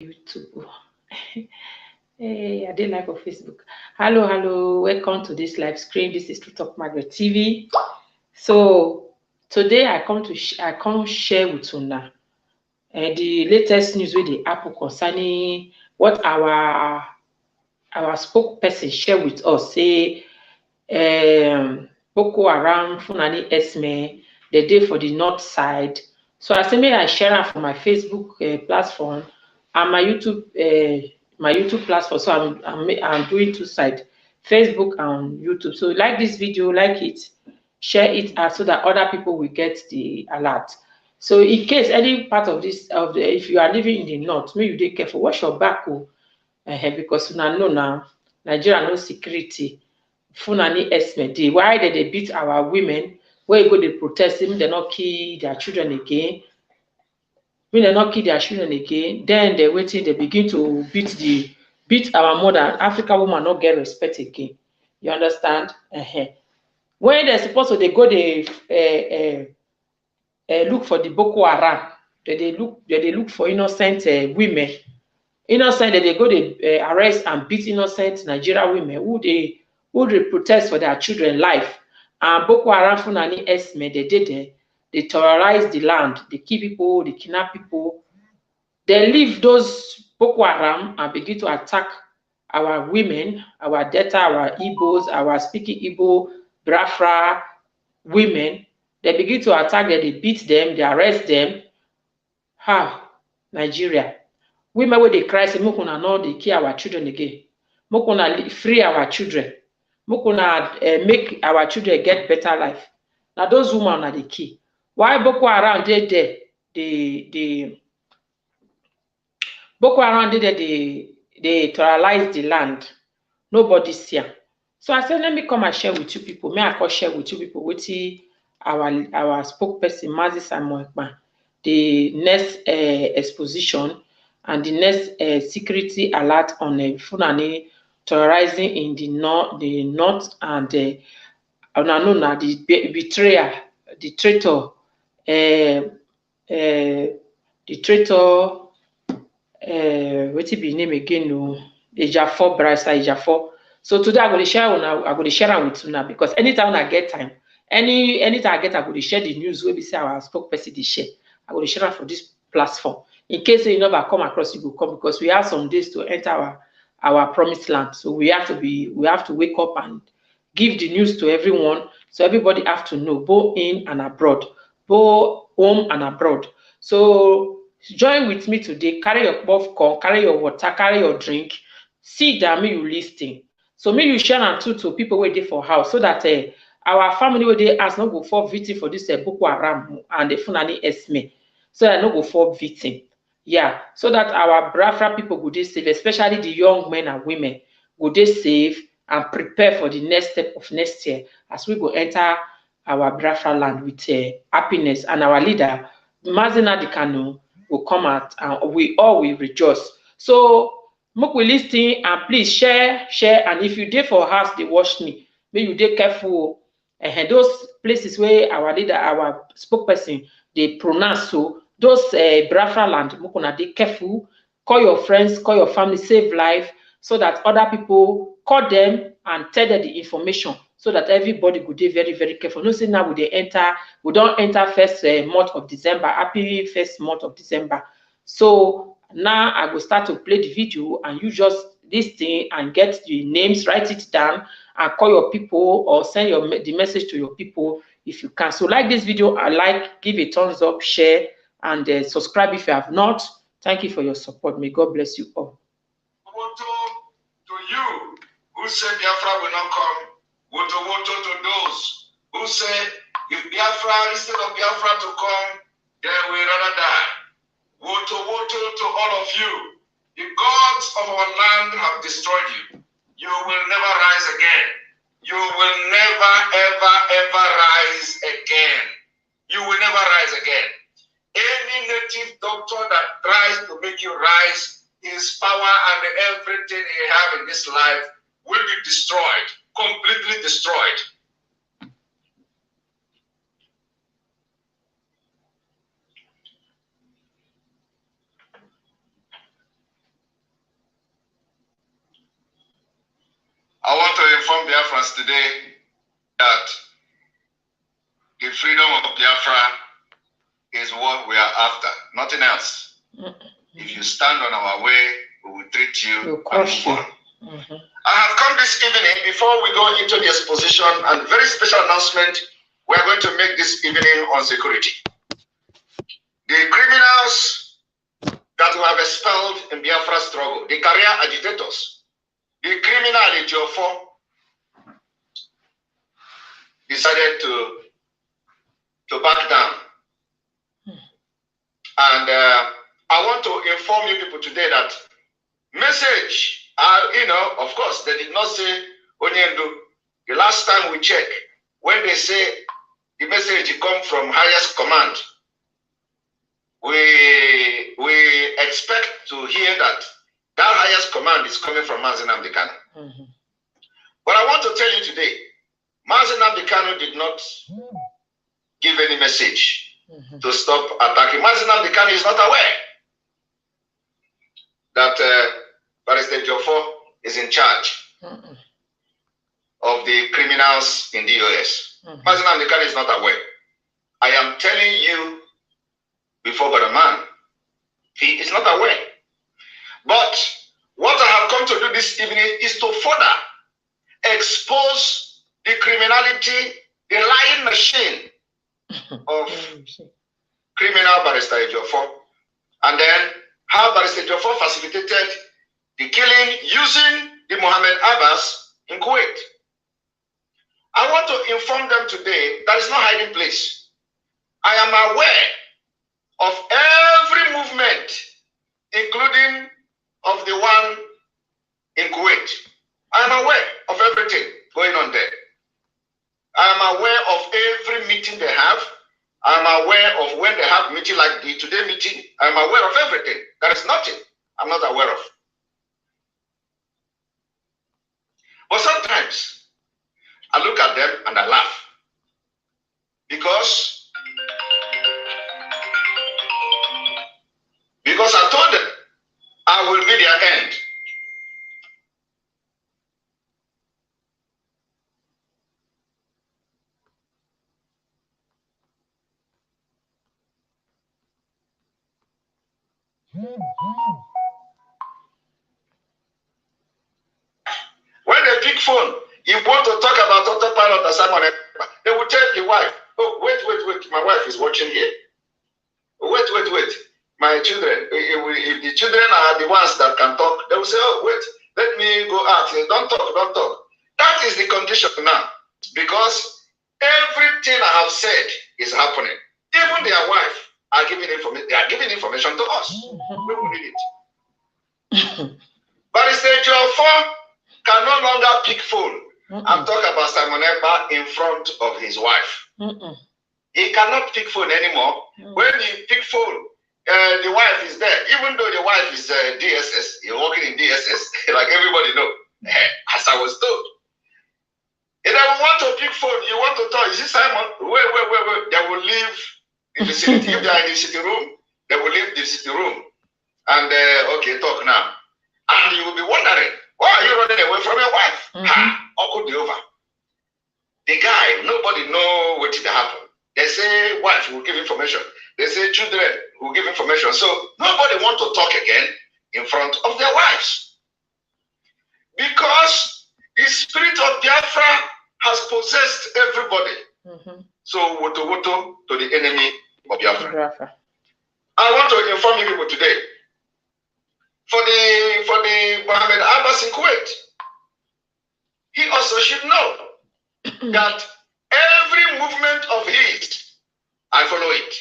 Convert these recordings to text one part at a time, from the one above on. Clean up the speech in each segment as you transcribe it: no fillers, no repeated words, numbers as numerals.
YouTube. Hey, I didn't like on Facebook. Hello, welcome to this live stream. This is Truth of Margaret TV. So today I come share with Una the latest news with the Apple concerning what our spokesperson share with us. Say Boko Haram, Fulani Esme, the day for the north side. So I say may I share it for my Facebook platform and my YouTube platform. So I'm doing two sides, Facebook and YouTube. So like this video, like it, share it out so that other people will get the alert. So in case any part of this if you are living in the north, may you take careful, watch your back, because una know now Nigeria no security. Fulani Esme dey. Why they beat our women? Where you go they protest, make they not kill their children again. When they not kill their children again, then they waiting, they begin to beat our mother. African woman not get respect again. You understand? When they're supposed to they go they look for the Boko Haram, they look for innocent women. Innocent they go they arrest and beat innocent Nigerian women who they protest for their children life. And Boko Haram Fulani Esme they did there. They terrorize the land, they kill people, they kidnap people. They leave those Boko Haram and begin to attack our women, our Delta, our Igbos, our speaking Igbo, Biafra women. They begin to attack them, they beat them, they arrest them. Nigeria. Women wey dey cry say make una no dey kill our children again. Make una free our children. Make una make our children get better life. Na those women na dey kill. Why Boko Haram dey there? Boko Haram dey there, they terrorize the land. Nobody see am. So I said, let me come and share with you people. May I come share with you people wetin our spokesperson Mazi Simon Ekpan, the next exposition and the next security alert on Fulani terrorizing in the north and the betrayer, the traitor, wetin be name again? No, EJIOFOR, Barrister EJIOFOR. So today I go to share am with una because anytime I get time, anytime I get, I go to share the news wey be say our spokesperson dey share. I go to share am for this platform. In case you never come across, you go come because we have some days to enter our promised land. So we have to wake up and give the news to everyone. So everybody have to know, both in and abroad, both home and abroad. So join with me today. Carry your popcorn, carry your water, carry your drink. Sit down, make you lis ten. So make you share am too to people wey dey for house so that our family wey dey house no go fall victim for this Boko Haram and the Fulani Esme. So that no go fall victim. Yeah, so that our Biafra people go dey safe, especially the young men and women go dey safe and prepare for the next step of next year as we go enter our Biafra land with happiness. And our leader, Mazi Nnamdi Kanu, will come out and we all will rejoice. So make we lis ten and please share. And if you dey for house dey watch me, make you dey careful. Those places where our leader, our spokesperson dey pronounce, so those Biafra land, make una dey careful. Call your friends, call your family, save life, so that other people call them and tell them the information, so that everybody go dey very, very careful. No say now we don enter first month of December. Happy first month of December. So now I go start to play the video and you just listen and get the names, write it down and call your people or send the message to your people if you can. So like this video, give a thumbs up, share, and subscribe if you have not. Thank you for your support. May God bless you all. To you who say Biafra will not come, woto to those who say if Biafra, instead of Biafra to come, they will rather die. Woto to all of you. The gods of our land have destroyed you. You will never rise again. You will never, ever rise again. You will never rise again. Any native doctor that tries to make you rise, his power and everything he have in this life will be destroyed, completely destroyed. Biafrans today that the freedom of Biafra is what we are after, nothing else. If you stand on our way, we will treat you. We'll crush you. I have come this evening, before we go into the exposition, and very special announcement we are going to make this evening on security. The criminals that we have expelled in Biafra struggle, the career agitators, the criminal EJIOFOR, decided to back down. And I want to inform you people today that message, of course, they did not say Onyendu. The last time we checked, when they say the message come from highest command, we expect to hear that highest command is coming from Mazi Nnamdi Kanu. But I want to tell you today, Mazi Nnamdi Kanu did not give any message to stop attacking. Mazi Nnamdi Kanu is not aware that Barrister EJIOFOR is in charge of the criminals in the US. Mazi Nnamdi Kanu is not aware. I am telling you before but a man, he is not aware. But what I have come to do this evening is to further expose the criminality, the lying machine of criminal Barrister EJIOFOR, and then how Barrister EJIOFOR facilitated the killing using the Mohammed Abbas in Kuwait. I want to inform them today that is not hiding place. I am aware of every movement, including of the one in Kuwait. I am aware of everything going on there. I am aware of every meeting they have. I am aware of when they have meeting like the today meeting. I am aware of everything. There is nothing I'm not aware of. But sometimes I look at them and I laugh because I told them I will be their end. When they pick phone, you want to talk about autopilot or someone, they will tell the wife, oh, wait, my wife is watching here. Wait, my children, if the children are the ones that can talk, they will say, oh, wait, let me go out. Don't talk. That is the condition now, because everything I have said is happening. Even their wife are giving information. They are giving information to us. We will need it. Barrister EJIOFOR can no longer pick phone and talk about Simon Ekpa in front of his wife. He cannot pick phone anymore. When he pick phone, the wife is there. Even though the wife is DSS, he's working in DSS, like everybody know, as I was told. If they want to pick phone, you want to talk, is it Simon? Wait. They will leave the vicinity. If they are in the sitting room, they will leave the sitting room. And, okay, talk now. And you will be wondering, why are you running away from your wife? All could be over. The guy, nobody know what did happen. They say wife will give information. They say children will give information. So nobody want to talk again in front of their wives. Because the spirit of Biafra has possessed everybody. So woto to the enemy of Biafra. I want to inform you people today. For the Mohammed Abbas in Kuwait, he also should know that every movement of his, I follow it.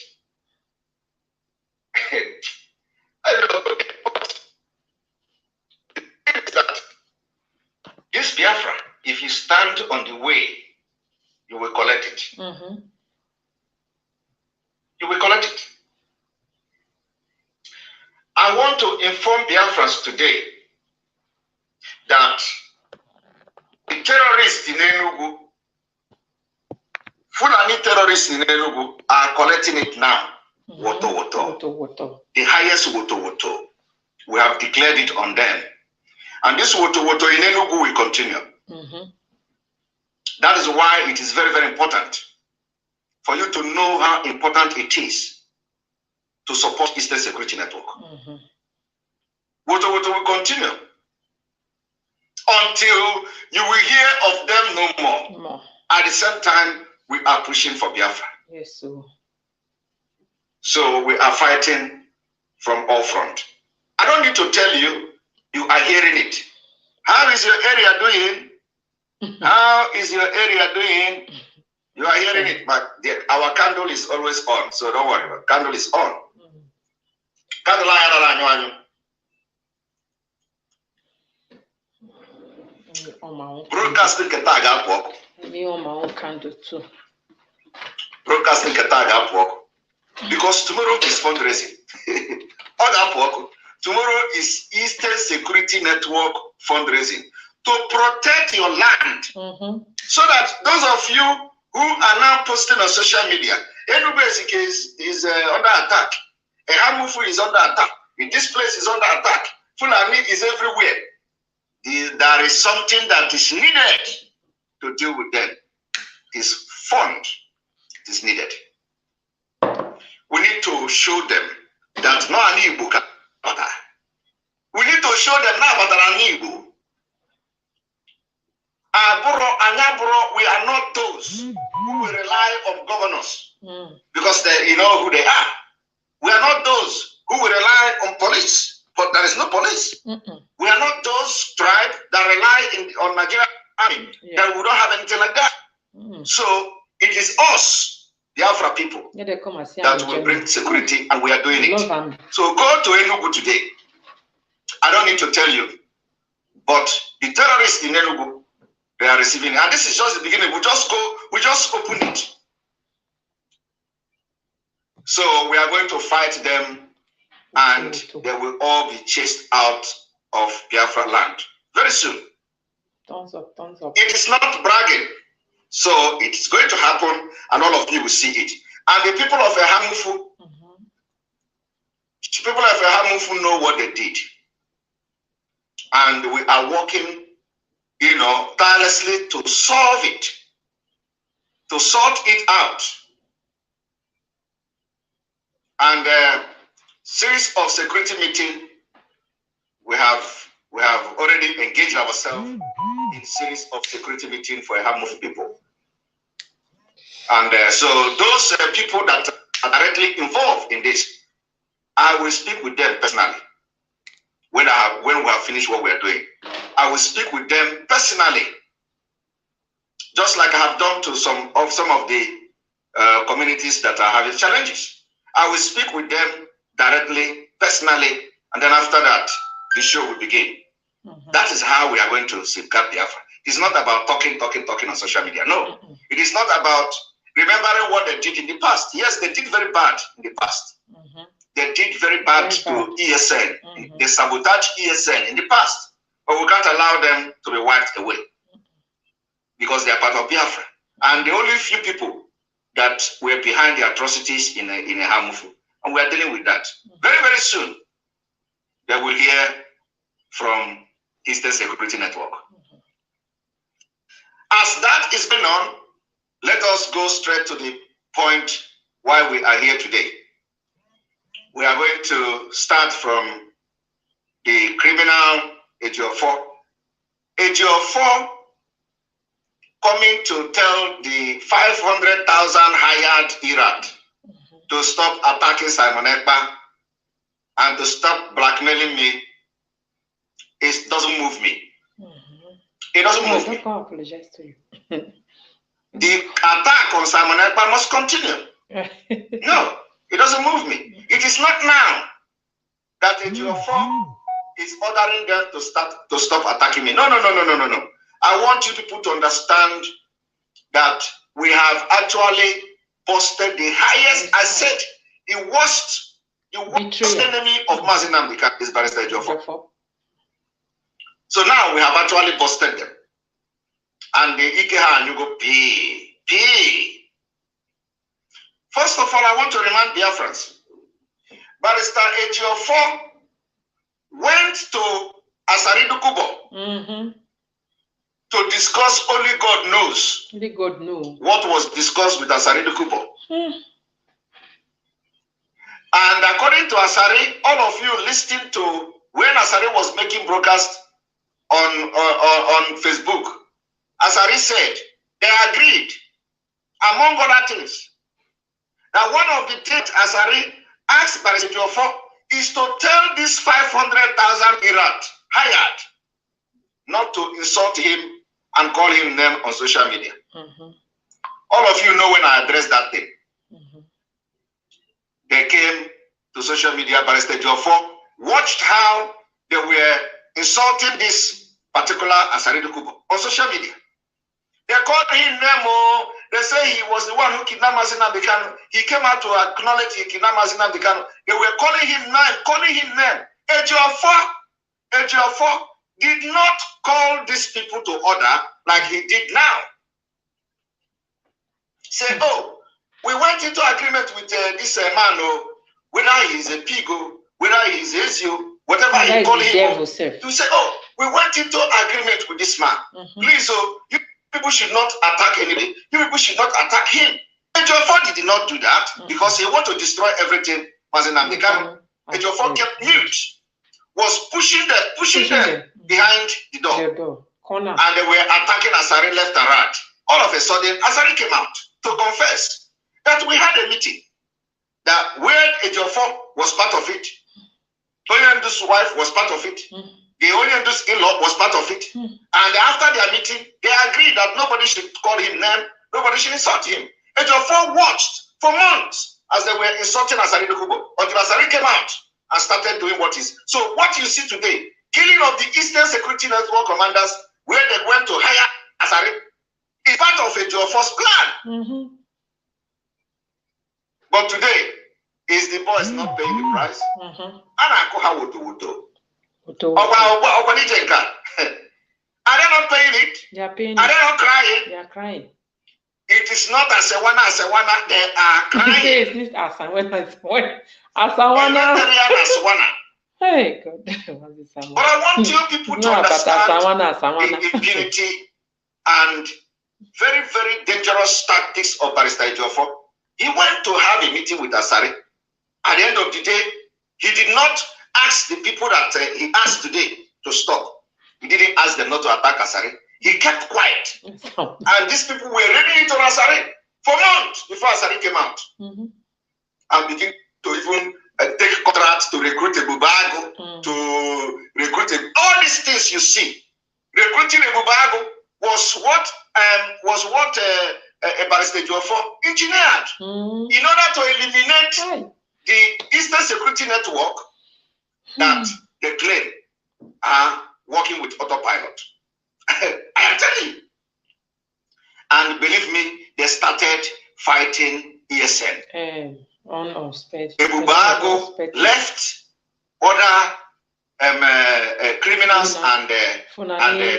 I don't know what is that. This Biafra, if you stand on the way, you will collect it. You will collect it. I want to inform Biafrans today that the terrorists in Enugu, Fulani terrorists in Enugu, are collecting it now. Woto. The highest woto. We have declared it on them. And this woto in Enugu will continue. That is why it is very, very important for you to know how important it is to support Eastern Security Network. We will continue until you will hear of them no more. At the same time, we are pushing for Biafra. Yes, so we are fighting from all fronts. I don't need to tell you, you are hearing it. How is your area doing? How is your area doing? You are hearing it, but our candle is always on, so don't worry. Candle is on. Candle broadcasting Ketaga work. On my own candle too. Broadcasting Ketaga work. Because tomorrow is fundraising. Tomorrow is Eastern Security Network fundraising to protect your land. So that those of you who are now posting on social media, Enubezi case is under attack. Ehamufu is under attack. This place is under attack. Fulani is everywhere. There is something that is needed to deal with them. This fund is needed. We need to show them that no Anibu can matter. We need to show them now about Anibu. We are not those who will rely on governors because you know who they are. We are not those who will rely on police, but there is no police. We are not those tribes that rely on Nigerian army. That we don't have anything like that. So it is us, the Afra people, that will bring security, and we are doing it. So go to Enugu today. I don't need to tell you, but the terrorists in Enugu, they are receiving, and this is just the beginning. We just open it. So we are going to fight them, and they will all be chased out of Biafra land very soon. Thumbs up. It is not bragging. So it's going to happen, and all of you will see it. And the people of Ehamufu, know what they did. And we are working, tirelessly to solve it, to sort it out. And series of security meeting, we have already engaged ourselves in series of security meeting for Ehamufu people. And so those people that are directly involved in this, I will speak with them personally. When we have finished what we are doing, I will speak with them personally, just like I have done to some of the communities that are having challenges. I will speak with them directly, personally, and then after that, the show will begin. That is how we are going to safeguard Biafra. It's not about talking on social media. No, it is not about remembering what they did in the past. Yes, they did very bad in the past. They did very bad to ESN. They sabotaged ESN in the past. But we can't allow them to be wiped away because they are part of Biafra. And the only few people that were behind the atrocities in Ehamufu, and we are dealing with that. Very, very soon, they will hear from Eastern Security Network. As that is going on, let us go straight to the point why we are here today. We are going to start from the criminal EJIOFOR. EJIOFOR coming to tell the 500,000 hired Iraq to stop attacking Simon Ekpa and to stop blackmailing me. It doesn't move me. It doesn't move me. I apologize to you. The attack on Simon Ekpa must continue. No, it doesn't move me. It is not now that EJIOFOR is ordering them to stop attacking me. No. I want you people to understand that we have actually busted the highest, I said, the worst enemy of Mazi Nnamdi Kanu is Barrister EJIOFOR. So now we have actually busted them. And the Ikeha and you go pay. First of all, I want to remind Biafrans, Barrister EJIOFOR went to Asaridu Kubo to discuss. Only God knows. Only God knows what was discussed with Asari Dokubo. And according to Asari, all of you listening to when Asari was making broadcast on Facebook, Asari said they agreed, among other things, that one of the things Asari asked by EJIOFOR is to tell this 500,000 Irat hired not to insult him and call him name on social media. All of you know when I addressed that thing. They came to social media, Barrister EJIOFOR watched how they were insulting this particular Asari Dokubo on social media. They called him Nemo. They say he was the one who kidnapped Mazina Bikano. He came out to acknowledge he kidnapped Mazina Bikano. They were calling him name. EJIOFOR did not call these people to order like he did now. Say, oh, we went into agreement with this man, whether he's a pig, whether he's Ezio, whatever he called him. To say, oh, we went into agreement with this man. Please, you people should not attack anybody. You people should not attack him. EJIOFOR did not do that because he wanted to destroy everything. EJIOFOR kept mute, was pushing them behind the door. Corner. And they were attacking Asari left and right. All of a sudden, Asari came out to confess that we had a meeting, that where EJIOFOR was part of it, Onyendu's wife was part of it, the Onyendu's in-law was part of it, and after their meeting, they agreed that nobody should call him name, nobody should insult him. EJIOFOR watched for months as they were insulting Asari Dokubo until Asari came out and started doing what is. So what you see today, killing of the Eastern Security Network commanders, where they went to hire Asari, is part of EJIOFOR's plan. But today, is the boys not paying the price? Are they not paying it? They are paying. Are they not crying? They are crying. It is not Asawana, they are crying. It's not Asawana. Hey, God. But I want you people to understand the impunity and very, very dangerous tactics of Barrister EJIOFOR. He went to have a meeting with Asari. At the end of the day, he did not ask the people that he asked today to stop. He didn't ask them not to attack Asari. He kept quiet. And these people were ready to Asari for months before Asari came out. And began to even take contracts to recruit a Bubago, to recruit all these things you see. Recruiting a Bubago was what Barrister EJIOFOR engineered in order to eliminate the Eastern Security Network that they claim are working with autopilot. I am telling you. And believe me, they started fighting ESN. Bubago left other criminals and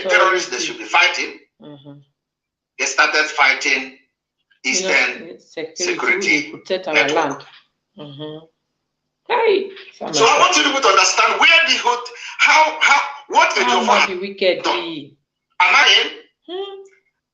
terrorists they should be fighting. They started fighting Eastern Security Network. Hey, so I want you to understand where the hood, what EJIOFOR wicked done. Am I in?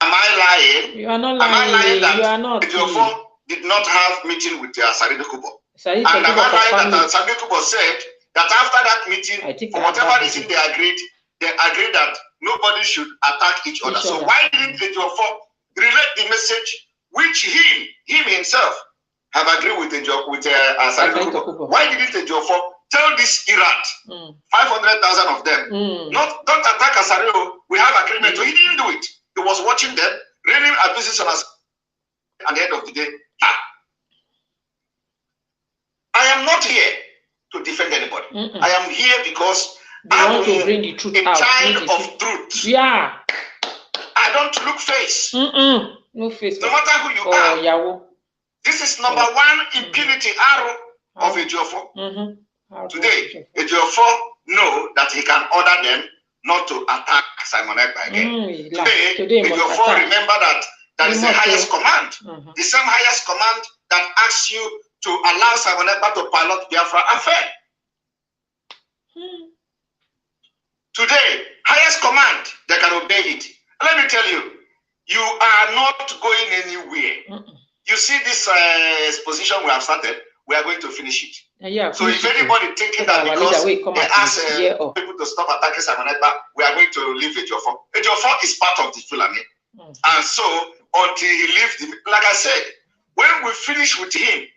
Am I lying? You are not lying. Am I lying that you are not EJIOFOR did not have meeting with Asari Dokubo? And am I lying that Asari Dokubo said that after that meeting, for whatever reason they agreed that nobody should attack each other. So why didn't EJIOFOR relate the message which him himself have agreed with Asari Dokubo? Why didn't EJIOFOR tell this Irat, 500,000 of them, don't attack Asari, we have agreement. So he didn't do it. He was watching them, raining abuses on us. At the end of the day, I am not here to defend anybody. I am here because I want to bring the truth out. Child of truth. Yeah. I don't look face. No face. No matter who you are. Yawo. This is number one impunity arrow of EJIOFOR. Today, EJIOFOR know that he can order them not to attack Simon Ekpa again. Today EJIOFOR remember that is the highest command. The same highest command that asks you to allow Simon Ekpa to pilot Biafra affair. Today, highest command, they can obey it. Let me tell you, you are not going anywhere. You see this exposition we have started, we are going to finish it. Yeah, so if anybody thinking that because they ask people to stop attacking Simon Ekpa, we are going to leave EJIOFOR. EJIOFOR is part of the Fulani. And so until he leaves, like I said, when we finish with him,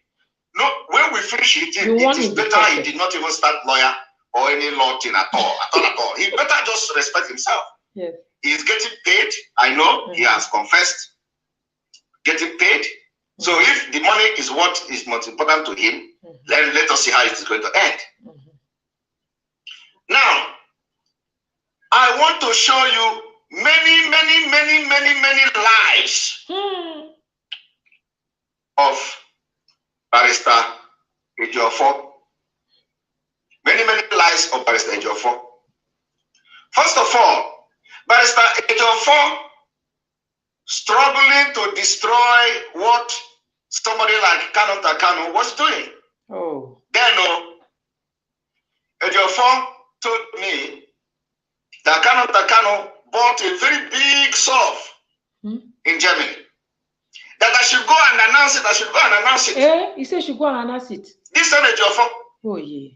when we finish with him, it is better he did not even start lawyer or any law thing at all. He better just respect himself. Yes. He's getting paid. I know he has confessed getting paid. So if the money is what is most important to him, let us see how it is going to end. Now, I want to show you many lies of Barrister EJIOFOR. Many lies of Barrister EJIOFOR. First of all, Barrister EJIOFOR struggling to destroy what somebody like Kanu was doing. Oh. Then EJIOFOR told me that Kanu bought a very big surf in Germany. That I should go and announce it. He said should go and announce it. This time EJIOFOR. Oh yeah.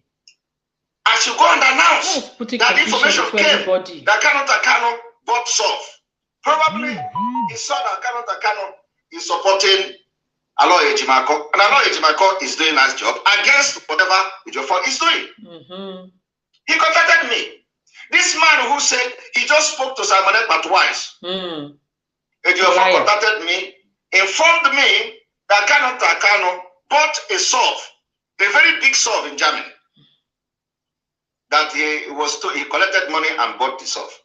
I should go and announce that information came that Kanu bought surf. Probably he saw that Kanu is supporting Aloy Ejimakor, and Aloy Ejimakor is doing a nice job against whatever EJIOFOR is doing. He contacted me. This man who said he just spoke to Simon Ekpa twice. EJIOFOR contacted me, informed me that Kanu bought a surf, a very big surf in Germany. That he collected money and bought the surf.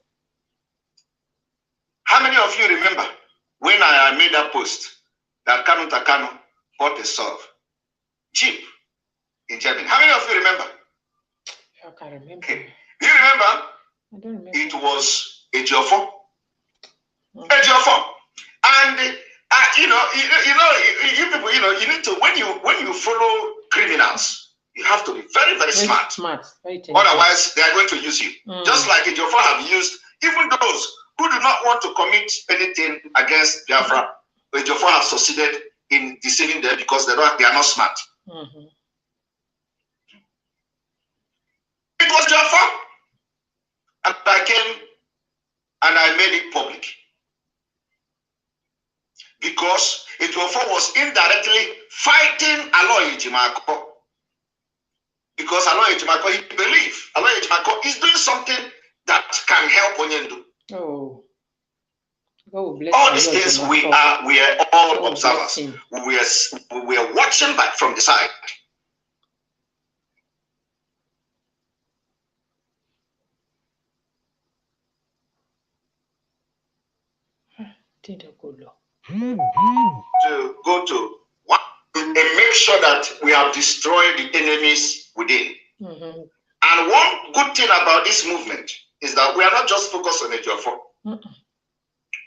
How many of you remember when I made that post that Kanu bought a surf, cheap, in Germany? How many of you remember? I can't remember. Okay. Do you remember? I don't remember. It was EJIOFOR. EJIOFOR. And you people, you need to when you follow criminals, you have to be very smart. Otherwise, they are going to use you. Just like EJIOFOR have used even those who do not want to commit anything against Biafra. EJIOFOR have succeeded in deceiving them because they are not smart. It was EJIOFOR, and I came and I made it public because EJIOFOR was indirectly fighting Aloy Ejimakor. Because Aloy Ejimakor, he believes Aloy Ejimakor is doing something that can help Onyendu. Oh, all these things we are all observers. We are watching back from the side. To go to one and make sure that we have destroyed the enemies within. And one good thing about this movement is that we are not just focused on EJIOFOR.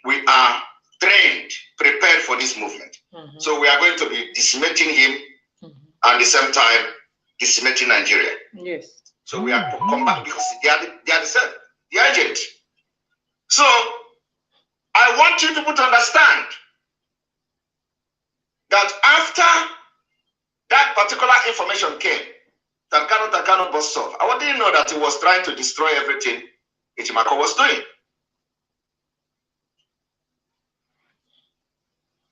We are trained, prepared for this movement. So we are going to be decimating him and at the same time decimating Nigeria. Yes. So we are to come back because they are the same, the agent. So I want you people to understand that after that particular information came, that Kanu bought surf, I didn't know that he was trying to destroy everything Ejimakor was doing.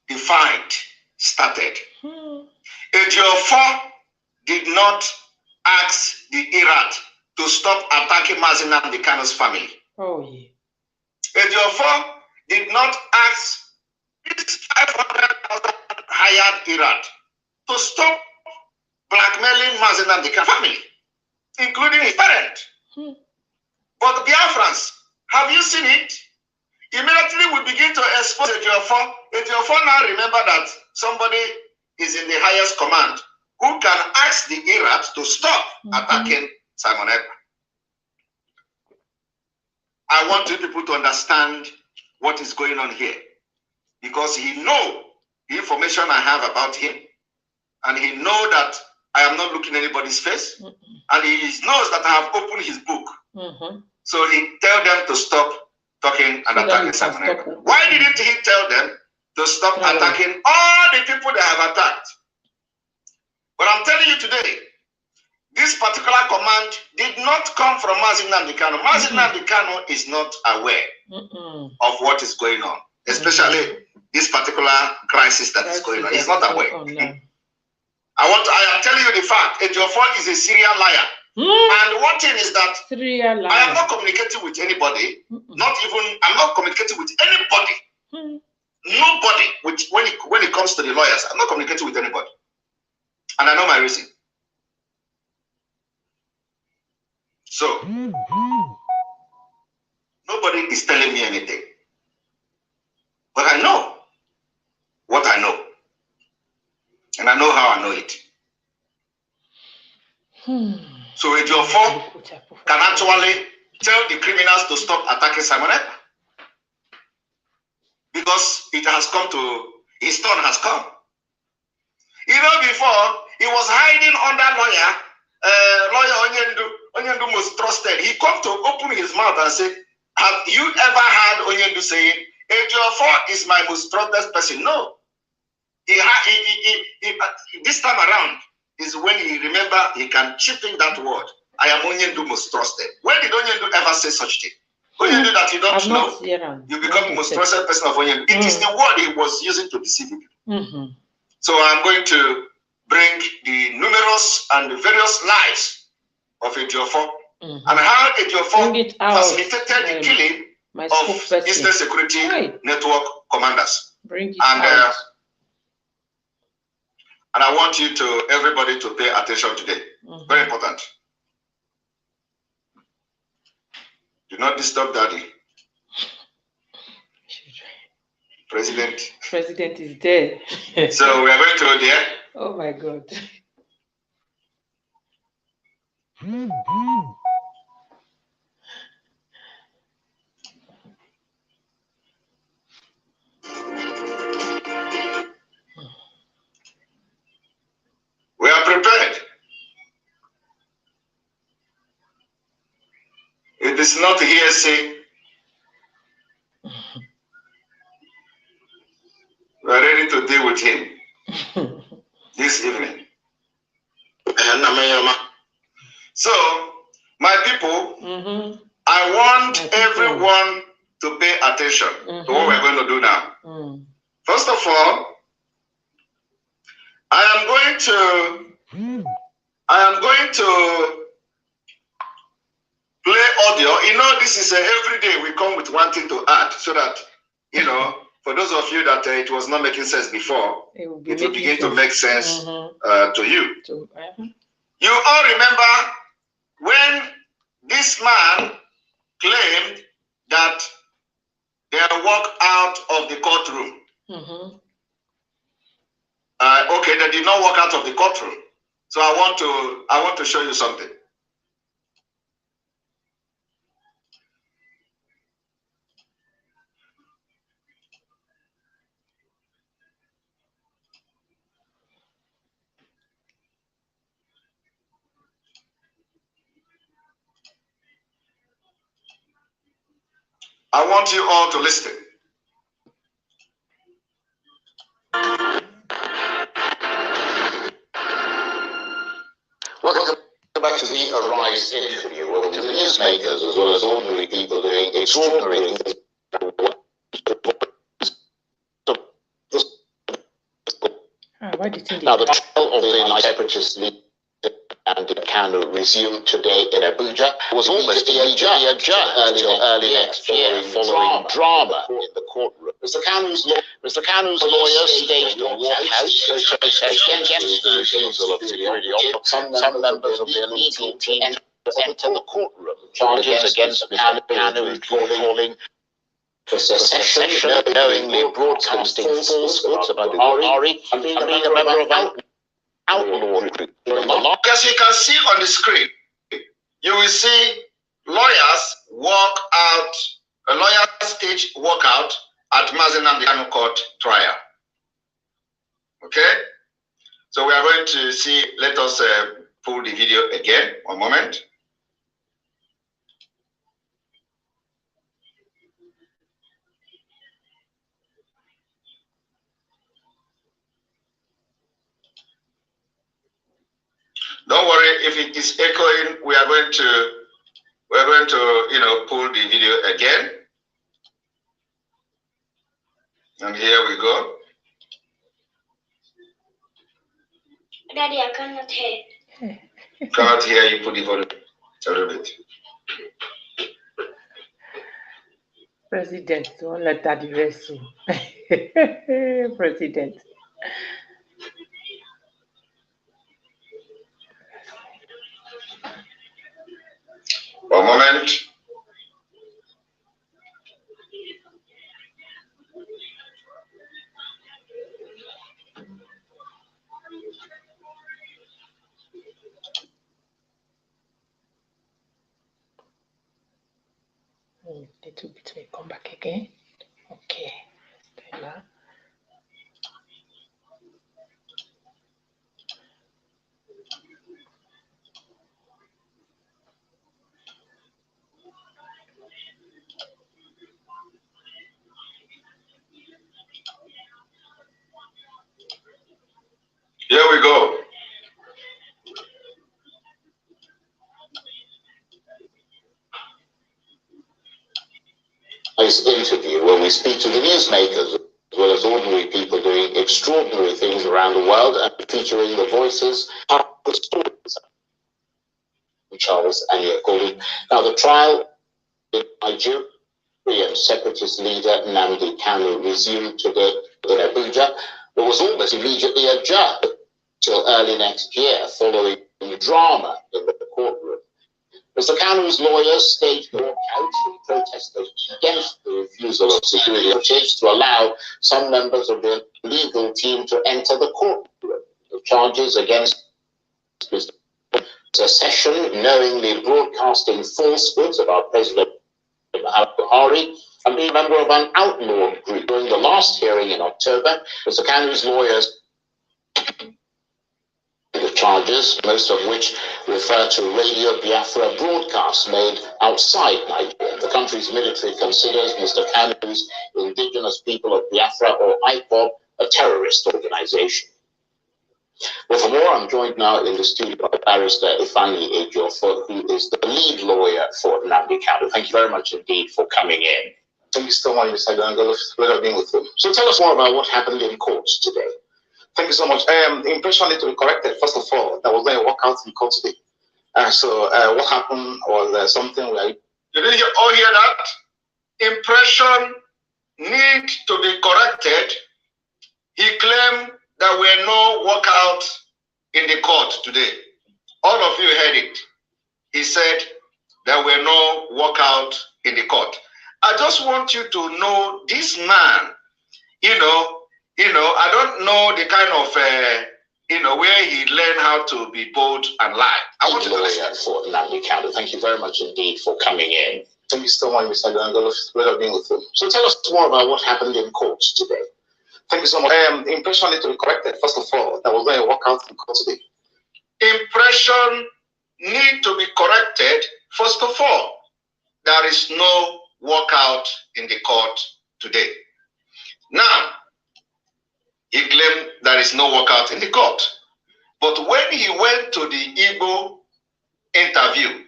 The fight started. EJIOFOR did not ask the Iraq to stop attacking Mazi Nnamdi Kanu's family. Oh yeah. EJIOFOR did not ask this 500,000 hired Iraq to stop blackmailing Mazi Nnamdi Kanu's family, including his parents. But the Biafrans, have you seen it? Immediately we begin to expose EJIOFOR. EJIOFOR now remember that somebody is in the highest command who can ask the Iraq to stop attacking Simon Ekpa. I want you people to understand what is going on here, because he knows the information I have about him, and he knows that I am not looking anybody's face, and he knows that I have opened his book. So he tell them to stop talking and attacking Simon Ekpa? Why didn't he tell them to stop attacking all the people they have attacked? But I'm telling you today, this particular command did not come from Mazi Nnamdi Kanu. Mazi Nnamdi Kanu is not aware of what is going on, especially this particular crisis that is going on. He's not aware. I am telling you the fact, EJIOFOR is a serial liar. And one thing is that I am not communicating with anybody, I'm not communicating with anybody. Nobody, when it comes to the lawyers, I'm not communicating with anybody. And I know my reason. So, nobody is telling me anything. But I know what I know. And I know how I know it. So EJIOFOR can actually tell the criminals to stop attacking Simon Ekpa. Because it has come to, his turn has come. You know, before, he was hiding under lawyer Onyendu most trusted. He come to open his mouth and say, have you ever heard Onyendu saying, EJIOFOR is my most trusted person? No. This time around is when he remember he can chip in that word. I am Onyendu most trusted. When did Onyendu ever say such thing? Onyendu that you don't know, you become the most trusted person of Onyendu. It is the word he was using to deceive you. So I'm going to bring the numerous and the various lies of EJIOFOR and how EJIOFOR facilitated the killing of Eastern Security Network commanders. And I want you to, everybody to pay attention today. Very important. Do not disturb Daddy. President. President is dead. So we are going to go there. Oh my God. We are prepared. It is not hearsay. We are ready to deal with him this evening. So, my people, I want everyone to pay attention to what we're going to do now. First of all, I am going to play audio. You know, this is every day we come with one thing to add so that, you know, for those of you that it was not making sense before, it will begin to make sense to you. You all remember when this man claimed that they walked out of the courtroom. Okay, they did not walk out of the courtroom. So I want to show you something. I want you all to listen. Welcome back to the Arise interview, where to the newsmakers as well as ordinary people doing extraordinary things. Now, the trial of the separatist leader and Kanu resumed today in Abuja was almost to be adjourned early next year following drama in the courtroom. Mr. Kanu's lawyers staged a walkout against the refusal of security officers. Some members of their legal team enter the courtroom. Charges against Mr. Kanu include calling for secession, knowingly broadcasting falsehoods about Buhari, and being a member of outlaw group. As you can see on the screen, you will see lawyers walk out, a lawyer stage walkout at Mazi Nnamdi Kanu court trial. Okay? So we are going to see, let us pull the video again, one moment. Don't worry if it is echoing. We are going to pull the video again. And here we go. Daddy, I cannot hear. Cannot hear you. Put the volume a little bit. President, don't let that rest. President. One moment. Little bit may come back again. Okay. Stella. Here we go. This interview where we speak to the newsmakers as well as ordinary people doing extraordinary things around the world and featuring the voices of the stories. Charles and Yakobi. Now the trial in Nigerian separatist leader Nnamdi Kanu resumed today in Abuja, but was almost immediately adjourned till early next year following drama in the courtroom. Mr. Kanu's lawyers staged walkouts from protesters against the refusal of security officials to allow some members of the legal team to enter the courtroom. The charges against Mr. Secession, knowingly broadcasting falsehoods about President Buhari, and being a member of an outlawed group. During the last hearing in October, Mr. Kanu's lawyers the charges, most of which refer to Radio Biafra broadcasts made outside Nigeria. The country's military considers Mr. Kanu's Indigenous People of Biafra, or IPOB, a terrorist organization. Well, for more, I'm joined now in the studio by Barrister FULANI EJIOFOR, who is the lead lawyer for Nnamdi Kanu. Thank you very much indeed for coming in. Thank you so much, Mr. Gangal. Pleasure being with you. So tell us more about what happened in courts today. Thank you so much. The impression need to be corrected. First of all, there was no walkout in court today. So what happened was something like... Did you all hear that? Impression need to be corrected. He claimed there were no walkout in the court today. All of you heard it. He said there were no walkout in the court. I just want you to know this man, I don't know the kind of, where he learned how to be bold and lie. I want you to listen. For Nnamdi Kanu. Thank you very much indeed for coming in. Thank you so much, Mr. Gangal. Pleasure being with you. So tell us more about what happened in courts today. Thank you so much. The impression need to be corrected. First of all, there was no walkout in court today. Impression need to be corrected. First of all, there is no walkout in the court today. Now, he claimed there is no walkout in the court. But when he went to the Igbo interview,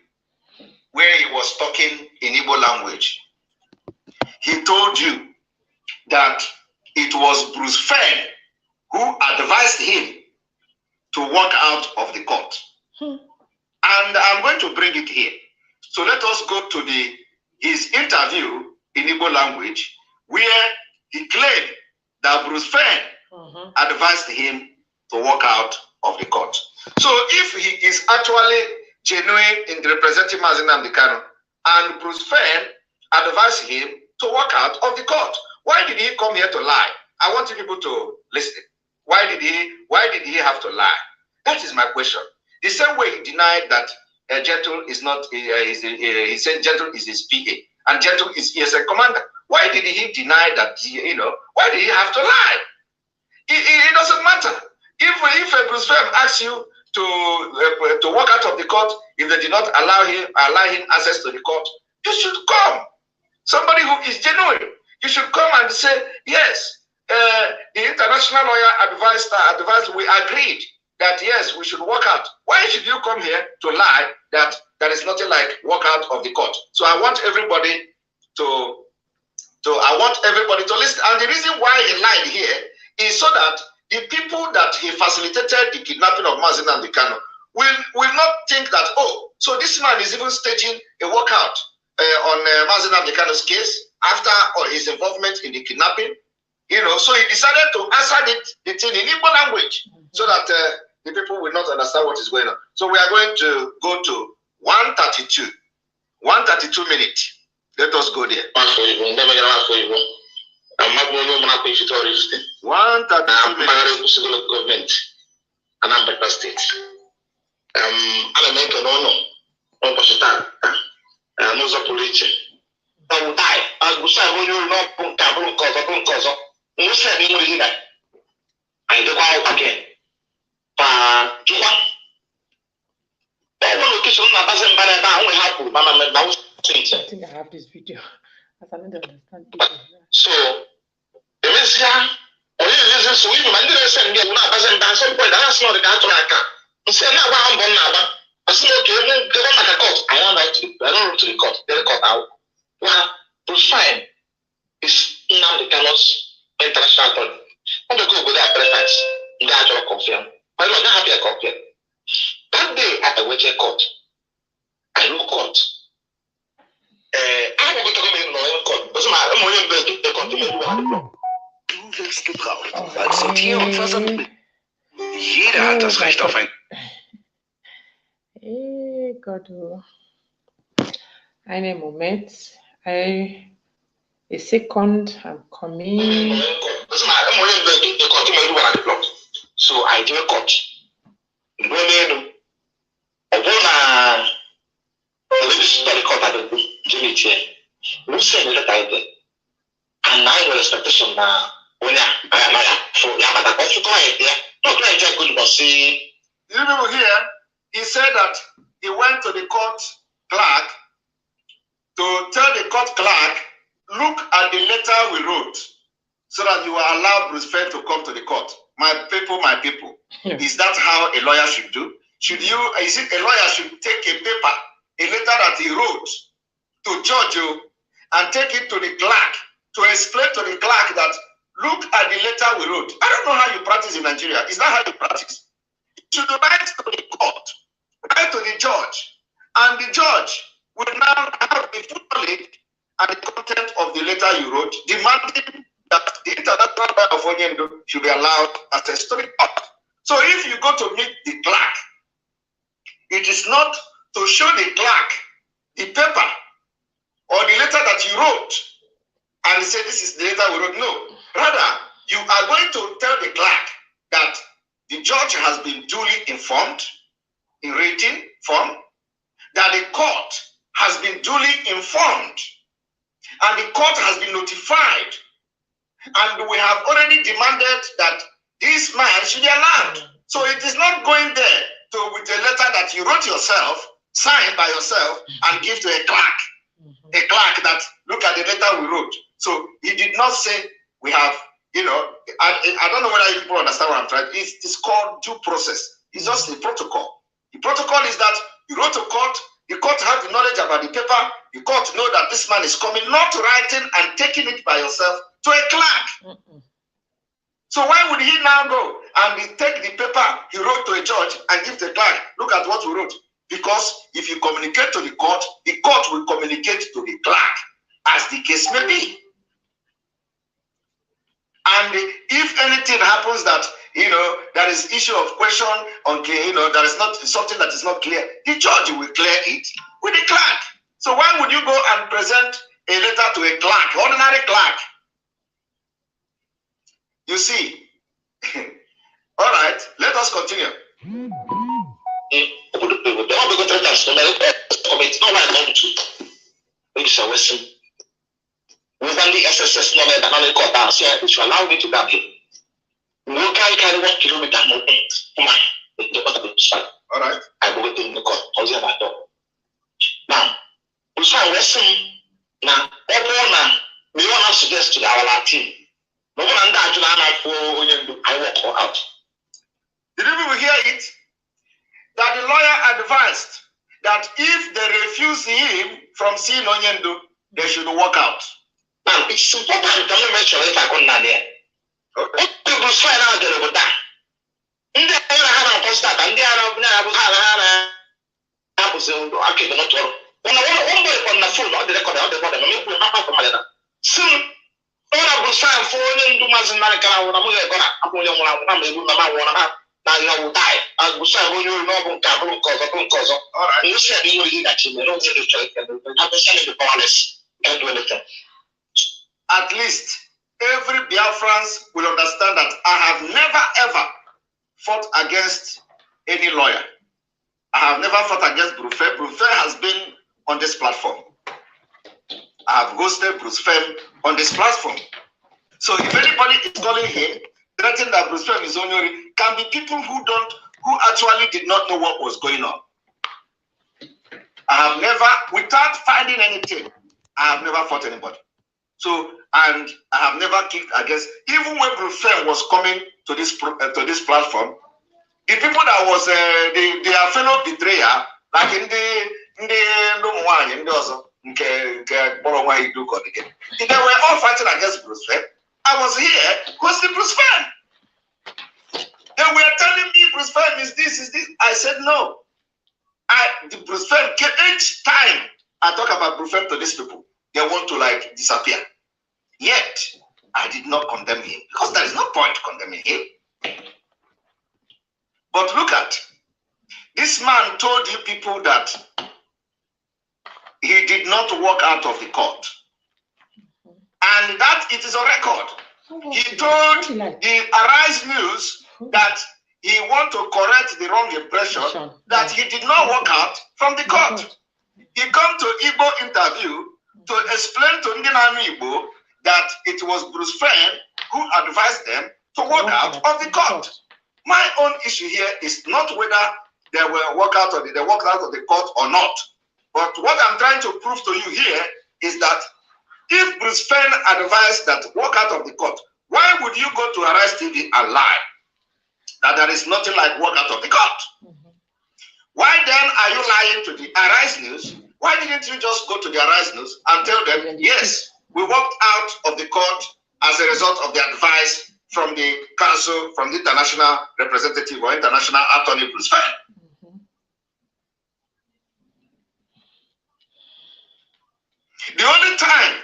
where he was talking in Igbo language, he told you that it was Bruce Fenn who advised him to walk out of the court. And I'm going to bring it here. So let us go to his interview in Igbo language, where he claimed that Bruce Fenn advised him to walk out of the court. So if he is actually genuine in representing Nnamdi Kanu, and Bruce Fenn advised him to walk out of the court, why did he come here to lie? I want you people to listen. Why did he have to lie? That is my question. The same way he denied that Gentle is not, he said Gentle is his PA, and Gentle is a commander. Why did he deny that, why did he have to lie? It doesn't matter. If Bruce Fenn asks you to walk out of the court, if they did not allow him access to the court, you should come. somebody who is genuine. You should come and say, yes, the international lawyer advised, we agreed that yes, we should walk out. Why should you come here to lie that there is nothing like walk out of the court? So I want everybody to listen. And the reason why he lied here is so that the people that he facilitated the kidnapping of Mazi Nnamdi Kanu will not think that, oh, so this man is even staging a walkout on Mazi Nnamdi Kanu's case after his involvement in the kidnapping. You know, so he decided to answer the thing in Igbo language so that the people will not understand what is going on. So we are going to go to 132 minutes. Let us go there. 132 government, Anambra State. I make an honor of Pashita, Noza Police. I will die. I will say, when you know, I go out again. I think I have this video. I don't understand. So, the Messiah, or is so even I didn't send you not as in some point. That's not the Catholic. Say, now I'm born now. I said, okay, go on like a court. I don't like to, I don't to the court. They court out. Well, to sign is now the Canos international court. I'm going to go with that preference. That's all confirm. But I'm not happy I confirm. That day at the waiting court, I know court. Du wirst gebraucht als Sortier- und Versandmittel. Jeder hat das Recht auf ein... Hey, Gott. Einen Moment. A second, I'm coming. So I do a court. We send the letter, and I will expectation now. When you remember here, he said that he went to the court clerk to tell the court clerk, look at the letter we wrote so that you are allowed Bruce Fair to come to the court. My people. Yeah. Is that how a lawyer should do? Is it a lawyer should take a paper, a letter that he wrote to judge you and take it to the clerk to explain to the clerk that look at the letter we wrote. I don't know how you practice in Nigeria. Is that how you practice? You should write to the court, write to the judge, and the judge will now have the full knowledge and the content of the letter you wrote, demanding that the international law of Onyendo should be allowed as a story court. So if you go to meet the clerk, it is not to show the clerk the paper or the letter that you wrote and say this is the letter we wrote. No, rather you are going to tell the clerk that the judge has been duly informed in written form, that the court has been duly informed and the court has been notified, and we have already demanded that this man should be allowed. So it is not going there with a letter that you wrote yourself, signed by yourself, and give to a clerk. A clerk that look at the letter we wrote. So he did not say we have, you know, I don't know whether people understand what I'm trying. It's called due process. It's just a protocol. The protocol is that you wrote to court, the court have the knowledge about the paper, the court know that this man is coming, not writing and taking it by yourself to a clerk. So why would he now go and take the paper he wrote to a judge and give the clerk, look at what we wrote? Because if you communicate to the court will communicate to the clerk, as the case may be. And if anything happens that, you know, there is issue of question, okay, you know, there is not something that is not clear, the judge will clear it with the clerk. So why would you go and present a letter to a clerk, ordinary clerk? You see. All right, let us continue. The SSS number that only got down, so which will allow me to grab him. No guy carry 1 kilometer more. All right. I go within the court. How's your door? Now, we saw wrestling. Now, everyone team. No one and that I walk out. Did you people hear it? That the lawyer advised that if they refuse him from seeing Onyendo, they should walk out. Now, it's important to mention if I couldn't there. People find out about that. In the area, I have a start, and they are not when I want to on the phone, or the record, or the bottom, make me happen from my soon. All I was trying for you, months in America, when I'm going to now you will die. I will say, when you know, cause, all right, you said you will that you don't get the I'm selling the powerless. Can't do anything. At least every Biafrans will understand that I have never ever fought against any lawyer. I have never fought against Bruce. Bruce has been on this platform. I have hosted Bruce on this platform. So if anybody is calling him, threatening that Bruce is Onyori, can be people who actually did not know what was going on. I have never, without finding anything, I have never fought anybody. So, and I have never kicked against, even when Bruce was coming to this platform, the people that was their fellow betrayer, like in the they were all fighting against Bruce. I was here because the Bruce fan. They were telling me Bruce fan is this. I said no. The Bruce fan, each time I talk about Bruce fan to these people, they want to like disappear. Yet I did not condemn him because there is no point condemning him. But look at, this man told you people that he did not walk out of the court. And that it is a record. He told the Arise News that he want to correct the wrong impression that he did not walk out from the court. He come to Igbo interview to explain to Ndinami Igbo that it was Bruce Friend who advised them to walk out of the court. My own issue here is not whether they will walk out of the court or not. But what I'm trying to prove to you here is that if Bruce Friend advised that walk out of the court, why would you go to Arise TV and lie that there is nothing like walk out of the court? Why then are you lying to the Arise News? Why didn't you just go to the Arise News and tell them, yes, we walked out of the court as a result of the advice from the council, from the international representative or international attorney Bruce Friend? The only time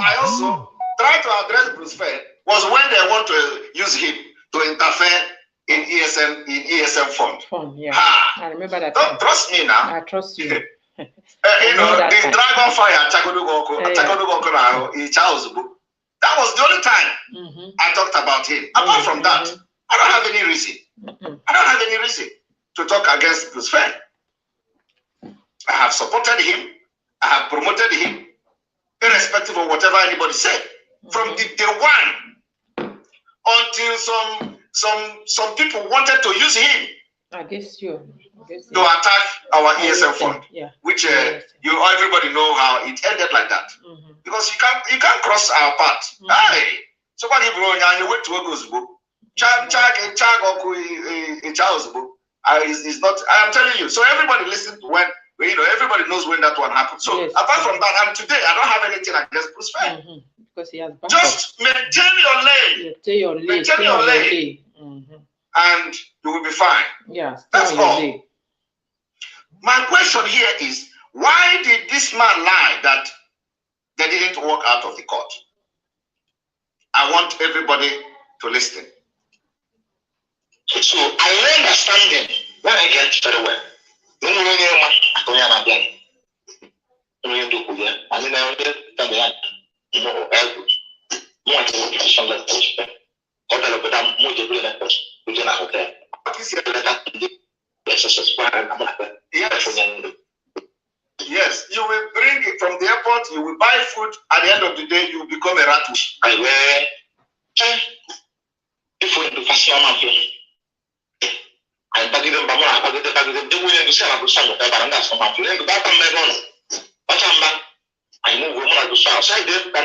I also tried to address Bruce Friend was when they want to use him to interfere in ESM fund. Yeah. I remember that. Don't trust me now. I trust you. You know, the Dragon Fire, that was the only time I talked about him. Apart from that, I don't have any reason. I don't have any reason to talk against Bruce Friend. I have supported him. I have promoted him, irrespective of whatever anybody said. From the day one until some people wanted to use him to attack our ESM fund, which everybody know how it ended like that. Because you can't cross our path. Hey, so what if you went to a gospel? Is not. I am telling you. So everybody listen to when everybody knows when that one happened. So apart from that, and today I don't have anything against Bruce Friend. Because he has just maintain your lane. Maintain your lane. And you will be fine. Yeah, that's all. My question here is, why did this man lie that they didn't walk out of the court? I want everybody to listen. So I understand them when I get very well. Yes, you will bring it from the airport, you will buy food, at the end of the day, you will become a ratush. I wear if we do fast I bag them Bama, I bag them, they will understand the song of the Barandas from my friend, the back of my run. But I move woman to south side there, and I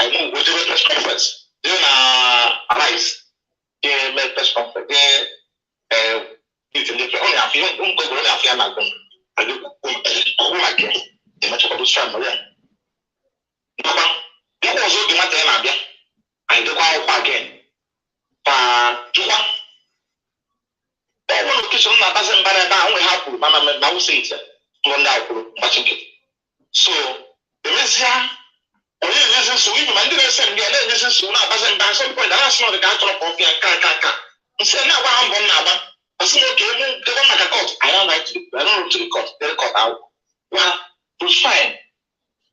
move with the press conference. Then arise, make press conference. It's only a few, don't go to a few magazines. I do like it. The much of the struggle. Papa, you also do not tell me. I do go again. Location na doesn't matter now. We have Mama now say it. So the Messiah, so even when they send me a lesson, so now doesn't dance some point. That's not the guy of coffee and kaka. And say now I'm one now. I said, okay, the one like a court. I don't like to the court. They'll cut out. Well, it's fine.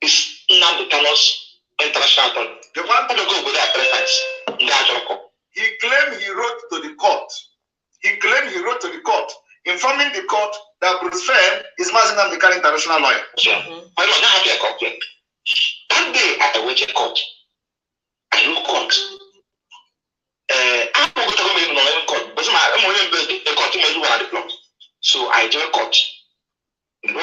It's not the Thomas international. The one to go with that preference. He claimed he wrote to the court. Informing the court that Bruce Fair is Mazinam the current international lawyer. I don't have a complaint. That day at the waiting court, I look court. I'm going to go in court, but I'm only building the court to one at the plot. So I joined court. No, I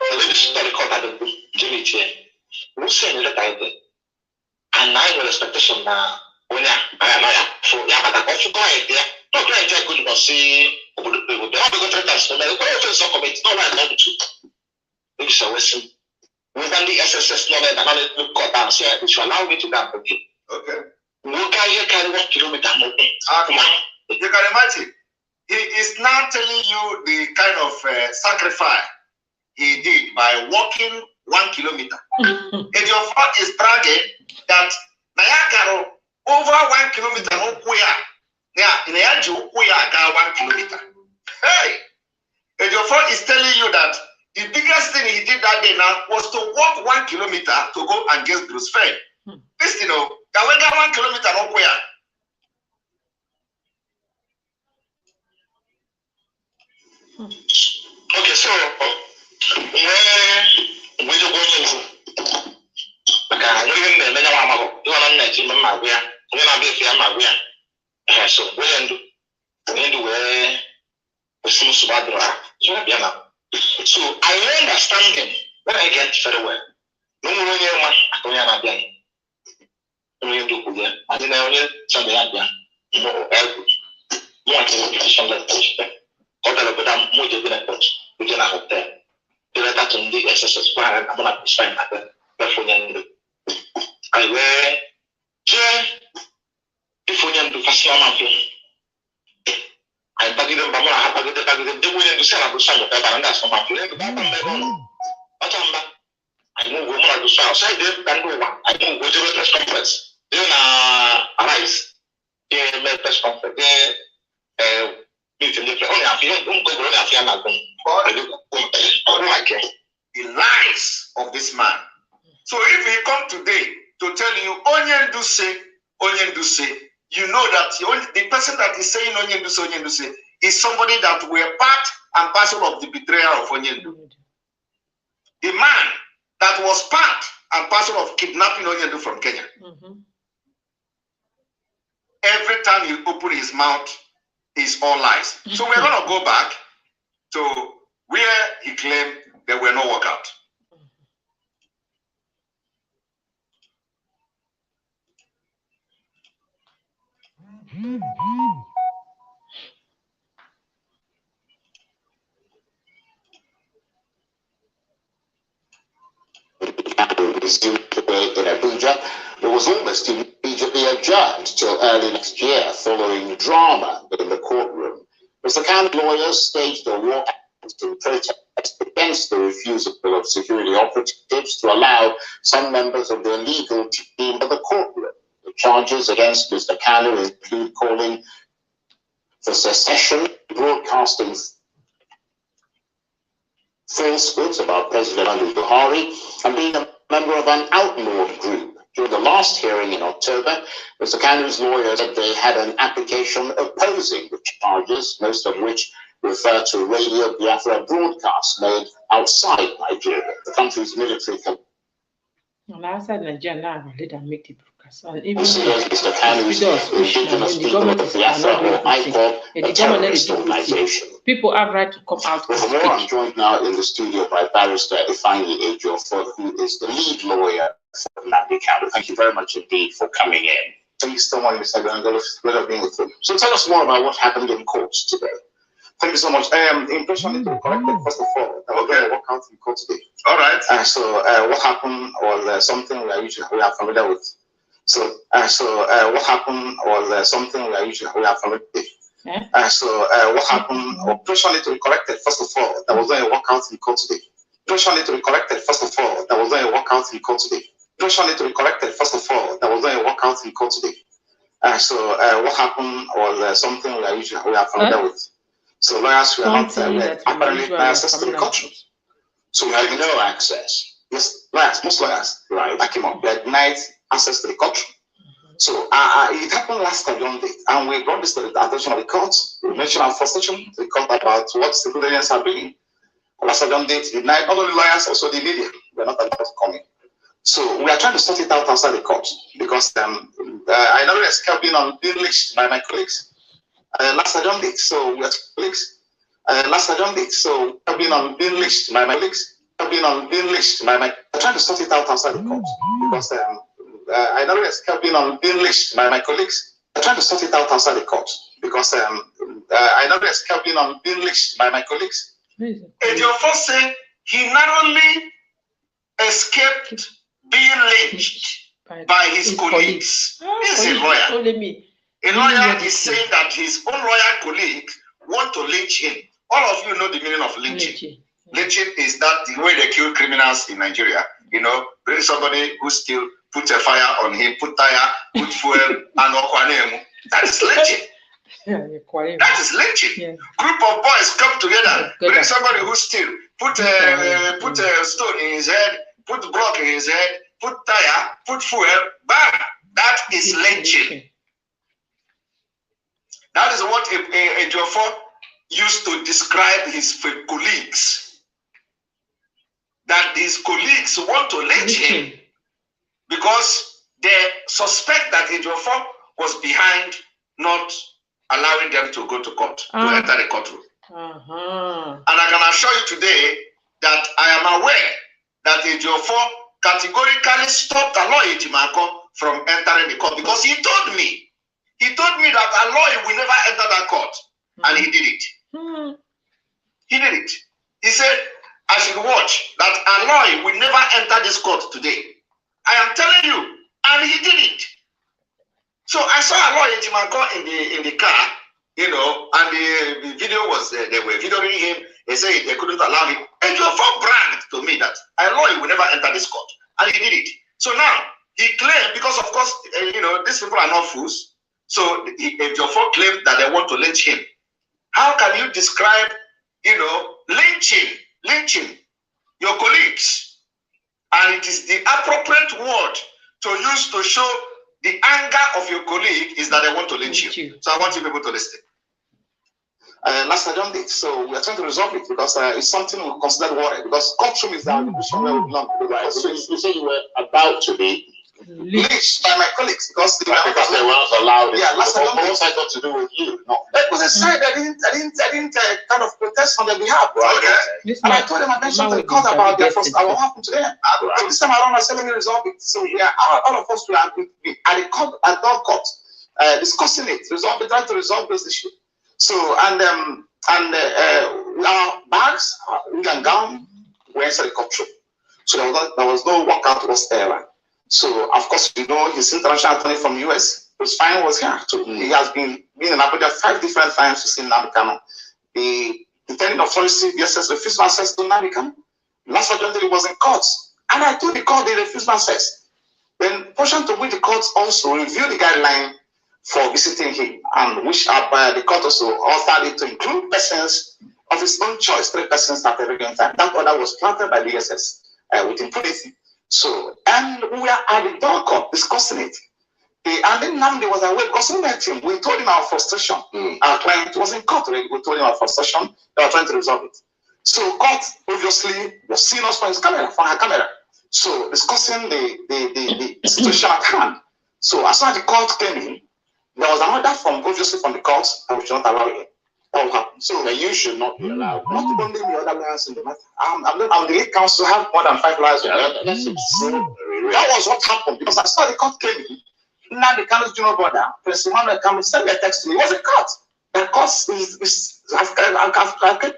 want to court at the Jimmy chair. Who sent the letter? And I will expectation now. When I so yeah, but I also go ahead there. Not trying to go to see the transfer. It's not right now to. It's a Western. Within the SSS knowledge, and I look court and say it will allow me to go again. Okay. Look at here, carry 1 kilometer more. You can imagine. He is now telling you the kind of sacrifice he did by walking 1 kilometer. EJIOFOR is bragging that Nayagaro over 1 kilometer no kuya. Yeah, in the 1 kilometer. Hey, EJIOFOR is telling you that the biggest thing he did that day now was to walk 1 kilometer to go and get Bruce Fair. Listen, that we got 1 kilometer no kuya. Okay, so where we go into? Like I don't even know you want to net in my way. We're not be fair, my way. So we do where we see so bad. So I understand them when I get very well. No more one, I don't have a I didn't know something like that. No, more to like that. Hotel of them, more than a coach. We can have there. The letter to the SSS plan, I'm not sign at the I wear if we need to fast I bag them, but I have to bag them. They will to sell a son of that, and that's for my friend. I move woman to sell. So I did that. I move with the press conference. Then arise. Make press conference. The lies of this man. So if he come today to tell you Onyen do say, you know that the person that is saying Onyen do say is somebody that were part and parcel of the betrayal of Onyen do. The man that was part and parcel of kidnapping Onyen do from Kenya. Every time he open his mouth, is all lies. So we're going to go back to where he claimed there were no workout. Resumed today in Abuja. It was almost immediately adjourned till early next year following drama in the courtroom. As the county lawyers staged a walk in protest against the refusal of security operatives to allow some members of the legal team to the courtroom. The charges against Mr. Kanu include calling for secession, broadcasting falsehoods about President Buhari, and being a member of an outlawed group. During the last hearing in October, Mr. Kanu's lawyers said they had an application opposing the charges, most of which refer to Radio Biafra broadcasts made outside Nigeria. The country's military And outside Nigeria now, let them make the broadcast. And even Mr. Kanu's indigenous the people government of is Biafra, or IPOB, and a the government terrorist is organization. people have right to come out For and more, I'm speak. joined now in the studio by Barrister FULANI EJIOFOR, who is the lead lawyer for FULANI County. Thank you very much indeed for coming in. Thank you so much, Mr. Gangolo, for being with you. So tell us more about what happened in court today. Thank you so much. The impression is corrected, first of all. We're going to work out in court today. All right. So what happened was something we are familiar with. So what happened was something we are familiar with. What happened? Pressure need to be corrected. First of all, there was no workout in court today. Pressure need to be corrected. First of all, there was no workout in court today. Pressure need to be corrected. First of all, there was no workout in court today. What happened was something we are familiar with. So lawyers were not apparently access to the courtroom. So we had no access. Yes, lawyers, most lawyers, right, that came up, they had denied access to the courtroom. So it happened last Monday, and we brought this to the attention of the court. We mentioned our frustration to the court about what the civilians are doing. Last Monday, denied not only lawyers, also the media. We're not allowed to come in. So we are trying to sort it out outside the court because I never escaped being lynched by my colleagues. Last Monday, so we are colleagues. Last Monday, so I've been lynched by my colleagues. I'm trying to sort it out outside the court because I never escaped being lynched by my colleagues. I'm trying to sort it out outside the court because I never escaped being lynched by my colleagues. EJIOFOR said he narrowly escaped being lynched by his colleagues. This is a lawyer. A lawyer is saying that his own lawyer colleague want to lynch him. All of you know the meaning of lynching. Lynching is that the way they kill criminals in Nigeria. You know, bring somebody who still put a fire on him, put tire, put fuel, and okwanemu. That is lynching. That is lynching. Yeah. Group of boys come together, bring somebody who still put a stone in his head, put block in his head, put tire, put fuel, bam. That is lynching. That is what EJIOFOR used to describe his colleagues. That his colleagues want to lynch him because they suspect that EJIOFOR was behind not allowing them to go to court, to enter the courtroom. And I can assure you today that I am aware that EJIOFOR categorically stopped Aloy Ejimakor from entering the court because he told me that Aloy will never enter that court, and he did it. He did it. He said, I should watch that Aloy will never enter this court today. I am telling you, and he did it. So I saw Aloy Ejimakor in the car, you know, and the video was there. They were videoing him. They said they couldn't allow him. EJIOFOR bragged to me that Aloy will never enter this court, and he did it. So now he claimed, because of course, you know, these people are not fools. So EJIOFOR claimed that they want to lynch him. How can you describe, you know, lynching your colleagues? And it is the appropriate word to use to show the anger of your colleague is that they want to lynch you. So I want you people to listen. Last Monday, so we are trying to resolve it because it's something we consider worry because courtroom is the institution where we belong. Right? So you say you were about to be lynched by my colleagues because they were not allowed. Yeah, last Monday. What's that got to do with you? No, it was a side I didn't kind of protest on their behalf. Okay. And I told them I mentioned to the court about their first what happened to them. Right. This time around I said let me resolve it. So yeah, all of us were at the court, at dog court, discussing it, trying to resolve this issue. So our bags, wig and gown, were inside the courtroom. So there was no walkout whatsoever. So of course you know his international attorney from the US, his fine was here. So he has been in Abuja 5 different times to see Nnamdi Kanu. The intending authority DSS refused to access to Nnamdi Kanu. Last Monday he was in court, and I told the court they refused to access. Then portion to which the court also reviewed the guideline for visiting him, and which the court also altered it to include persons of his own choice, 3 persons at every given time. That order was granted by the DSS with impunity. So, and we are at the door court discussing it. And then Nnamdi was away because we met him. We told him our frustration. Our client was in court already. We told him our frustration. They were trying to resolve it. So, court obviously was seeing us from his camera, from her camera. So discussing the situation at hand. So as soon as the court came in, there was an order from obviously from the court that we should not allow it. That will happen. So you should not be allowed. Not only the other lawyers in the matter. I'm the lead counsel, have more than 5 lawyers. That's extraordinary. That was what happened because as soon as the court came in, now the Kano's junior brother, Prince Emmanuel, sent me a text to me. It was a court. The court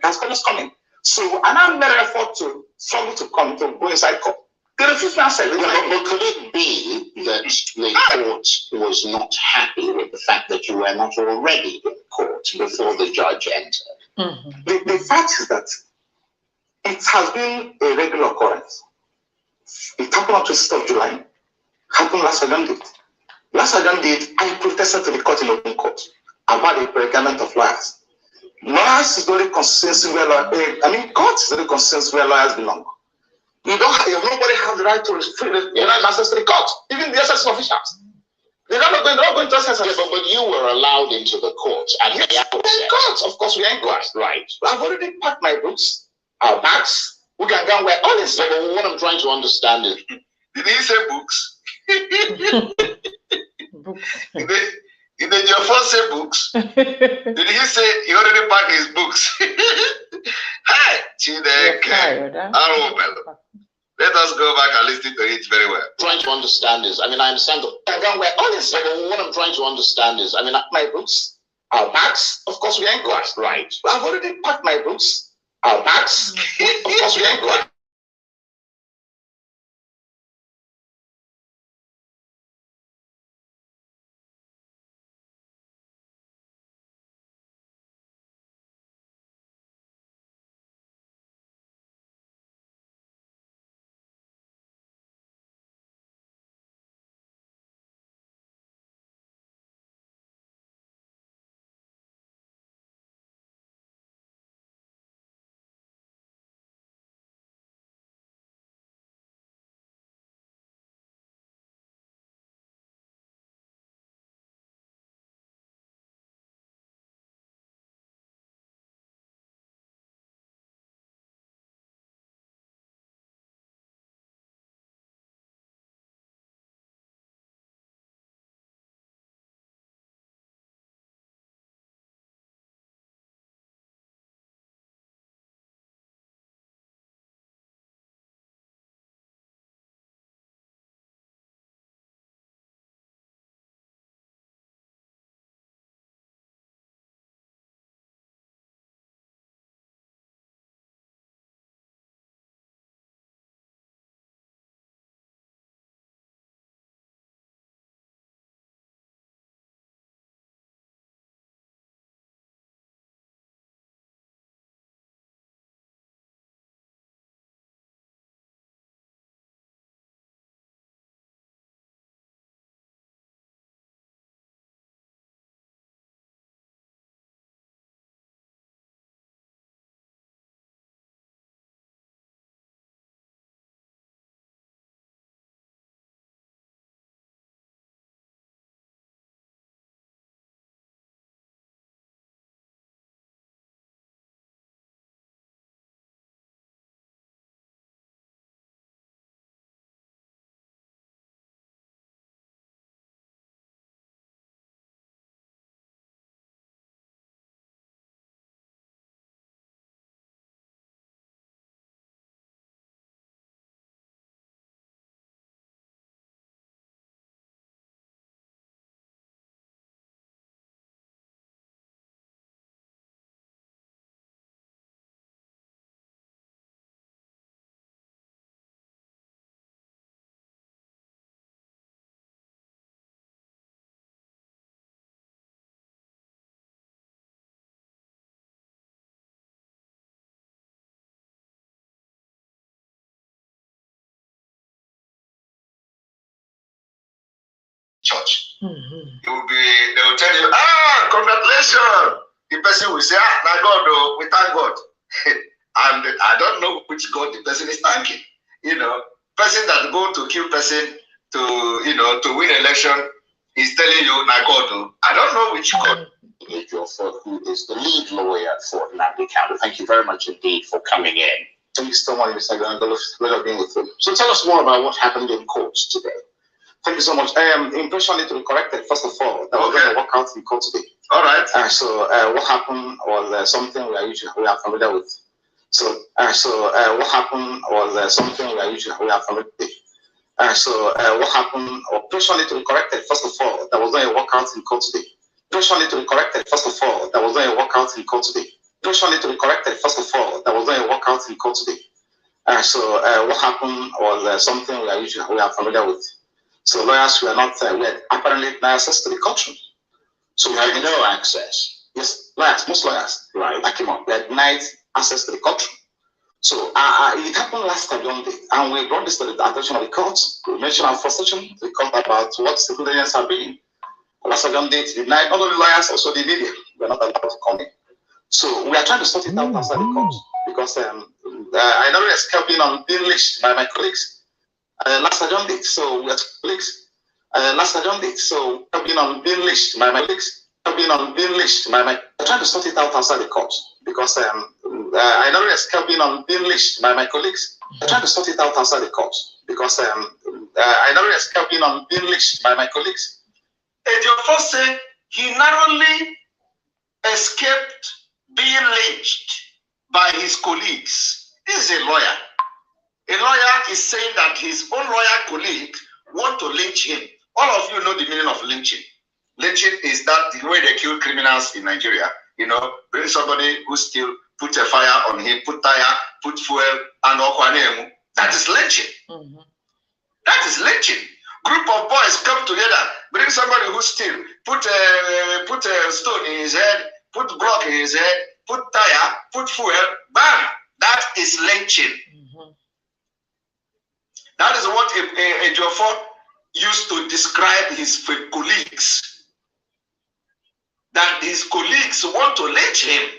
has coming. So and I made an effort to struggle to come to go inside court. They refused me. I said, but could it be that the court was not happy with the fact that you were not already in court before the judge entered? The fact is that it has been a regular occurrence. It happened on 26th of July. Happened last Saturday date. Last Saturday date, I protested to the court in open court about the predicament of lawyers. Lawyers is the only consistency where court is the only consistency where lawyers belong. Nobody has the right to restrict access to the court, even the SS officials. They're not going to access. Yeah, but you were allowed into the court at the outset. In court, of course, we are in court. Right. I've already packed my books, our bags. We can go where all is. But what I'm trying to understand is, Did he say books? Books. Did the EJIOFOR say books? Did he say he already packed his books? Hey, let us go back and listen to it very well. trying to understand is, I understand. Where all is. What I'm trying to understand is, My books, our bags, of course, we are in court. Right. I've already packed my books, our bags, of course, we are in court. Church. They will tell you, congratulations. The person will say, now God, we thank God. And I don't know which God the person is thanking. Person that go to kill person to win election is telling you, now God, I don't know which God. EJIOFOR, who is the lead lawyer for FULANI County. Thank you very much indeed for coming in. Thank you so much, Mr. Gandalf. Pleasure being with you. So tell us more about what happened in court today. Thank you so much. Impression need to be corrected. First of all, that we're going to work out in court today. All right. So what happened was something we are familiar with. So what happened was something we are familiar with. What happened? Impression need to be corrected. First of all, that was going to work out in court today. Impression need to be corrected. First of all, that was going to work out in court today. Impression need to be corrected. First of all, that was going to work out in court today. What happened was something we are familiar with. So lawyers we had apparently no access to the courtroom. So we had no access. Yes, lawyers, most lawyers, right? Like him up, we had denied access to the courtroom. So it happened last time, and we brought this to the attention of the court. We mentioned our frustration to the court about what the civilians have been. Last time date denied not only lawyers, also the media. We're not allowed to come in. So we are trying to sort it out outside the court because I know it's being lynched by my colleagues. Last time date, so we are colleagues. Last time date, so being lynched by my colleagues. Being lynched by my. I'm trying to sort it out outside the court because I know it's being lynched by my colleagues. I'm trying to sort it out outside the court because I know it's being lynched by my colleagues. EJIOFOR said he narrowly escaped being lynched by his colleagues. This is a lawyer. A lawyer is saying that his own lawyer colleague want to lynch him. All of you know the meaning of lynching. Lynching is that the way they kill criminals in Nigeria. You know, bring somebody who still put a fire on him, put tire, put fuel, and okwanemu. That is lynching. That is lynching. Group of boys come together, bring somebody who still put a stone in his head, put block in his head, put tire, put fuel, bam! That is lynching. That is what EJIOFOR used to describe his colleagues. That his colleagues want to lynch him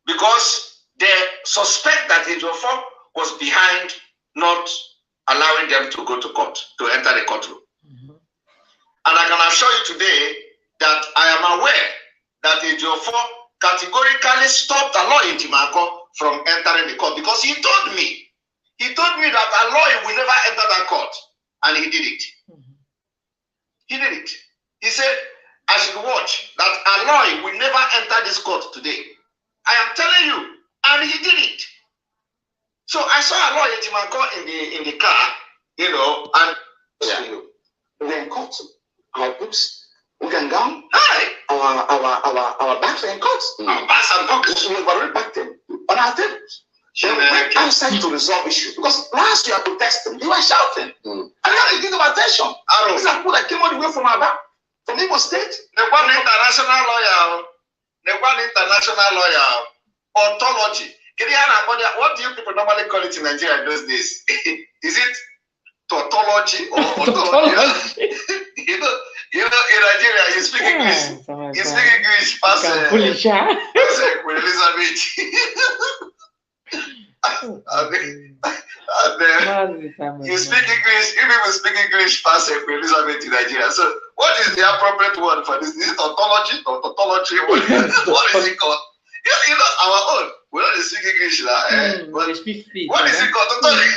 because they suspect that EJIOFOR was behind not allowing them to go to court, to enter the courtroom. And I can assure you today that I am aware that EJIOFOR categorically stopped Aloy Ejimakor from entering the court because he told me that Aloy will never enter that court, and he did it. He did it. He said, I should watch that Aloy will never enter this court today. I am telling you, and he did it. So I saw Aloy Ejimakor in the car, you know, and We're in court. Our books, we can go. hi, Our bags are in court. our bags and pockets. We already backed them on our tables. Then we went outside to resolve issues because last year protesting, they were shouting. And now they give attention. These are people that came all the way from Aba, from Imo State. The one international lawyer, ontology. What do you people normally call it in Nigeria in those days? Is it tautology or ontology? you know, in Nigeria, you speak English. You speak English past Queen Elizabeth. You speak English, you people speak English past Queen Elizabeth in Nigeria. So, what is the appropriate word for this? Is it ontology or tautology? What is it called? You know, our own. We don't speak English now. What is it called? Tautology.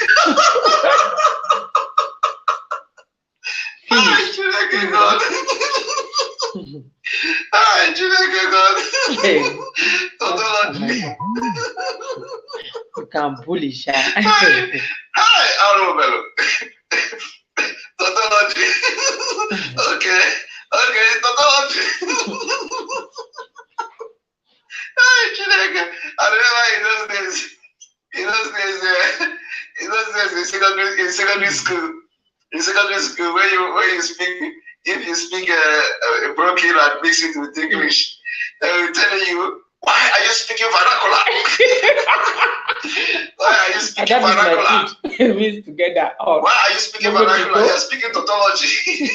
God. Tautology. You can bullish. Hi, Arobello. Tautology. Okay, tautology. I remember in secondary school, where you speak, if you speak a broken and mix it with English, they will tell you, why are you speaking vernacular? Why are you speaking vernacular? It means together. Oh. Why are you speaking vernacular? You are speaking tautology.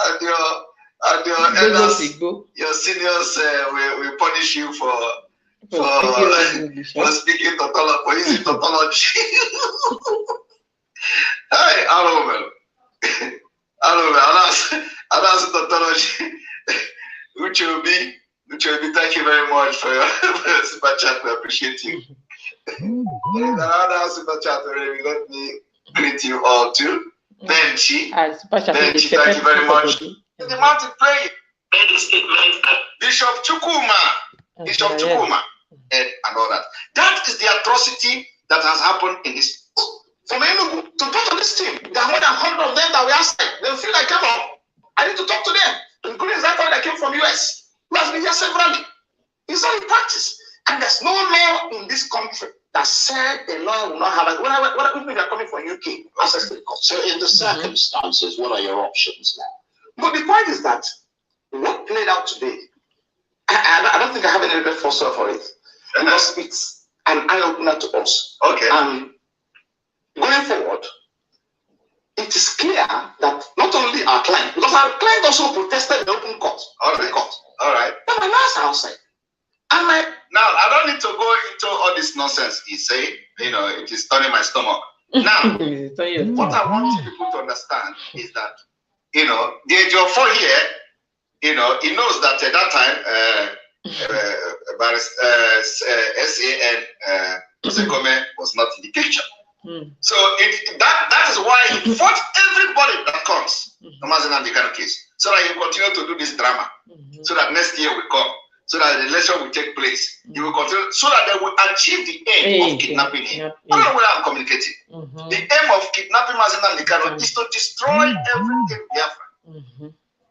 and your elders, your seniors will punish you for speaking tautology, for using tautology. Hi, I'll ask tautology. Uchobi, thank you very much for your super chat. We appreciate you. Another super chat already. Let me greet you all too. Benchi. Benchi, thank you very much. The mountain prayer. Bishop Chukuma. Bishop Chukuma. And all that. That is the atrocity that has happened in this. For me to talk to this team, there are more than 100 of them that we asked. They feel like, come on, I need to talk to them. Including that one that came from US, who has been here severally. It's not in practice. And there's no law in this country that said a lawyer will not have it. What if they are coming from UK? Access to the court. So in the circumstances, what are your options now? But the point is that what played out today, I don't think I have any regret for it. Because it's an eye-opener to us. Okay. Going forward, it is clear that not only our client, because our client also protested in the open court. All right. But my lawyers are outside. And now I don't need to go into all this nonsense he's saying. It is turning my stomach. Now, what I want people to understand is that, the EJIOFOR here, he knows that at that time, SAN Sekome was not in the picture. So that is why he fought everybody that comes, no matter the kind of case, so that he will continue to do this drama, so that next year will come, so that the election will take place. He will continue, so that they will achieve the aim of kidnapping him. I don't know where I'm communicating. The aim of kidnapping Mazen Namdekano is to destroy everything Biafra.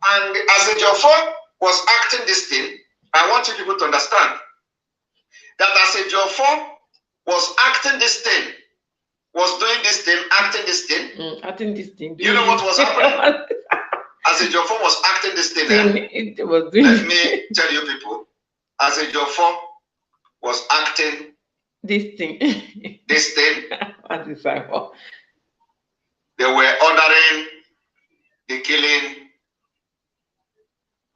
And as EJIOFOR was acting this thing, I want you people to understand that as EJIOFOR was acting this thing, was doing this thing, acting this thing. Acting this thing. You know what was happening? As EJIOFOR was acting this thing, let me tell you people, as EJIOFOR was acting this thing, they were ordering the killing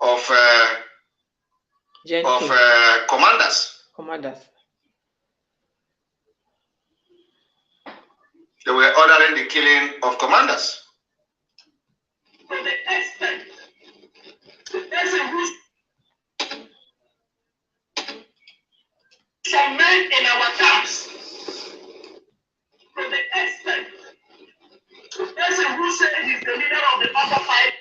of commanders. They were ordering the killing of commanders. To the extent, the person who's some men in our camps, to the extent, the person who said he's the leader of the upper five.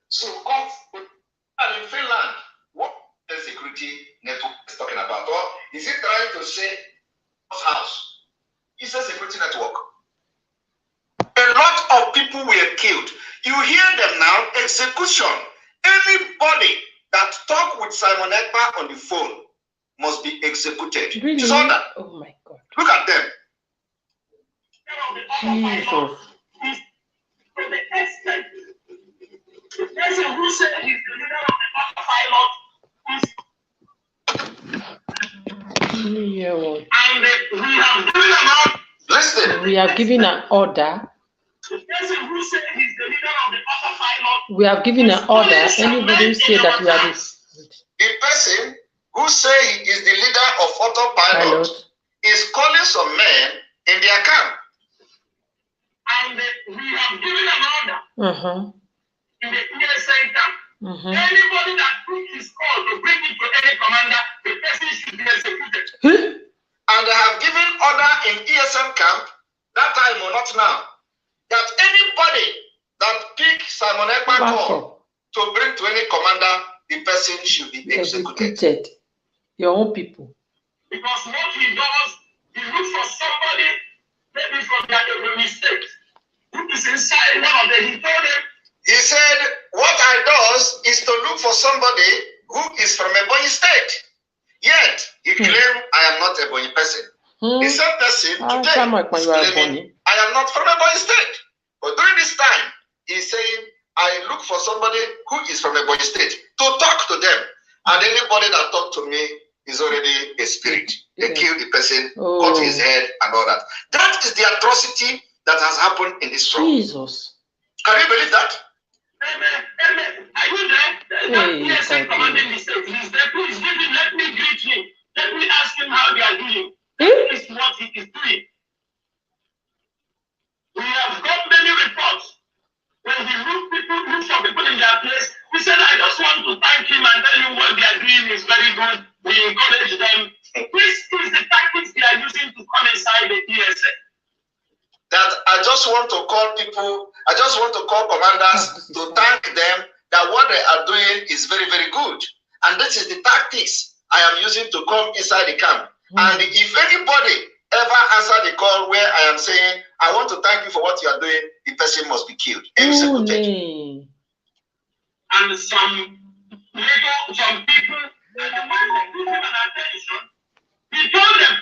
So, and in Finland, what the security network is talking about, or is it trying to say house? It's a security network. A lot of people were killed. You hear them now, execution. Anybody that talk with Simon Ekpa on the phone must be executed. Really? So that, oh my God. Look at them. Jesus. To the extent, the person who said he's the leader of the upper pilot is. And we have given an order. Listen. We have given an order. The person who said he's the leader of the upper pilot. We have given an order. Anybody who say that we are this. The person who say he is the leader of autopilot is calling some men in their camp. And we have given an order in the ESA camp. Anybody that took his call to bring it to any commander, the person should be executed. And they have given order in ESM camp, that time or not now, that anybody that pick Simon Ekpa call to bring to any commander, the person should be executed. Your own people. Because what he does, he looks for somebody, maybe from the mistake, who is inside one of them. He told them, he said, what I does is to look for somebody who is from a Ebonyi state. Yet, he claimed, I am not a Ebonyi person. The same person today is claiming, I am not from a Ebonyi state. But during this time, he's saying, I look for somebody who is from a Ebonyi state to talk to them. And anybody that talk to me is already a spirit. They kill the person, cut his head, and all that. That is the atrocity that has happened in this front. Jesus. Can you believe that? Amen. Are you there? Yes, commanding the state. He's there. Please give him. Let me greet him. Let me ask him how they are doing. That is what he is doing. We have got many reports. When we look for people in their place, we said, I just want to thank him and tell you what they are doing is very good. We encourage them. This is the tactics they are using to come inside the ESN. That I just want to call people, I just want to call commanders to thank them that what they are doing is very, very good. And this is the tactics I am using to come inside the camp. And if anybody ever answer the call where I am saying, I want to thank you for what you are doing, the person must be killed. Every single day. And some people, when they give him an attention, he told them,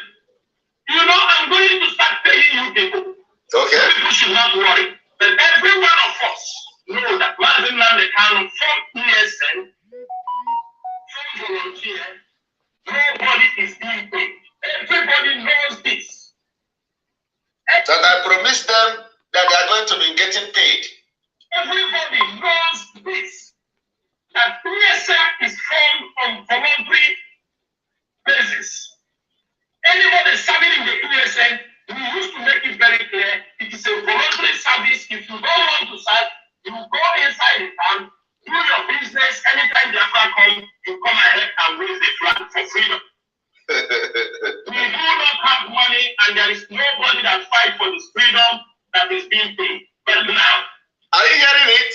you know, I'm going to start paying you people. Okay. People should not worry. But every one of us know that Mazin Nandekano from ESN, from volunteer, nobody is being paid. Everybody knows this. That I promised them that they are going to be getting paid. Everybody knows this. That ESN is formed on voluntary basis. Anybody serving in the ESN, we used to make it very clear, it is a voluntary service. If you don't want to serve, you go inside the town, do your business. Anytime the Africa comes, you come ahead and raise the flag for freedom. We do not have money, and there is nobody that fights for this freedom that is being paid. But now, are you hearing it?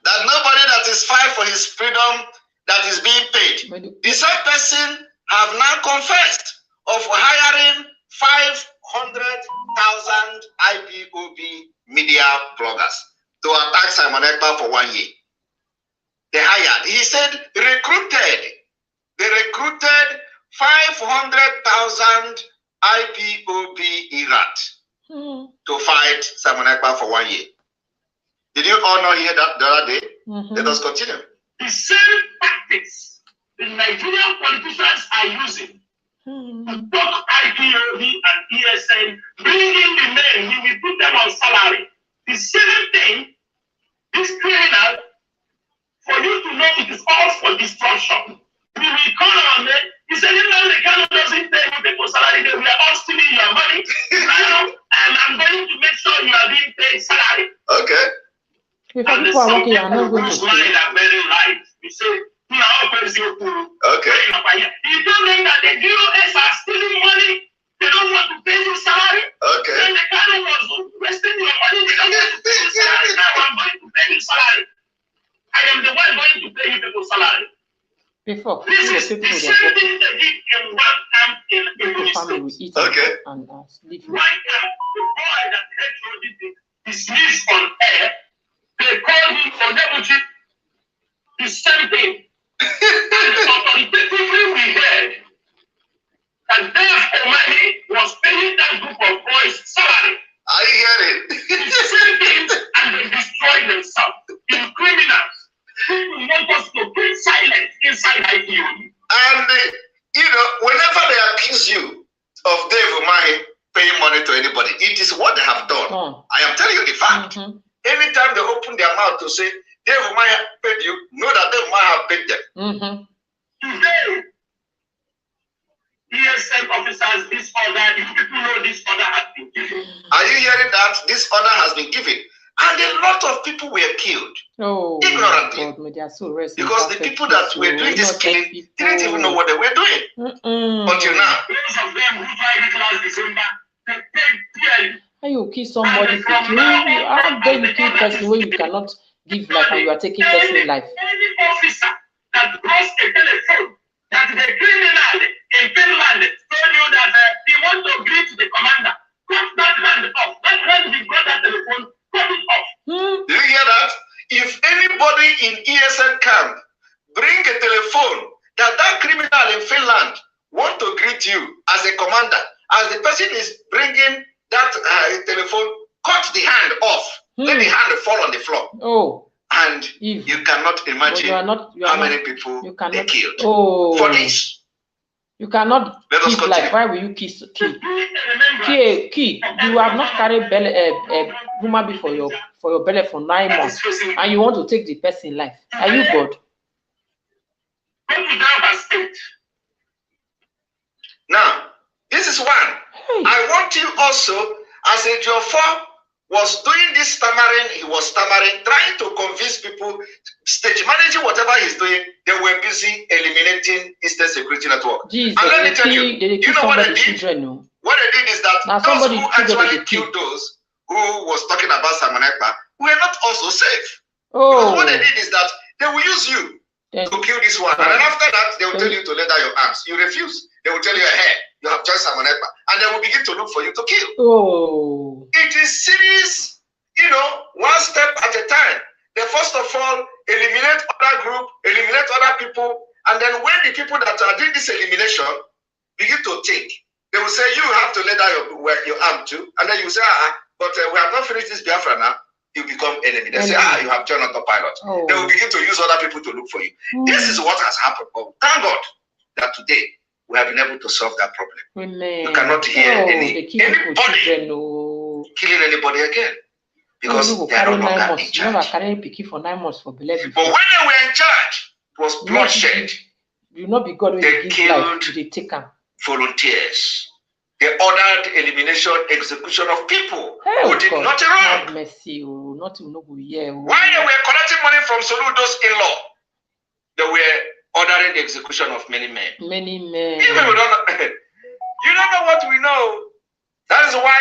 That nobody that is fighting for his freedom that is being paid. The same person have now confessed of hiring 500,000 IPOB media bloggers to attack Simon Ekpa for 1 year. They hired. He said they recruited 500,000 IPOB Irat to fight Simon Ekpa for 1 year. Did you all not hear that the other day? Let us continue. The same tactics the Nigerian politicians are using to block IPOB and ESN, bringing the men, we will put them on salary. The same thing, this criminal, for you to know it is all for destruction. We will call on them. He said, you know, the Kano doesn't pay you people salary, we are all stealing your money. Now, and I'm going to make sure you are being paid salary. Okay. And the some people whose mind are very right. We say, okay. You don't know that the DOS are stealing money. They don't want to pay you salary. Okay. Then the Kano was wasting your money. They don't want to pay you salary. Now I'm going to pay you salary. I am the one going to pay you people salary. Before this is the same thing they did in one camp in Ministry. Okay. And sleep. One camp, the boy that did dismissed on air, they called him for deputy. The same thing. And authoritatively we heard that Dave Omani was paying that group of boys salary. I hear it. The same thing, and they destroyed themselves. In criminals, people want us to keep silent inside IPOB. And you know, whenever they accuse you of Dave Umahi paying money to anybody, it is what they have done. I am telling you the fact. Anytime they open their mouth to say Dave Umahi paid you, know that Dave Umahi have paid them. Today, ESN officers, this order, you people know this order has been given. Are you hearing that? This order has been given. And a lot of people were killed. Ignorantly. God, they are so because the people that were doing this killing didn't even know what they were doing. Until now. Most of them who died last December, they paid clearly. How you kill somebody to kill? How dare you kill person when you cannot give life and you are taking person life? Any officer that brought a telephone that the criminal in Finland told you that he wants to greet the commander, cut that hand off. That hand he got that telephone, cut it off. Do you hear that? If anybody in ESN camp bring a telephone that criminal in Finland want to greet you as a commander, as the person is bringing that telephone, cut the hand off. Let the hand fall on the floor. And you cannot imagine how many people they killed for this. You cannot keep life. Why will you kill? You have not carried woman before your belly for 9 months, and you want to take the person life. Are you God? Now, this is one. I want you also, as EJIOFOR, was doing this stammering. He was stammering, trying to convince people, stage managing whatever he's doing. They were busy eliminating Eastern Security Network. Jesus, and let me tell you, you know what they did? Children, no? What they did is that now those who actually killed those who was talking about Simon Ekpa were not also safe. Oh. Because what they did is that they will use you to kill this one. And then after that, they will tell you to let down your arms. You refuse. They will tell you, hey, you have joined Simon Ekpa. And they will begin to look for you to kill. Oh. It is serious, you know, one step at a time. They first of all eliminate other group, eliminate other people. And then when the people that are doing this elimination begin to think, they will say, you have to let down your arm too. And then you say, but we have not finished this Biafra now. You become enemy. They say, you have joined autopilot. Oh. They will begin to use other people to look for you. This is what has happened. But thank God that today we have been able to solve that problem. Amen. You cannot hear anybody killing anybody again. Because they are no longer in charge. For 9 months for but when they were in charge, it was bloodshed. You not be God when they you killed life, they take them. Volunteers. They ordered elimination, execution of people who did nothing wrong. Mercy, nothing no go here. While they were collecting money from Soludo's in-law, they were ordering the execution of many men. Many men. Even we don't know, you don't know what we know. That is why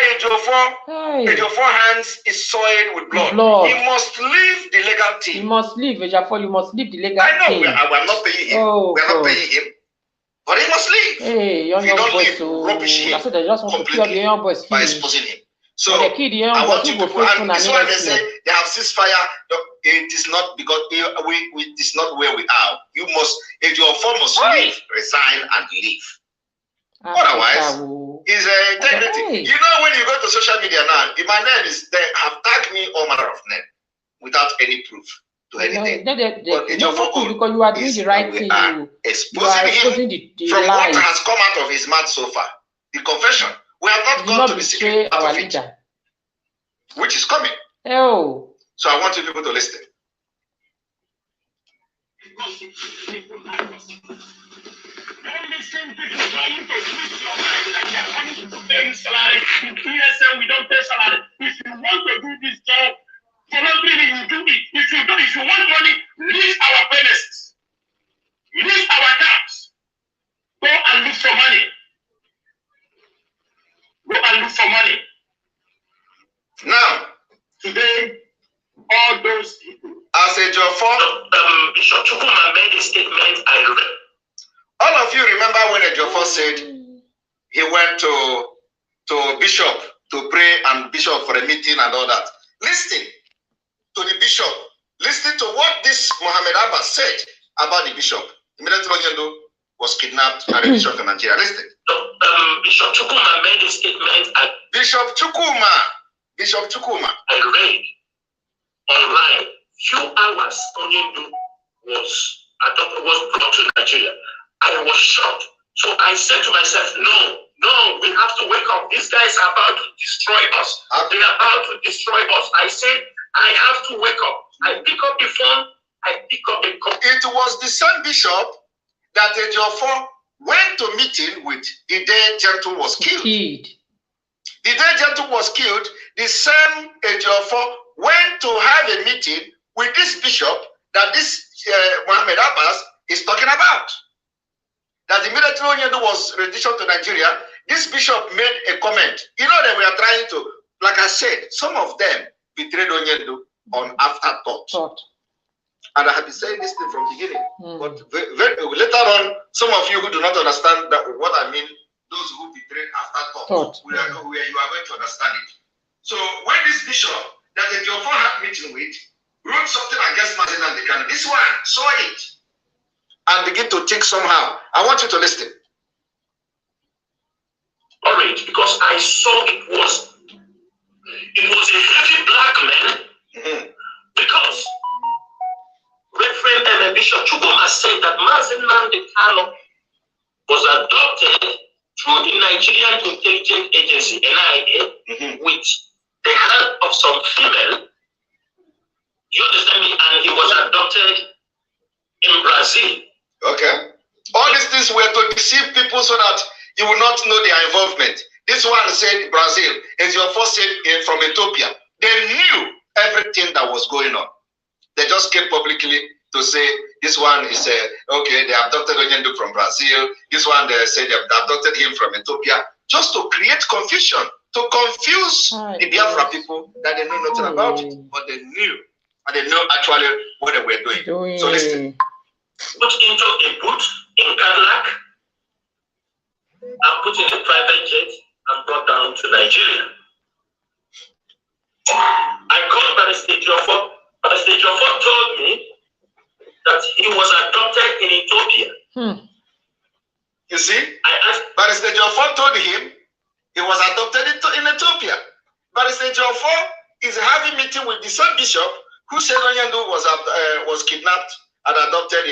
EJIOFOR hands is soiled with blood. He must leave the legal team. He must leave EJIOFOR. You must leave the legal team. I know. I'm not paying him. We are not paying him. But he must leave. Hey, young boys, rubbish him they just want to kill the young boys by exposing him. So they kill the young I want boys you people, and this one they say they have ceasefire. It is not because it is not where we are. You must, EJIOFOR must leave, resign, and leave. Otherwise, it's integrity. You know, when you go to social media now, if my name is, they have tagged me all manner of names without any proof to anything. But EJIOFOR, because you are doing the right thing. You are exposing him from what has come out of his mouth so far. The confession. We have not gone to the secret part of it, which is coming. Oh. So I want you people to listen. We don't pay salary. If you want to do this job, voluntarily you do it. If you want money, release our premises. Release our tax. Go and look for money. Go and look for money. Now, today, all those people. As EJIOFOR, Bishop Chukuma made a statement I read. All of you remember when EJIOFOR said he went to Bishop to pray and Bishop for a meeting and all that. Listen to the Bishop. Listen to what this Mohammed Abbas said about the Bishop. Immediately Onyendo was kidnapped and the Bishop of Nigeria. Listen. Bishop Chukuma made a statement. Bishop Chukuma. I read online. Few hours Onyendo was brought to Nigeria. I was shocked. So I said to myself, no, we have to wake up. These guys are about to destroy us. They are about to destroy us. I said, I have to wake up. I pick up the phone. I pick up the call. It was the same Bishop that EJIOFOR went to meeting with the day Gentle was killed. The day Gentle was killed, the same EJIOFOR went to have a meeting with this Bishop that this Mohammed Abbas is talking about. That immediately Onyendo was rendition to Nigeria, this Bishop made a comment. You know that we are trying to, like I said, some of them betrayed Onyendo on afterthought. And I have been saying this thing from the beginning. But later on, some of you who do not understand what I mean, those who betrayed afterthought, where you are going to understand it. So when this Bishop that EJIOFOR had meeting with wrote something against Mazin and the Kano, this one saw it and begin to think somehow. I want you to listen. All right, because I saw it was a heavy black man. Because Reverend Bishop Chukuma said that Mazin Nnamdi Kanu was adopted through the Nigerian Intelligence Agency, NIA, with the help of some female. You understand me? And he was adopted in Brazil. Okay. All these things were to deceive people so that you will not know their involvement. This one said Brazil, EJIOFOR said from Ethiopia. They knew everything that was going on. They just came publicly to say this one is okay, they abducted Onyendu from Brazil. This one they say they abducted him from Ethiopia, just to create confusion, to confuse the Biafra people that they know nothing about it, but they knew, and they know actually what they were doing. So listen. Put into a boot in Cadillac and put in a private jet and brought down to Nigeria. I called Barrister EJIOFOR. Barrister EJIOFOR told me that he was adopted in Ethiopia. You see, Barrister EJIOFOR told him he was adopted in Ethiopia. Barrister EJIOFOR is having meeting with the same bishop who said Onyendu was kidnapped and adopted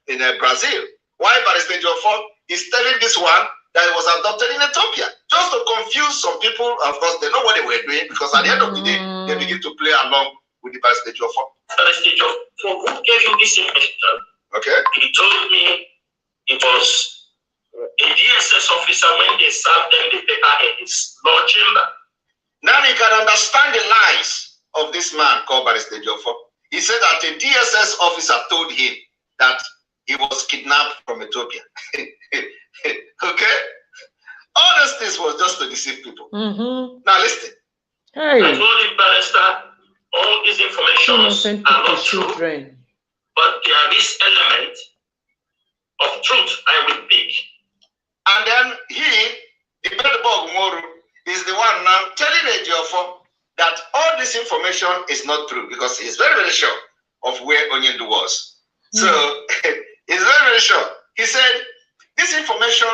in Brazil. Why Barrister EJIOFOR is telling this one that he was adopted in Ethiopia, just to confuse some people. Of course, they know what they were doing, because at the end of the day, they begin to play along with the Barrister EJIOFOR. Barrister EJIOFOR, who gave you this information? Okay. He told me it was a DSS officer when they served them the paper in his law chamber. Now you can understand the lies of this man called Barrister EJIOFOR. He said that a DSS officer told him that he was kidnapped from Ethiopia. Okay? All those things was just to deceive people. Now listen. I told him, Barrister, all these information are not true, but there is element of truth I will pick. And then the Bedbug Moru, is the one now telling EJIOFOR that all this information is not true, because he's very, very sure of where Onyendu was. So he's very, very sure. He said, this information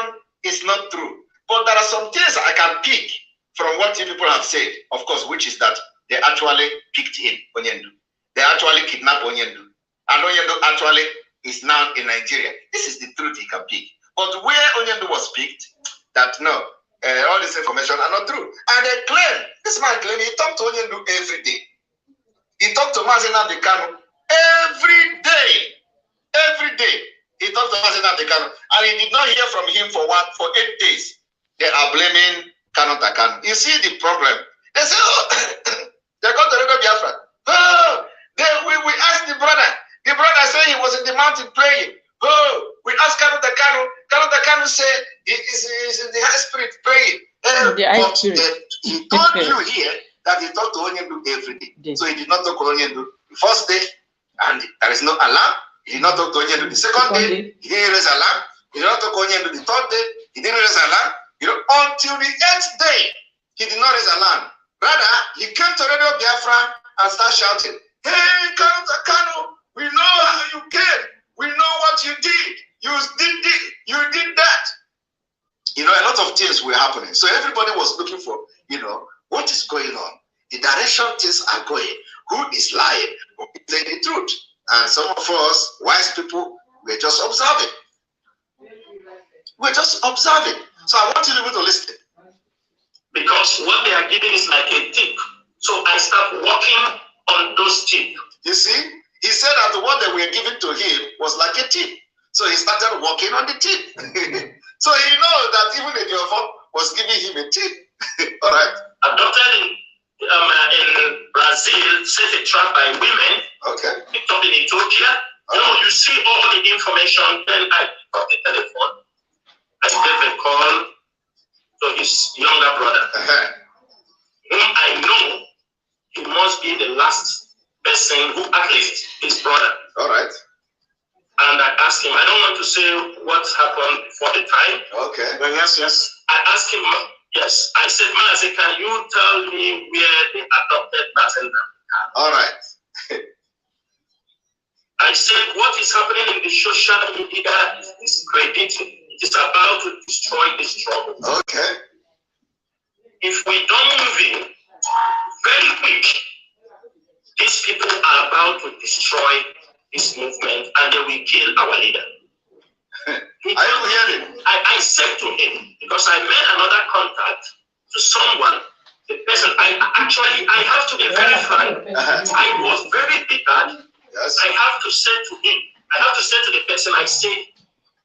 is not true, but there are some things I can pick from what you people have said, of course, which is that they actually picked him, Onyendu. They actually kidnapped Onyendu. And Onyendu actually is now in Nigeria. This is the truth he can pick. But where Onyendu was picked, that no, all this information are not true. And they claim, this man claimed he talked to Onyendu every day. He talked to Mazina Dekano every day. Every day. He talked to Mazina Dekano. And he did not hear from him for 8 days. They are blaming Kano Takano. You see the problem. They say, oh, they got to Radio Biafra. Oh, we asked the brother. The brother said he was in the mountain praying. Oh, we asked Kano Takano. Kano Takano said he is in the high spirit praying. He told you here that he talked to Onyendu every day. So he did not talk to Onyendu the first day, and there is no alarm. He did not talk to Onyendu the second day. He didn't raise alarm. He did not talk to Onyendu the third day. He didn't raise alarm. Until the 8th day, he did not raise alarm. Rather, he came to Radio Biafra and started shouting, "Hey, Kano Takano, we know how you came. We know what you did. You did that." A lot of things were happening. So everybody was looking for, what is going on? The direction things are going. Who is lying? Who is saying the truth? And some of us, wise people, we're just observing. We're just observing. So I want you to listen. Because what they are giving is like a tip. So I start working on those tips. You see? He said that what they were giving to him was like a tip. So he started working on the tip. So he knows that even EJIOFOR was giving him a tip. All right? Adopted in Brazil, set a trap by women. Okay. Picked up in Ethiopia. Okay. You see all the information. Then I picked up the telephone. I gave a call to his younger brother, whom I know he must be the last person who, at least his brother. All right. And I asked him, I don't want to say what happened before the time. Okay. Yes. I asked him, yes. I said, Mazi, can you tell me where they adopted Martin? All right. I said, what is happening in the social media is discrediting. It is about to destroy this struggle. Okay. If we don't move in very quick, these people are about to destroy this movement and they will kill our leader. I said to him, because I made another contact to someone, the person, I have to be very frank. I was very bitter. Yes. I have to say to the person, I say,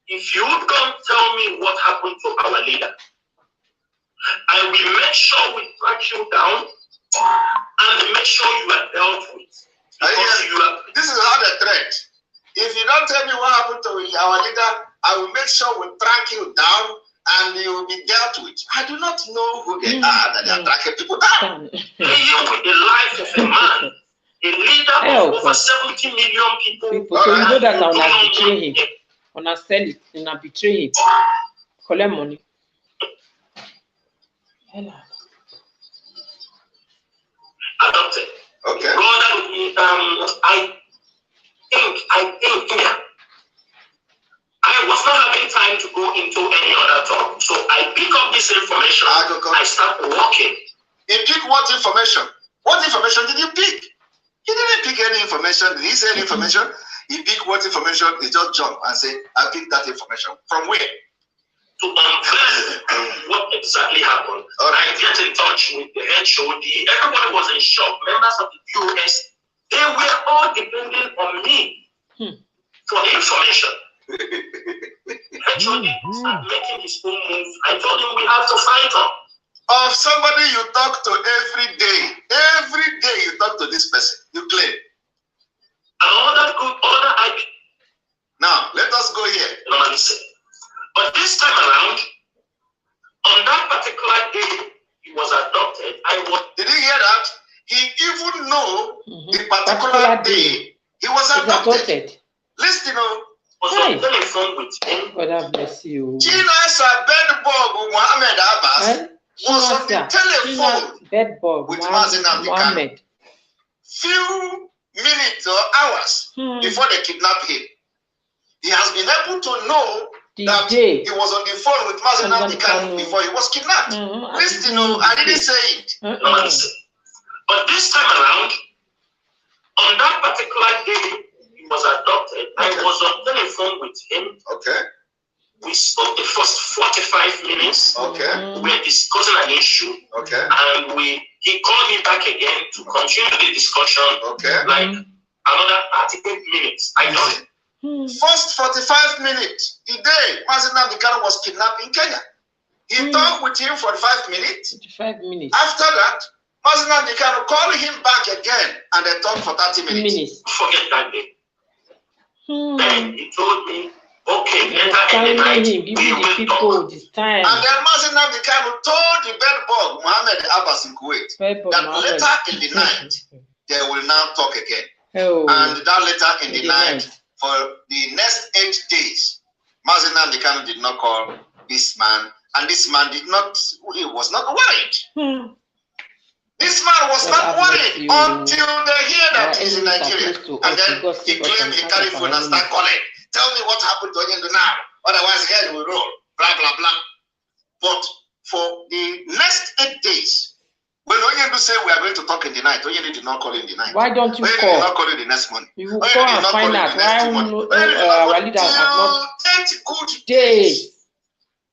if you don't tell me what happened to our leader, I will make sure we track you down and make sure you are dealt with. This is how they threat. If you don't tell me what happened to our leader, I will make sure we track you down and you will be dealt with. I do not know who they are that they are tracking people down. Playing with the life of a man, a leader of over 70 million people. So you know that I will not betray him. I will not sell it. I will not betray him. Collect money. Adopted. Okay. Brother, I think I was not having time to go into any other talk. So I pick up this information. I start walking. You pick what information? What information did you pick? He didn't pick any information. Did he say any information? He picked what information? He just jumped and said, I picked that information. From where? To unveil what exactly happened. I get in touch with the HOD. Everybody was in shock. Members of the US, they were all depending on me for the information. HOD started making his own move. I told him we have to fight on. Of somebody you talk to every day you talk to this person, you claim. Now, let us go here. But this time around, on that particular day he was adopted, Did you hear that? He even know the particular day he was adopted. Listen, was on telephone with him. God bless you. China's bedbug Muhammad Abbas was on the telephone with Muhammad. Few minutes or hours before they kidnapped him. He has been able to know that he was on the phone with Mazen before he was kidnapped. Listen, I didn't say it. But this time around, on that particular day he was adopted, I was on telephone with him. Okay. We spoke the first 45 minutes. Okay. We were discussing an issue. Okay. And he called me back again to continue the discussion. Okay. Like another 38 minutes. I got it. First 45 minutes, the day Mazen was kidnapped in Kenya. He talked with him for 5 minutes. 45 minutes. After that, Mazen called him back again and they talked for 30 minutes. Forget that day. Then he told me, okay, later in the night, we will talk. This time. And then Mazen told the bedbug, Muhammad Abbas in Kuwait, that later in the night, they will now talk again. And that later in the night, for the next 8 days, Mazen did not call this man, and this man he was not worried. This man was not worried until they hear that he's in Nigeria. And then he claimed he carried phone and start calling. Tell me what happened to Onyendu now. Otherwise, head will roll. Blah, blah, blah. But for the next 8 days, when Onyendu said we are going to talk in the night, Onyendu did not call in the night. Why don't you Onyendu call? did not call in the next morning. You will call and find out why our leaders have not 8 good days.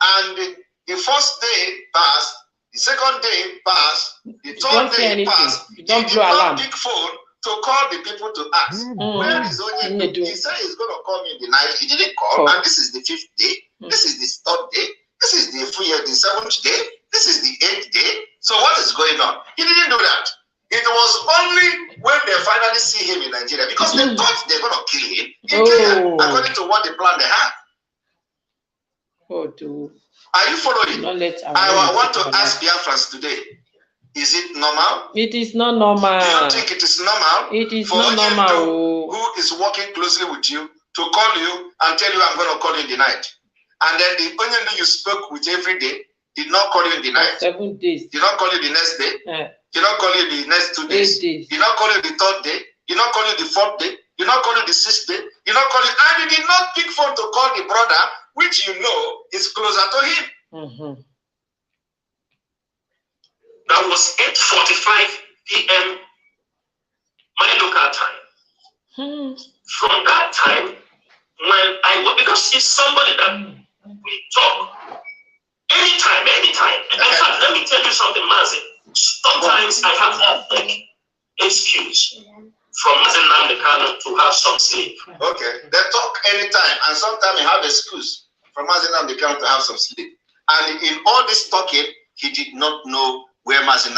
And the first day passed, the second day passed, the third day passed. You don't he blow did alarm. not pick phone to call the people to ask, where is Onyendu? He said he's going to call me in the night. He didn't call, and this is the 5th day. This is the 3rd day. This is the 7th day. This is the 8th day. So what is going on? He didn't do that. It was only when they finally see him in Nigeria, because they thought they were going to kill him in Kenya, according to what the plan they had. Are you following? I want to ask Biafrans today, is it normal? It is not normal. Do you think it is normal? It is for not normal. Who is working closely with you to call you and tell you I'm going to call you in the night? And then the Onyendu you spoke with every day did not call you in the night. 7 days. Did not call you the next day. Did not call you the next 2 days. 8 days. Did not call you the 3rd day. Did not call you the 4th day. Did not call you the 6th day. Did not call you, and you did not pick phone to call the brother, which you know is closer to him. That was 8:45 p.m. my local time. From that time, when because it's somebody that we talk anytime. In fact, let me tell you something, Mazi. Sometimes I have to make excuse from Mazen to have some sleep. Okay, they talk anytime, and sometimes you have excuse from Mazen to have some sleep. And in all this talking, he did not know where Mazen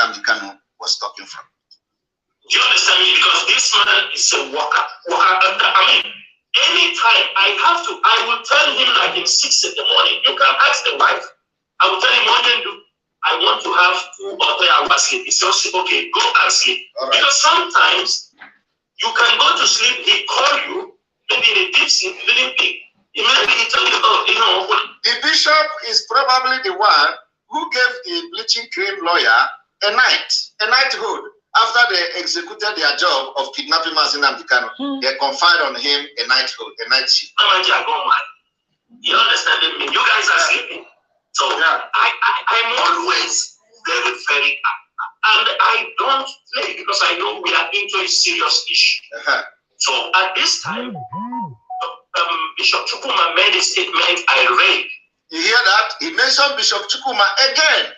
was talking from. Do you understand me? Because this man is a worker. I mean, anytime I will tell him like in 6 in the morning. You can ask the wife. I will tell him what to do. I want to have 2 or 3 hours sleep. He says, okay, go and sleep. Right. Because sometimes you can go to sleep, he call you, maybe in a deep sleep, you didn't pick. Maybe he tell you, oh, you know. The bishop is probably the one who gave the bleaching cream lawyer a knighthood. After they executed their job of kidnapping Mazin Amdekano, they conferred on him a knighthood, a knightship. You understand me? You guys are sleeping. So yeah. I'm always very, very, and I don't play because I know we are into a serious issue. So at this time, Bishop Chukuma made a statement I read. You hear that? He mentioned Bishop Chukuma again.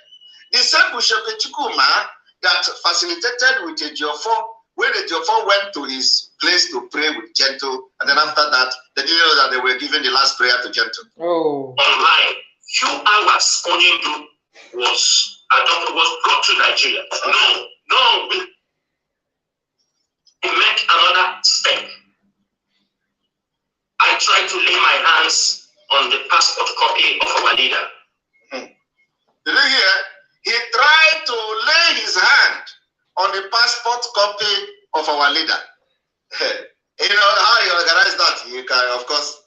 The same Bishop Chukuma that facilitated with EJIOFOR when EJIOFOR went to his place to pray with Gentle, and then after that, they didn't know that they were giving the last prayer to Gentle. Oh. Online, few hours Onyendu was brought to Nigeria. No, we make another step. I tried to lay my hands on the passport copy of our leader. Did you hear? He tried to lay his hand on the passport copy of our leader. You know how you organize that? You can, of course,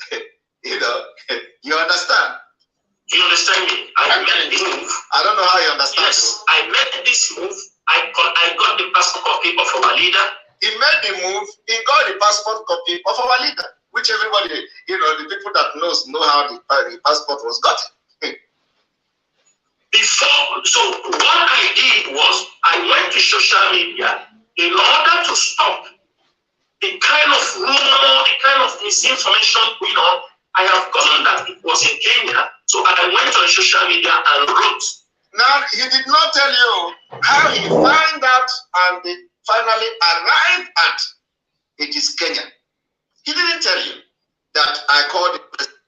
you understand. You understand me? I made this move. I don't know how you understand. Yes, I made this move. I got the passport copy of our leader. He made the move. He got the passport copy of our leader, which everybody, the people that know how the passport was gotten. So what I did was I went to social media in order to stop the kind of rumor, the kind of misinformation going on. I have gotten that it was in Kenya, so I went on social media and wrote. Now, he did not tell you how he found out and they finally arrived at it is Kenya. He didn't tell you that I called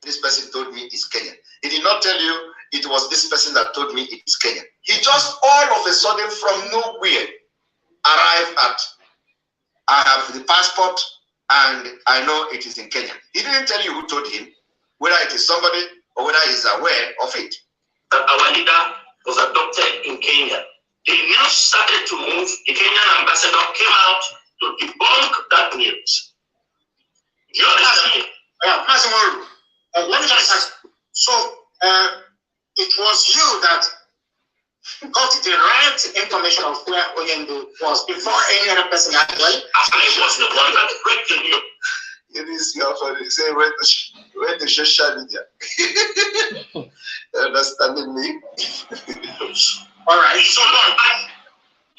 this person told me it's Kenya. He did not tell you it was this person that told me it's Kenya. He just all of a sudden from nowhere arrived at I have the passport and I know it is in Kenya. He didn't tell you who told him, whether it is somebody or whether he's aware of it. Our leader was adopted in Kenya. The news started to move. The Kenyan ambassador came out to debunk that news. Do you understand me? Yeah, let me just ask. So, it was you that got the right information of where Onyendu was before any other person actually? I was the one that broke the news. It is your fault. You say when the social media. Understanding me? All right. So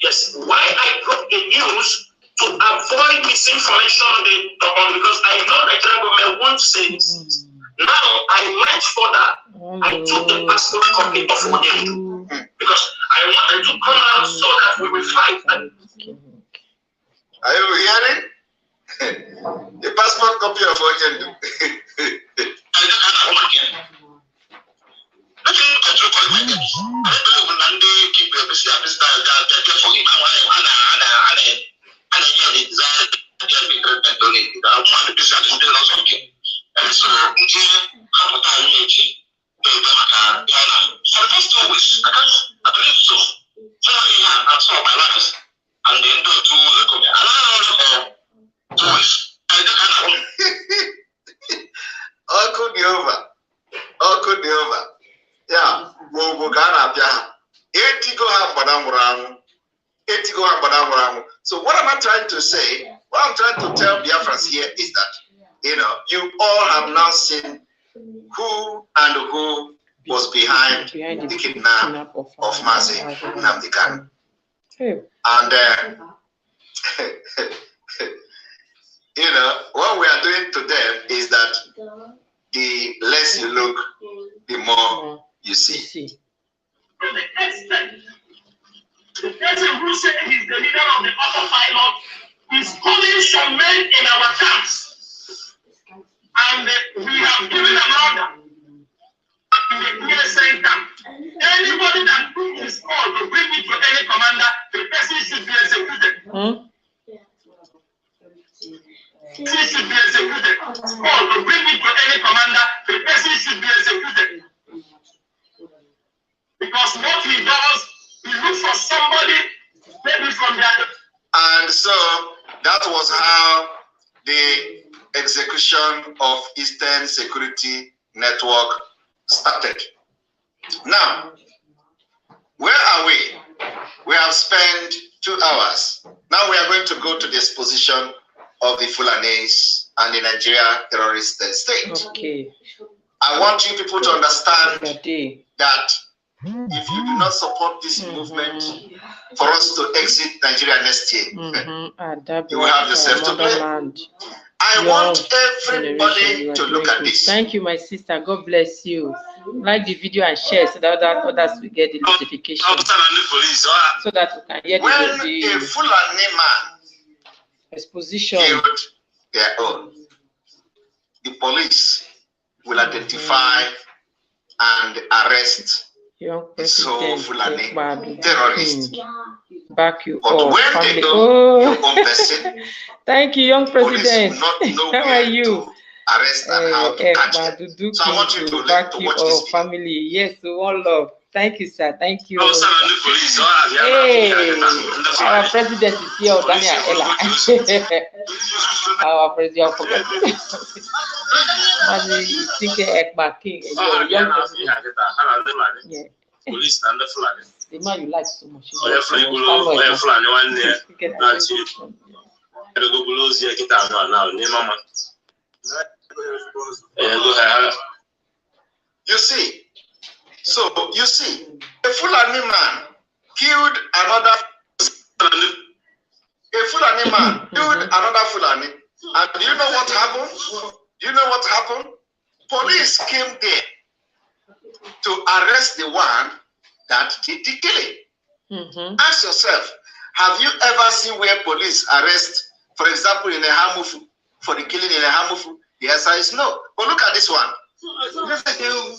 yes, why I broke the news to avoid misinformation because I know the government won't say this. Now I went further. I took the passport copy of Onyendu because I wanted to come out so that we will fight. Are you hearing? The passport copy of Onyendu. So what am I trying to say? What I'm trying to tell Biafrans here is that, you all have now seen who was behind the kidnap of Mazi Nnamdi. And, what we are doing to them is that the less you look, the more you see. The person who said he's the leader of the autopilot is calling some men in our camps. And we have given an order in the clear center. Anybody that is called to bring it to any commander, the person should be executed. Or to bring it to any commander, the person should be executed. Because what he does, he looks for somebody, maybe from the. And so that was how the execution of Eastern Security Network started. Now, where are we? We have spent 2 hours. Now we are going to go to the exposition of the Fulanis and the Nigeria terrorist state. Okay. I want you people to understand that if you do not support this movement for us to exit Nigeria next year, you will have yourself to blame. I want everybody to look at this. Thank you, my sister. God bless you. Like the video and share so that others will get the notification. So that we can hear the Fulani man exposition killed their own, the police will identify and arrest so Fulani terrorists. Back you but up, when family. they know your own person, thank you, young president. How are you? Arrest and how to catch them. So I want you to back to you watch up, this video. Family. Yes, one love. Thank you, sir. Thank you. Hey, our president is here, Daniel Ella. Our president, forget. King, young president. Yeah. Police and the Fulani. The man you like so much. You see, so you see, a Fulani man killed another. A Fulani man killed another Fulani, and do you know what happened? Do you know what happened? Police came there to arrest the one that did the killing. Ask yourself, have you ever seen where police arrest, for example, in a Hamufu, for the killing in a Hamufu? The answer is no. But look at this one. Look at him.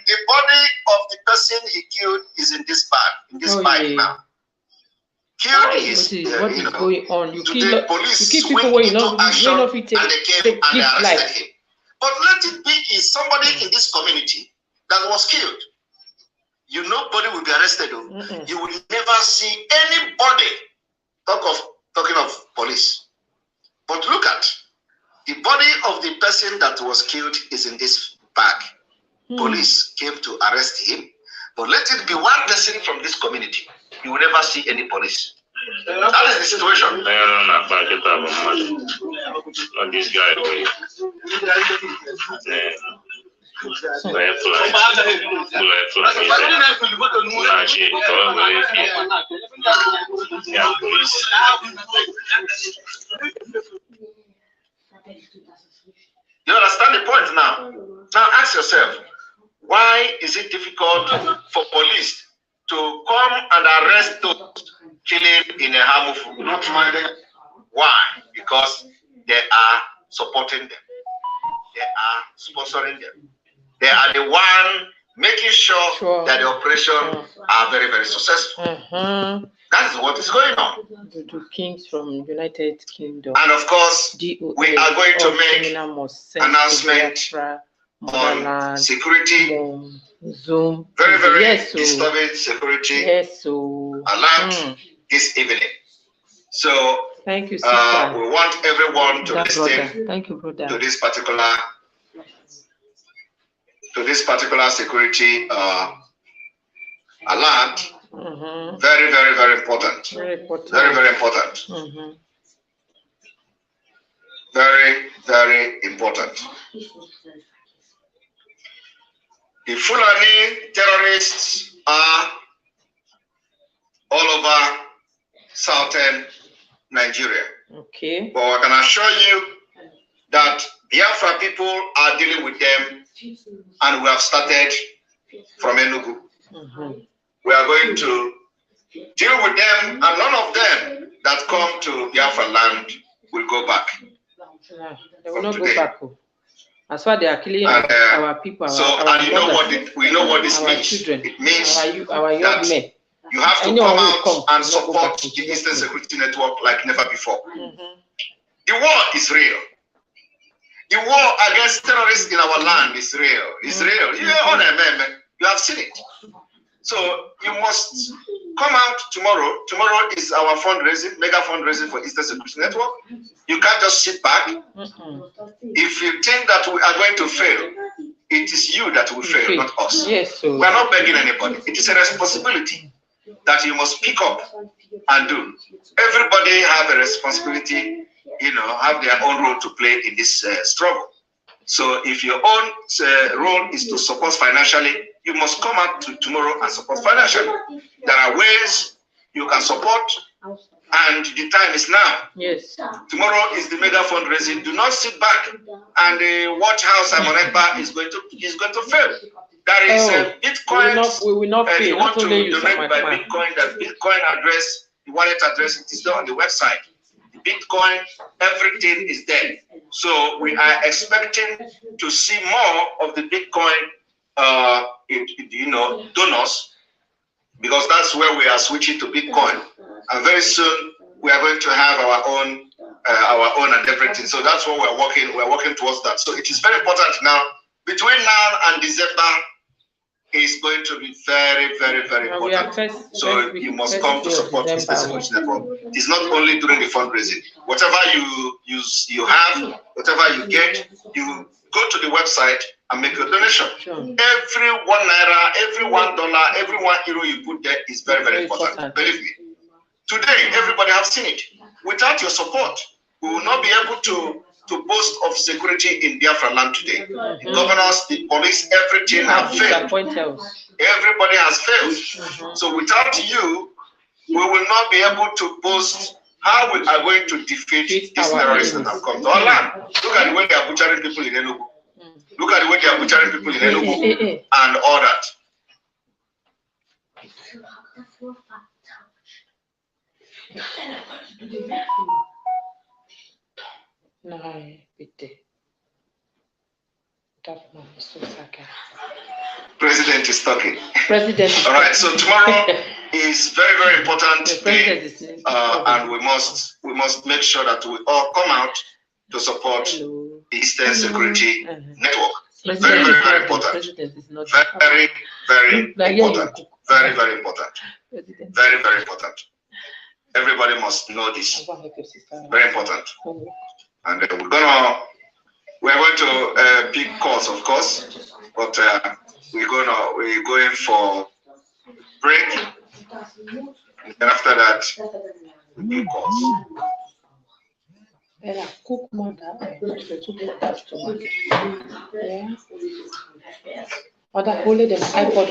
The body of the person he killed is in this bag, now. Killed is what is going on? You kill people when you know if it and they came and they arrested life. him. But let it be is somebody in this community that was killed. You nobody will be arrested. You will never see anybody talking of police. But look at the body of the person that was killed is in this bag. Police came to arrest him, but let it be one person from this community. You will never see any police. That is the situation. This guy. You understand the point now? Now ask yourself, why is it difficult for police to come and arrest those killing in a Hamufu? Why? Because they are supporting them. They are sponsoring them. They are the one making sure that the operation are very, very successful. That is what is going on. The kings from United Kingdom. And of course, we are going to make announcement on security. Zoom. Very, very disturbing security alert this evening. So thank you, sister. we want everyone to listen thank you, brother. to this particular security alert. Very, very, very important. Very, very important. Very, very important. The Fulani terrorists are all over southern Nigeria. Okay. But I can assure you that Biafra people are dealing with them, and we have started from Enugu. We are going to Deal with them, and none of them that come to Biafra land will go back. Yeah, they will not go back. As far as they are killing our people, and you know what we know what this means. Children, it means our young men. You have to come out and support the Eastern Security Network like never before. The war is real. The war against terrorists in our land is real. It's real. You have seen it. So you must come out tomorrow. Tomorrow is our fundraising, mega fundraising for Eastern Security Network. You can't just sit back. If you think that we are going to fail, it is you that will fail, not us. Yes, so we are not begging anybody. It is a responsibility that you must pick up and do. Everybody have a responsibility, have their own role to play in this struggle. So if your own role is to support financially, you must come out tomorrow and support financially. There are ways you can support, and the time is now. Yes. Tomorrow is the mega fundraising. Do not sit back and watch how Simon Ekpa is going to fail. There is Bitcoin. We will not fail. You want to donate by Bitcoin, the Bitcoin address, the wallet address, it is there on the website. Bitcoin, everything is there. So we are expecting to see more of the Bitcoin, donors, because that's where we are switching to Bitcoin. And very soon we are going to have our own and everything. So that's what we're working towards that. So it is very important now. Between now and December is going to be very, very, very important. So you must come to support this Security Network. It's not only during the fundraising. Whatever you have, whatever you get, you go to the website and make a donation. Sure. Every ₦1, every $1, every €1 you put there is very, very important. Believe me. Today, everybody has seen it. Without your support, we will not be able to boast of security in Biafra land today. The governors, the police, everything have failed. Everybody has failed. So without you, we will not be able to boast how we are going to defeat these terrorists that have come to our land. Look at the way they are butchering people in Enugu. Look at the way they are butchering people in Enugu and all that. President is talking. President. All right. So tomorrow is very, very important day, and we must make sure that we all come out to support the Eastern Security Network. Very, very, very important. Very, very important. Very, very important. Very, very important. Everybody must know this. Very important. And we're going to pick calls, of course, but we're going for break. And then after that, we pick calls. Holy them iPod.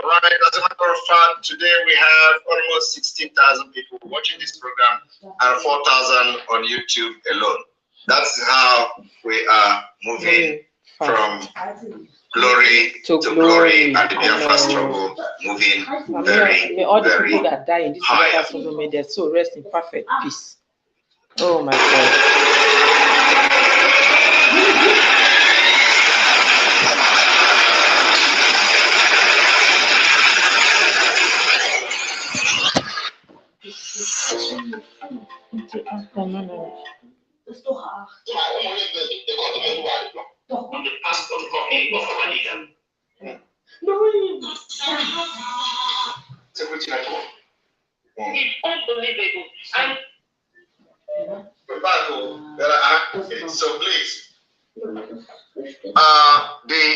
Right, as a matter of fact, today we have almost 16,000 people watching this program and 4,000 on YouTube alone. That's how we are moving from glory to glory, and the Biafra struggle moving very, all the very people that die in this higher. struggle, may their soul rest in perfect peace. Oh my God. On the passport copy of our leader. It's unbelievable. And Okay, so please, the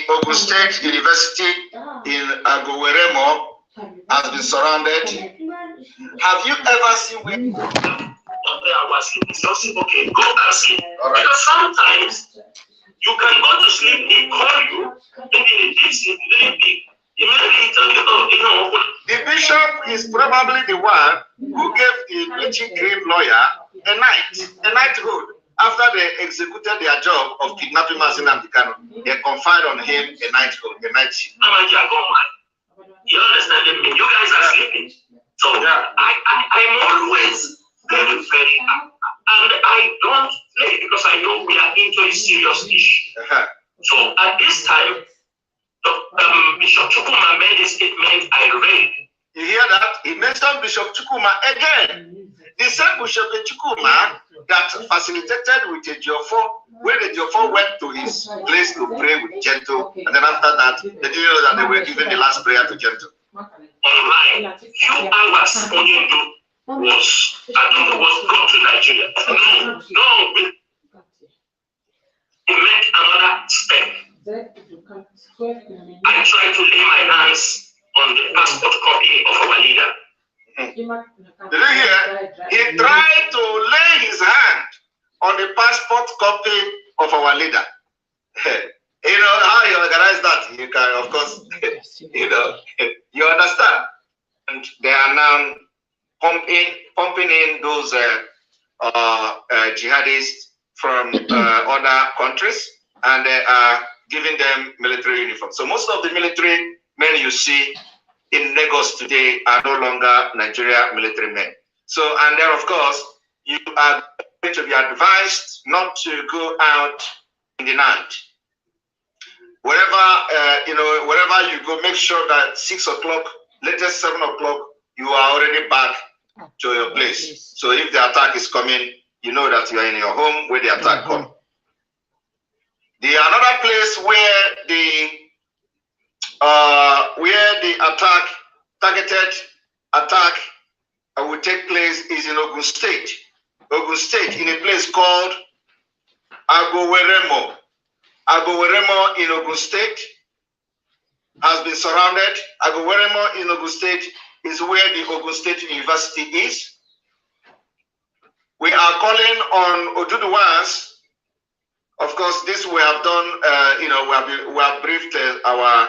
Ogun State University in Agoweremo has been surrounded. Have you ever seen where? It's just okay, go and sleep. Right. Because sometimes you can go to sleep, they call you, maybe in a deep sleep, very big. Immediately tell you, oh, you know. The bishop is probably the one who gave the bleaching cream lawyer a knighthood after they executed their job of kidnapping Mazina Dikano. They conferred on him a knighthood, a knightship. You understand me? You guys are sleeping. So I'm always very, very, and I don't play because I know we are into a serious issue. So at this time, Bishop Chukuma made a statement I read. You hear that? He mentioned Bishop Chukuma again. The same Bishop Chukuma that facilitated with EJIOFOR, when EJIOFOR went to his place to pray with Gento, and then after that, they didn't know that they were giving the last prayer to Gento. Online, few hours Onyendu was brought to Nigeria. No, we made another step. I tried to lay my hands on the passport copy of our leader. Did you hear? He tried to lay his hand on the passport copy of our leader. You know how you organize that? You can, of course, you understand. And they are now pumping in those jihadists from other countries, and they are giving them military uniforms. So most of the military men you see in Lagos today are no longer Nigeria military men. So, and then of course, you are going to be advised not to go out in the night. Wherever, wherever you go, make sure that 6 o'clock, latest 7 o'clock, you are already back to your place. So if the attack is coming, you know that you are in your home where the attack comes. The another place where the targeted attack will take place is in Ogun State. Ogun State, in a place called Agoweremo. Agoweremo in Ogun State has been surrounded. Agoweremo in Ogun State is where the Ogun State University is. We are calling on Oduduwas. Of course, this we have done. We have briefed our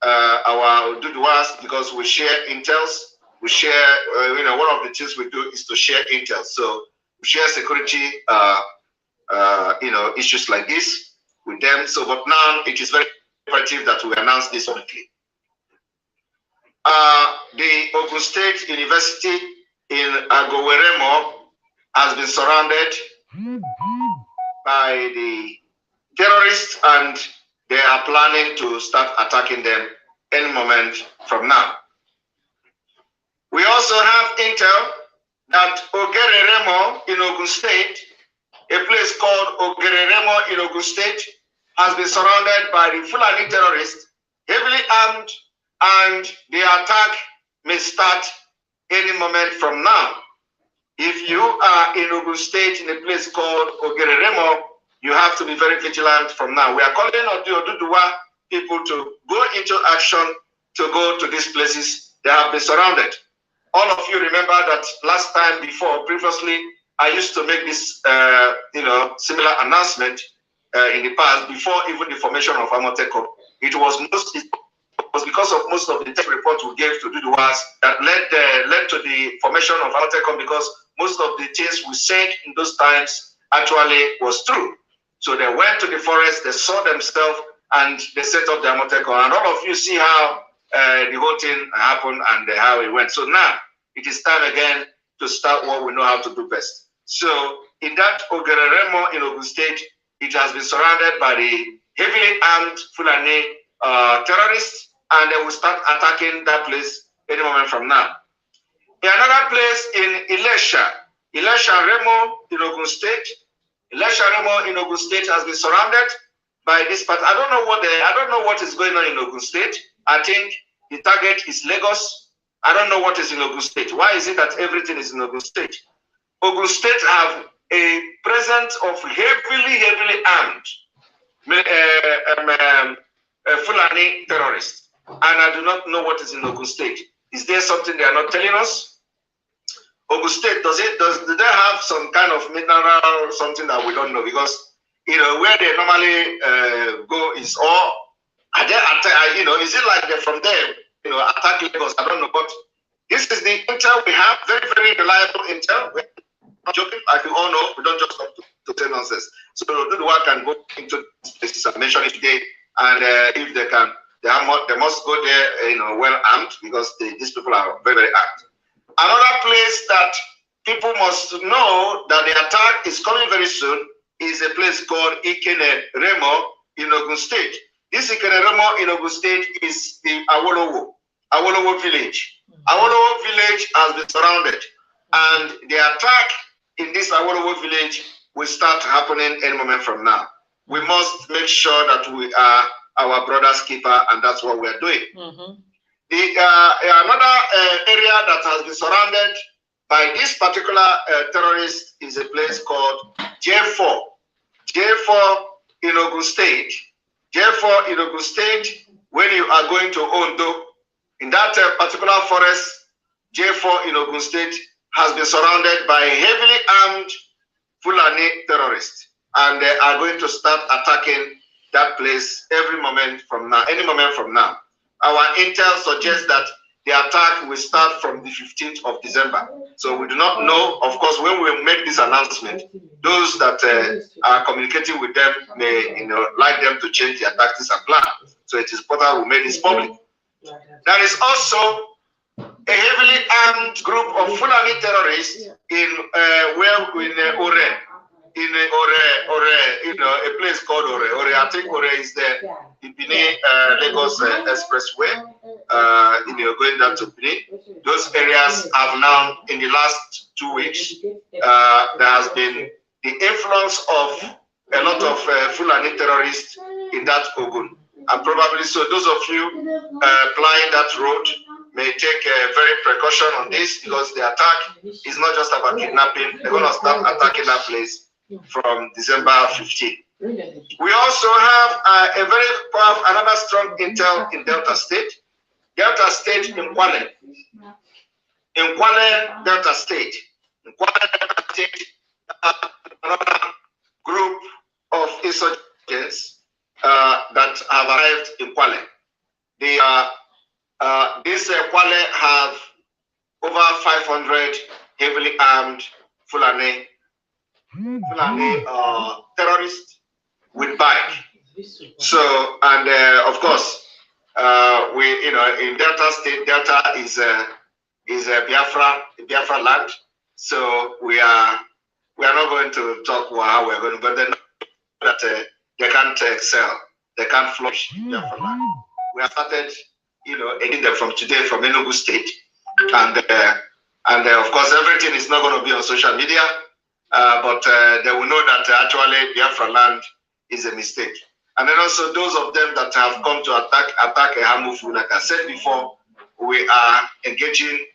Oduduwas because we share intels. We share. One of the things we do is to share intel. So we share security. Issues like this with them. So, but now it is very imperative that we announce this publicly. The Ogun State University in Agoweremo has been surrounded by the terrorists, and they are planning to start attacking them any moment from now. We also have intel that Ogereremo in Ogun State, a place called Ogereremo in Ogun State, has been surrounded by the Fulani terrorists, heavily armed, and the attack may start any moment from now. If you are in Ogun State in a place called Ogereremo, you have to be very vigilant from now. We are calling on the Oduduwa people to go into action to go to these places. They have been surrounded. All of you remember that last time previously, I used to make this, similar announcment in the past before even the formation of Amotekun. It was because of most of the tech reports we gave to Duduwas that led to the formation of Amotekun, because most of the things we said in those times actually was true. So they went to the forest, they saw themselves, and they set up the Amotekun. And all of you see how the whole thing happened and how it went. So now it is time again to start what we know how to do best. So in that Ogereremo in Ogun State, it has been surrounded by the heavily armed Fulani terrorists, and they will start attacking that place any moment from now. In another place in Ilesha Remo in Ogun State, Ilesha Remo in Ogun State has been surrounded by this part. I don't know what is going on in Ogun State. I think the target is Lagos. I don't know what is in Ogun State. Why is it that everything is in Ogun State? Ogun State have a presence of heavily armed Fulani terrorists, and I do not know what is in Ogun State. Is there something they are not telling us? Ogun State, do they have some kind of mineral, something that we don't know? Because where they normally go is all. Are they is it like they're from there? Attack Lagos? I don't know, but this is the intel we have. Very, very reliable intel. We're not joking, like we all know. We don't just come to tell nonsense. So Duduwa can go into places and mention it today, and if they can, they must go there, well armed, because these people are very, very armed. Another place that people must know that the attack is coming very soon is a place called Ikene Remo in Ogun State. This Ikene Remo in Ogun State is the Awolowo village. Awolowo village has been surrounded, and the attack in this Awolowo village will start happening any moment from now. We must make sure that we are our brother's keeper, and that's what we are doing. Another area that has been surrounded by this particular terrorist is a place called J4. J4 in Ogun State. J4 in Ogun State, when you are going to Ondo, in that particular forest, J4 in Ogun State has been surrounded by heavily armed Fulani terrorists, and they are going to start attacking that place any moment from now. Our intel suggests that the attack will start from the 15th of December. So we do not know. Of course, when we make this announcement, those that are communicating with them may, like them to change their tactics and plan. So it is important we make this public. There is also a heavily armed group of Fulani terrorists in a place called Ore. I think Ore is the Benin Lagos Expressway. Going down to Benin. Those areas have now, in the last 2 weeks, there has been the influence of a lot of Fulani terrorists in that Ogun. And probably so those of you plying that road may take very precaution on this, because the attack is not just about kidnapping. They're going to start attacking that place from December 15. We also have a very powerful, another strong intel in Delta State. Delta State in Kwale. In Kwale, Delta State. In Kwale, Delta State, another group of insurgents that have arrived in Kwale. This Kwale have over 500 heavily armed Fulani terrorists with bike. So, and of course, we, in Delta State, Delta is Biafra land. So we are not going to talk how we're going to, but then that they can't excel, they can't flourish. We have started, ending them from today from Enugu State, and of course everything is not going to be on social media, but they will know that actually Biafra land is a mistake. And then also those of them that have come to attack Hamufu, like I said before, we are engaging,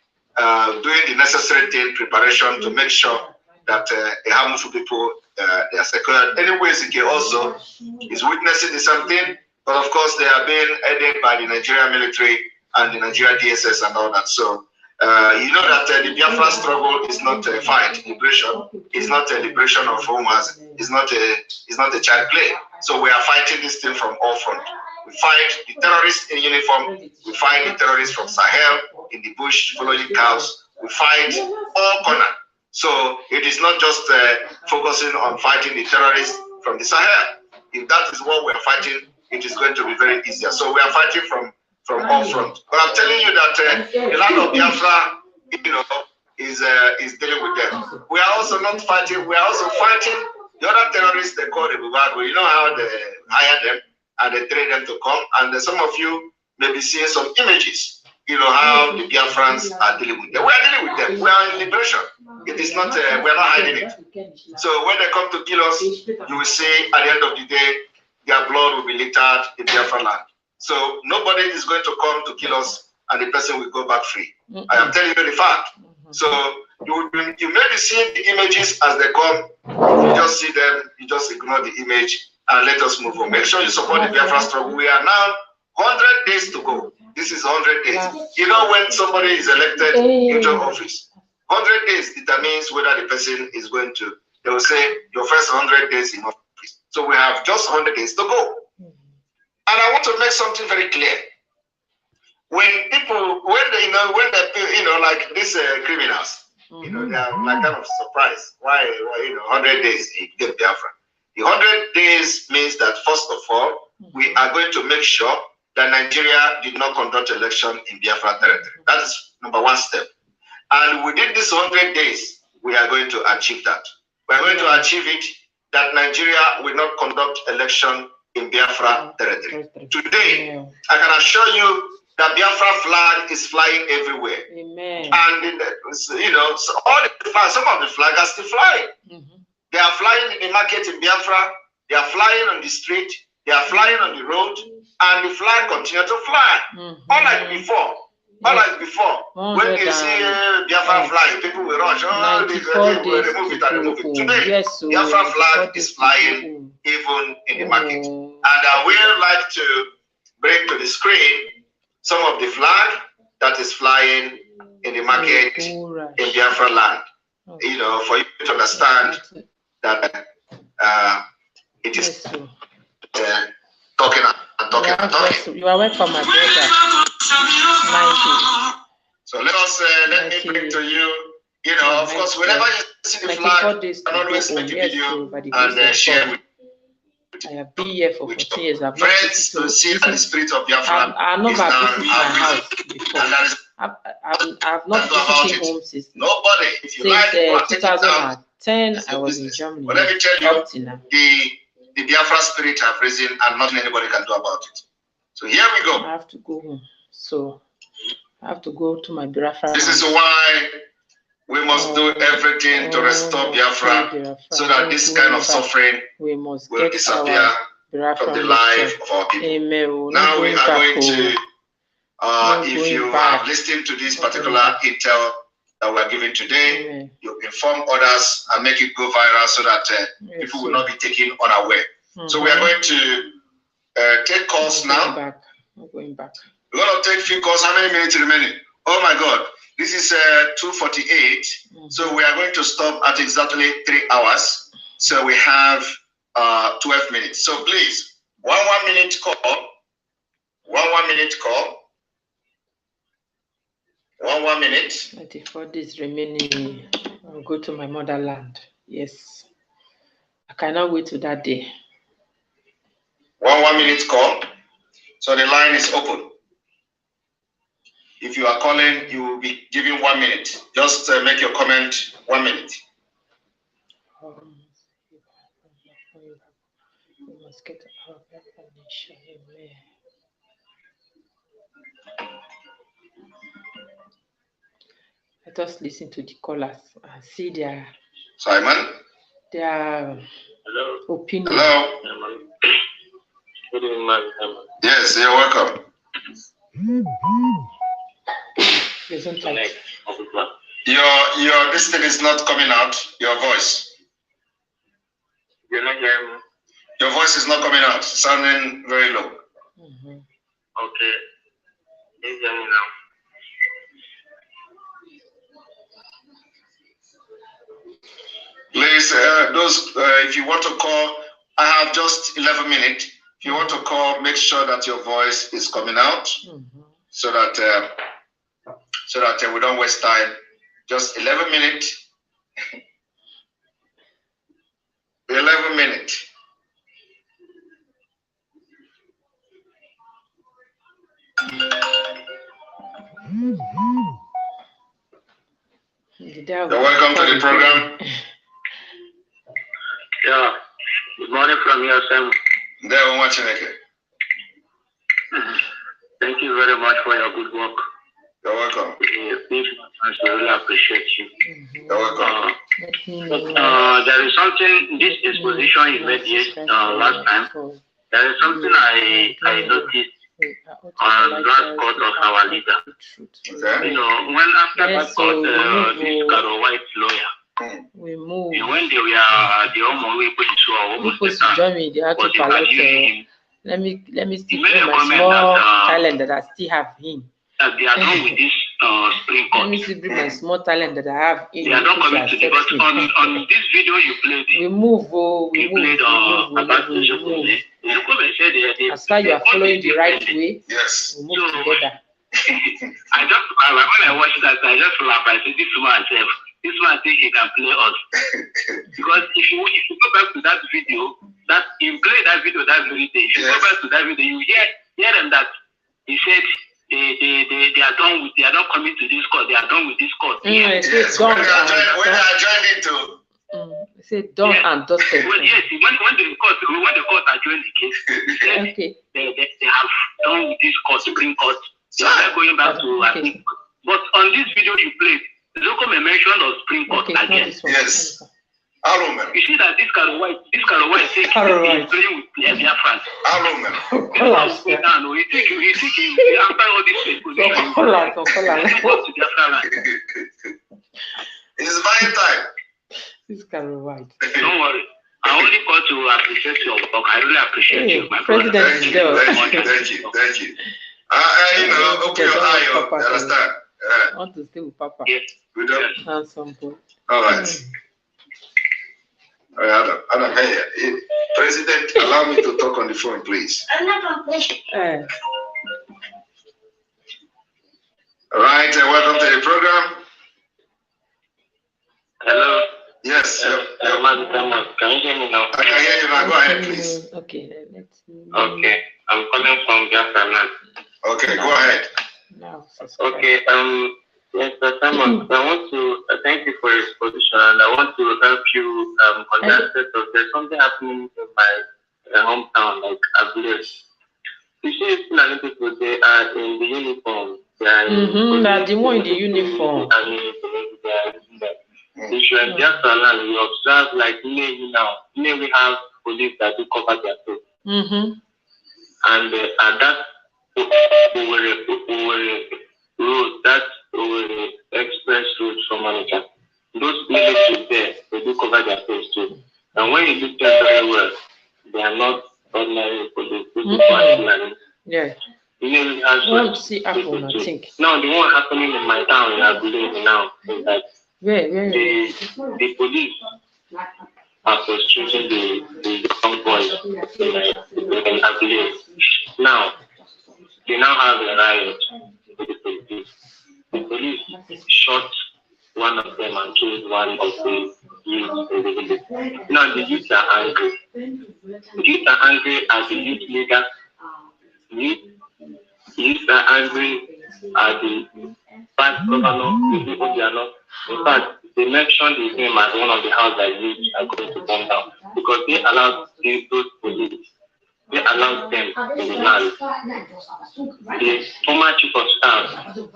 doing the necessary preparation to make sure that Hamufu people they are secured. Anyways, Ike also is witnessing the same thing, but of course they are being aided by the Nigerian military and the Nigerian DSS and all that. So you know that the Biafra struggle is not a fight. Liberation is not a liberation of Romas. It's not a child play. So we are fighting this thing from all fronts. We fight the terrorists in uniform. We fight the terrorists from Sahel in the bush following cows. We fight all corners. So it is not just focusing on fighting the terrorists from the Sahel. If that is what we are fighting, it is going to be very easier. So we are fighting from all fronts. But I'm telling you that the land of Biafra, is dealing with them. We are also not fighting. We are also fighting the other terrorists they call the Bubago. You know how they hire them and they train them to come. And some of you may be seeing some images. You know how the Biafrans are dealing with them. We are dealing with them. We are in liberation. It is not. We are not hiding it. So when they come to kill us, you will see at the end of the day, their blood will be littered in Biafra land. So nobody is going to come to kill us, and the person will go back free. I am telling you the fact. So you may be seeing the images as they come. You just see them. You just ignore the image and let us move on. Make sure you support the Biafra struggle. We are now 100 days to go. This is 100 days. You know when somebody is elected into office, 100 days determines whether the person is going to. They will say your first 100 days in office. So we have just 100 days to go. And I want to make something very clear. When people, when they like these criminals, they are like kind of surprised. Why 100 days you get Biafra? The 100 days means that first of all, we are going to make sure that Nigeria did not conduct election in Biafra territory. That is number one step. And within this 100 days, we are going to achieve that. We are going to achieve it that Nigeria will not conduct election in Biafra territory. Today, I can assure you that Biafra flag is flying everywhere. Amen. And so all the flags, some of the flags are still flying. They are flying in the market in Biafra. They are flying on the street. They are flying on the road, and the flag continues to fly. Unlike before. Unlike before, when you see Biafra flag, people will rush. Oh, they will remove it and remove it. Today, Biafra flag is flying even in the market. And I will like to bring to the screen some of the flag that is flying in the market in Biafra land. For you to understand that it is talking and talking. You are welcome, my brother. So let me bring to you. Of course, whenever you see the flag, you can always make a video and share with. I have been here for 14 years. I've friends to see the spirit of Biafra. I've not visited my house before. I've not visited home since nobody. If you like, 2010. I was in Germany. But let me tell you, the Biafra spirit have risen, and nothing anybody can do about it. So here we go. I have to go home. So I have to go to my Biafra. This is why we must do everything to restore Biafra, so that this kind of suffering will disappear from the life of our people. Amen. Now we are going to, if you have listened to this particular intel that we are giving today, you inform others and make it go viral so that people will not be taken unaware. So we are going to take calls now. I'm going back. We're going to take a few calls. How many minutes remaining? Oh my God. This is 2:48. So we are going to stop at exactly 3 hours. So we have 12 minutes. So please, one minute call. 1 minute call. 1 minute. 94 days remaining. I'll go to my motherland. Yes. I cannot wait to that day. 1 minute call. So the line is open. If you are calling, you will be given 1 minute. Just make your comment 1 minute. Let's get our nation. Amen. Let us listen to the callers and see their Simon. Hello. opinion. Hello. Good evening, ma'am. Yes, you're welcome. Isn't it? Your this thing is not coming out. Your voice. You're not hearing me? Your voice is not coming out. Sounding very low. Okay. You hear me now? Please, if you want to call, I have just 11 minutes. If you want to call, make sure that your voice is coming out, so that we don't waste time. Just 11 minutes. 11 minutes. You're welcome to the program. Yeah. Good morning from here, Sam. There, we're watching it. Thank you very much for your good work. You're welcome. I really appreciate you. You're welcome. There is something, this exposition you made last time, there is something I noticed on last court of our leader. Okay. You know, when after that court, this Carol White lawyer, We move. when they were the only way Supposed to join me. They had to collect. Let me still bring my small talent that I still have in. They are done with this Supreme Court. Let me still bring my small talent that I have in. They are not coming to the but on this video you played. We move, we move. As far as you are following the right way, Yes. we move together. When I watched that, I just laughed. I said, this man think he can play us. Because if you go back to that video, that you play that video that very day, if you go back to that video, you hear them that he said they are done with, they are not coming to this court, they are done with this court. Yes, when they are joining to. They say done and dusted. Well, yes, when the court adjourned the case, Okay. they have done with this court, Supreme Court. They are going back to I think. But on this video you played, Local mention of Supreme Court again. Yes. I remember. You see that this Carol White is playing with Biafran. I remember. He take after all these people. It's my time. This Carol White. Don't worry. I only call to appreciate your work. I really appreciate you, my brother. Thank you. You know, open your eye, you understand? I want to stay with Papa. Yes. Good job. Handsome boy. All right. Adam, hey, President, allow me to talk on the phone, please. I'm not going All right, welcome to the program. Hello. Yes. Can you hear me now? I can hear you now. Go ahead, please. Okay, let's see. Okay, I'm calling from Biafra now. Okay, go ahead. Now, okay, Mr. Simon, I want to thank you for your exposition, and I want to help you understand that there's something happening in my hometown, like Abule. You see, many people, they are in the uniform. They are the one in the uniform. You should just allow you observe, like maybe now, we have police that do cover their face. And at that road, that express road from Monica, those military there, they do cover their face too. And when you look at very well, they are not ordinary police. Yeah. See, Apple, I think. Now, the one happening in my town, I believe now, is that the police are frustrating the young boys in Abule. Now, they now have a riot with the police. The police shot one of them and killed one of the youth. Now, the youth are angry. The youth are angry as the youth leader. Youth are angry at the past governor. In fact, they mentioned his name as one of the houses that youth are going to burn down because they allowed those police we allowed them in the land. The former chief of staff,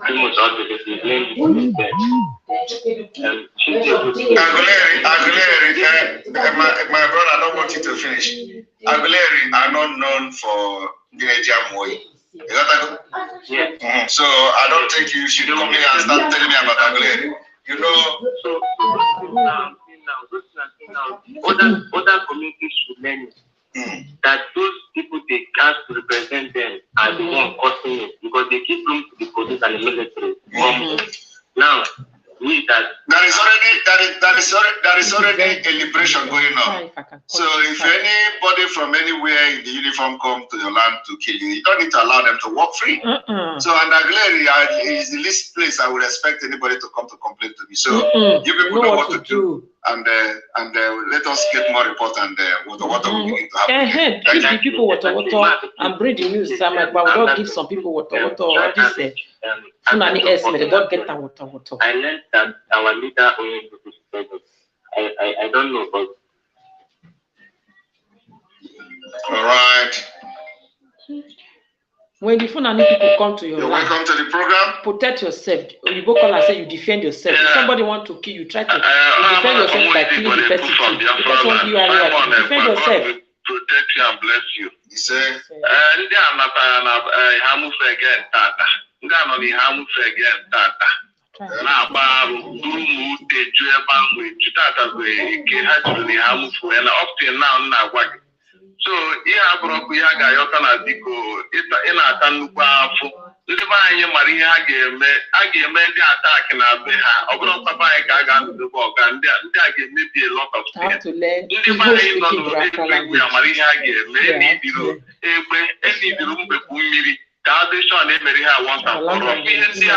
almost all the blamed my brother, I don't want you to finish. Aguleri are not known for the Ejamoi. You got that? Yeah. So I don't think you should come here and start telling me about Aguleri. You know. So now, other communities should learn that those people they cast to represent them are the one causing it because they keep looking to the police and the military. Now, there is already a liberation going on. So if anybody from anywhere in the uniform come to your land to kill you, you don't need to allow them to walk free. So and Aguleri is the least place I would expect anybody to come to complain to me. So you people know what to do. And let us get more report and what will begin to happen. Give the people water and bring the news. But we don't give some people water. What is FULANI estimate? They don't get them water. I learned that our leader only I don't know, but all right. When the FULANI people come to your land, welcome to the program. Protect yourself. You go call and say you defend yourself. If somebody want to kill you, try to defend yourself by killing the person. The person won't give you any right. Defend yourself. Protect you and bless you. He said, ndị a natara na ha mufe again tata. Ndị a nọ n'ihe ha mufe again tata. Na-agba arụ buru m ute ju ebe ahụ eju tata bụ ike ha juru n'ihe ha mufe ya na up till now na-agwa gị. So ihe abụrụ ọkụ ihe a ga-ayọta na biko ị na-ata nnukwu afọ. Ndị be anyị mara ihe a ga-eme ndị ataki na be ha. Ọ bụrụ papa anyị ka a ga-anụdobe ọga ndị a ga-emebi a lot of things. Ndị be anyị nọ n'egwu ya mara ihe a ga-eme enidiri mbekwu mmiri ka ha dị shọ na-emeri ha once and for all. Ihe ndị a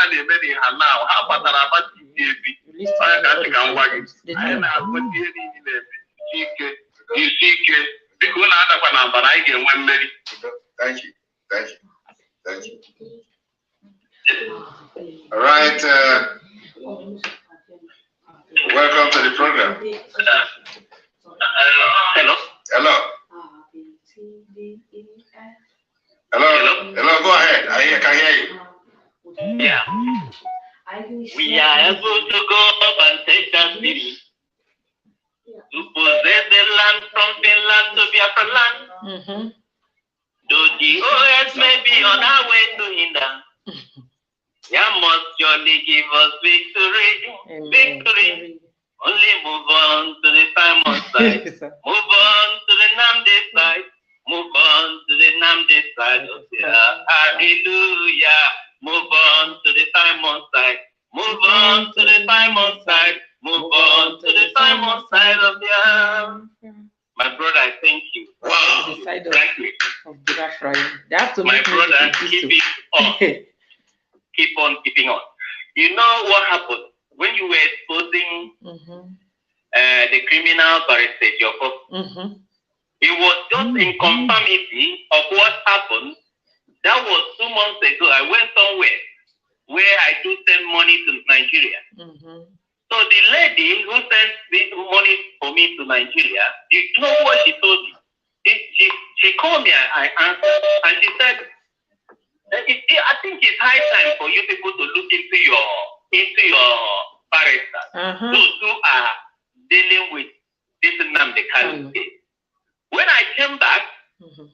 na-emeri ha na ha gbatara agbata ebi onye ka asị ka m gwa gị anyị na-agụta ihe niile na-eme isi ike biko na adakwa na mbara anyị ga-enwe mmeri. Thank you. All right. Welcome to the program. Hello. Go ahead. I can hear you. Yeah. We are able to go up and take that city. To possess the land from Finland to Biafra land. Though the OS may be on our way to hinder, Yah must surely give us victory. Amen. Victory. Only move on to the Simon side. Move on to the Namde side. Move on to the Namde side. Hallelujah. Move on to the Simon side. Move on to the Simon side. Move on to the Simon side of the earth. My brother, I thank you. Wow. The side of Biafra. They have to my brother, keep it on. Keep on keeping on. You know what happened when you were exposing the criminal Barrister EJIOFOR? It was just in conformity of what happened. That was 2 months ago. I went somewhere where I do send money to Nigeria. So the lady who sent this money for me to Nigeria, you know what she told me? She called me, I answered, and she said, I think it's high time for you people to look into your barristers. Those who are dealing with this Nnamdi Kanu case. When I came back,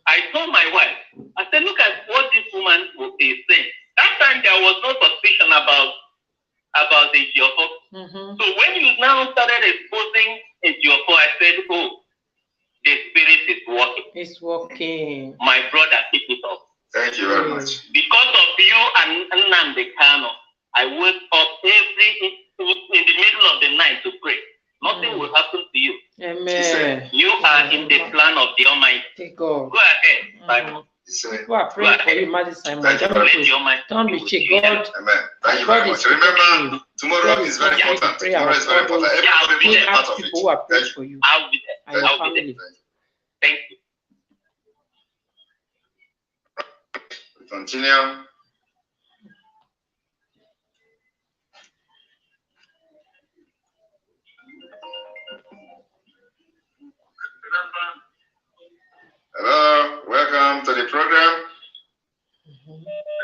I told my wife, I said, look at what this woman is saying. That time there was no suspicion about the EJIOFOR. So when you now started exposing EJIOFOR, I said, oh, the spirit is working. It's working. My brother, keep it up. Thank you very much. Because of you and Nnamdi Kanu, I wake up in the middle of the night to pray. Nothing will happen to you. Amen. You are in the plan of the Almighty. Go ahead, Bible. Who are praying for you, Master Simon? Don't be cheap. God. Amen. Thank you very much. Remember, tomorrow is very important. Tomorrow is very important. Everybody will be part of it. People who are praying for you. I'll be there. I'll be there. Thank you. Continue. Hello, welcome to the program.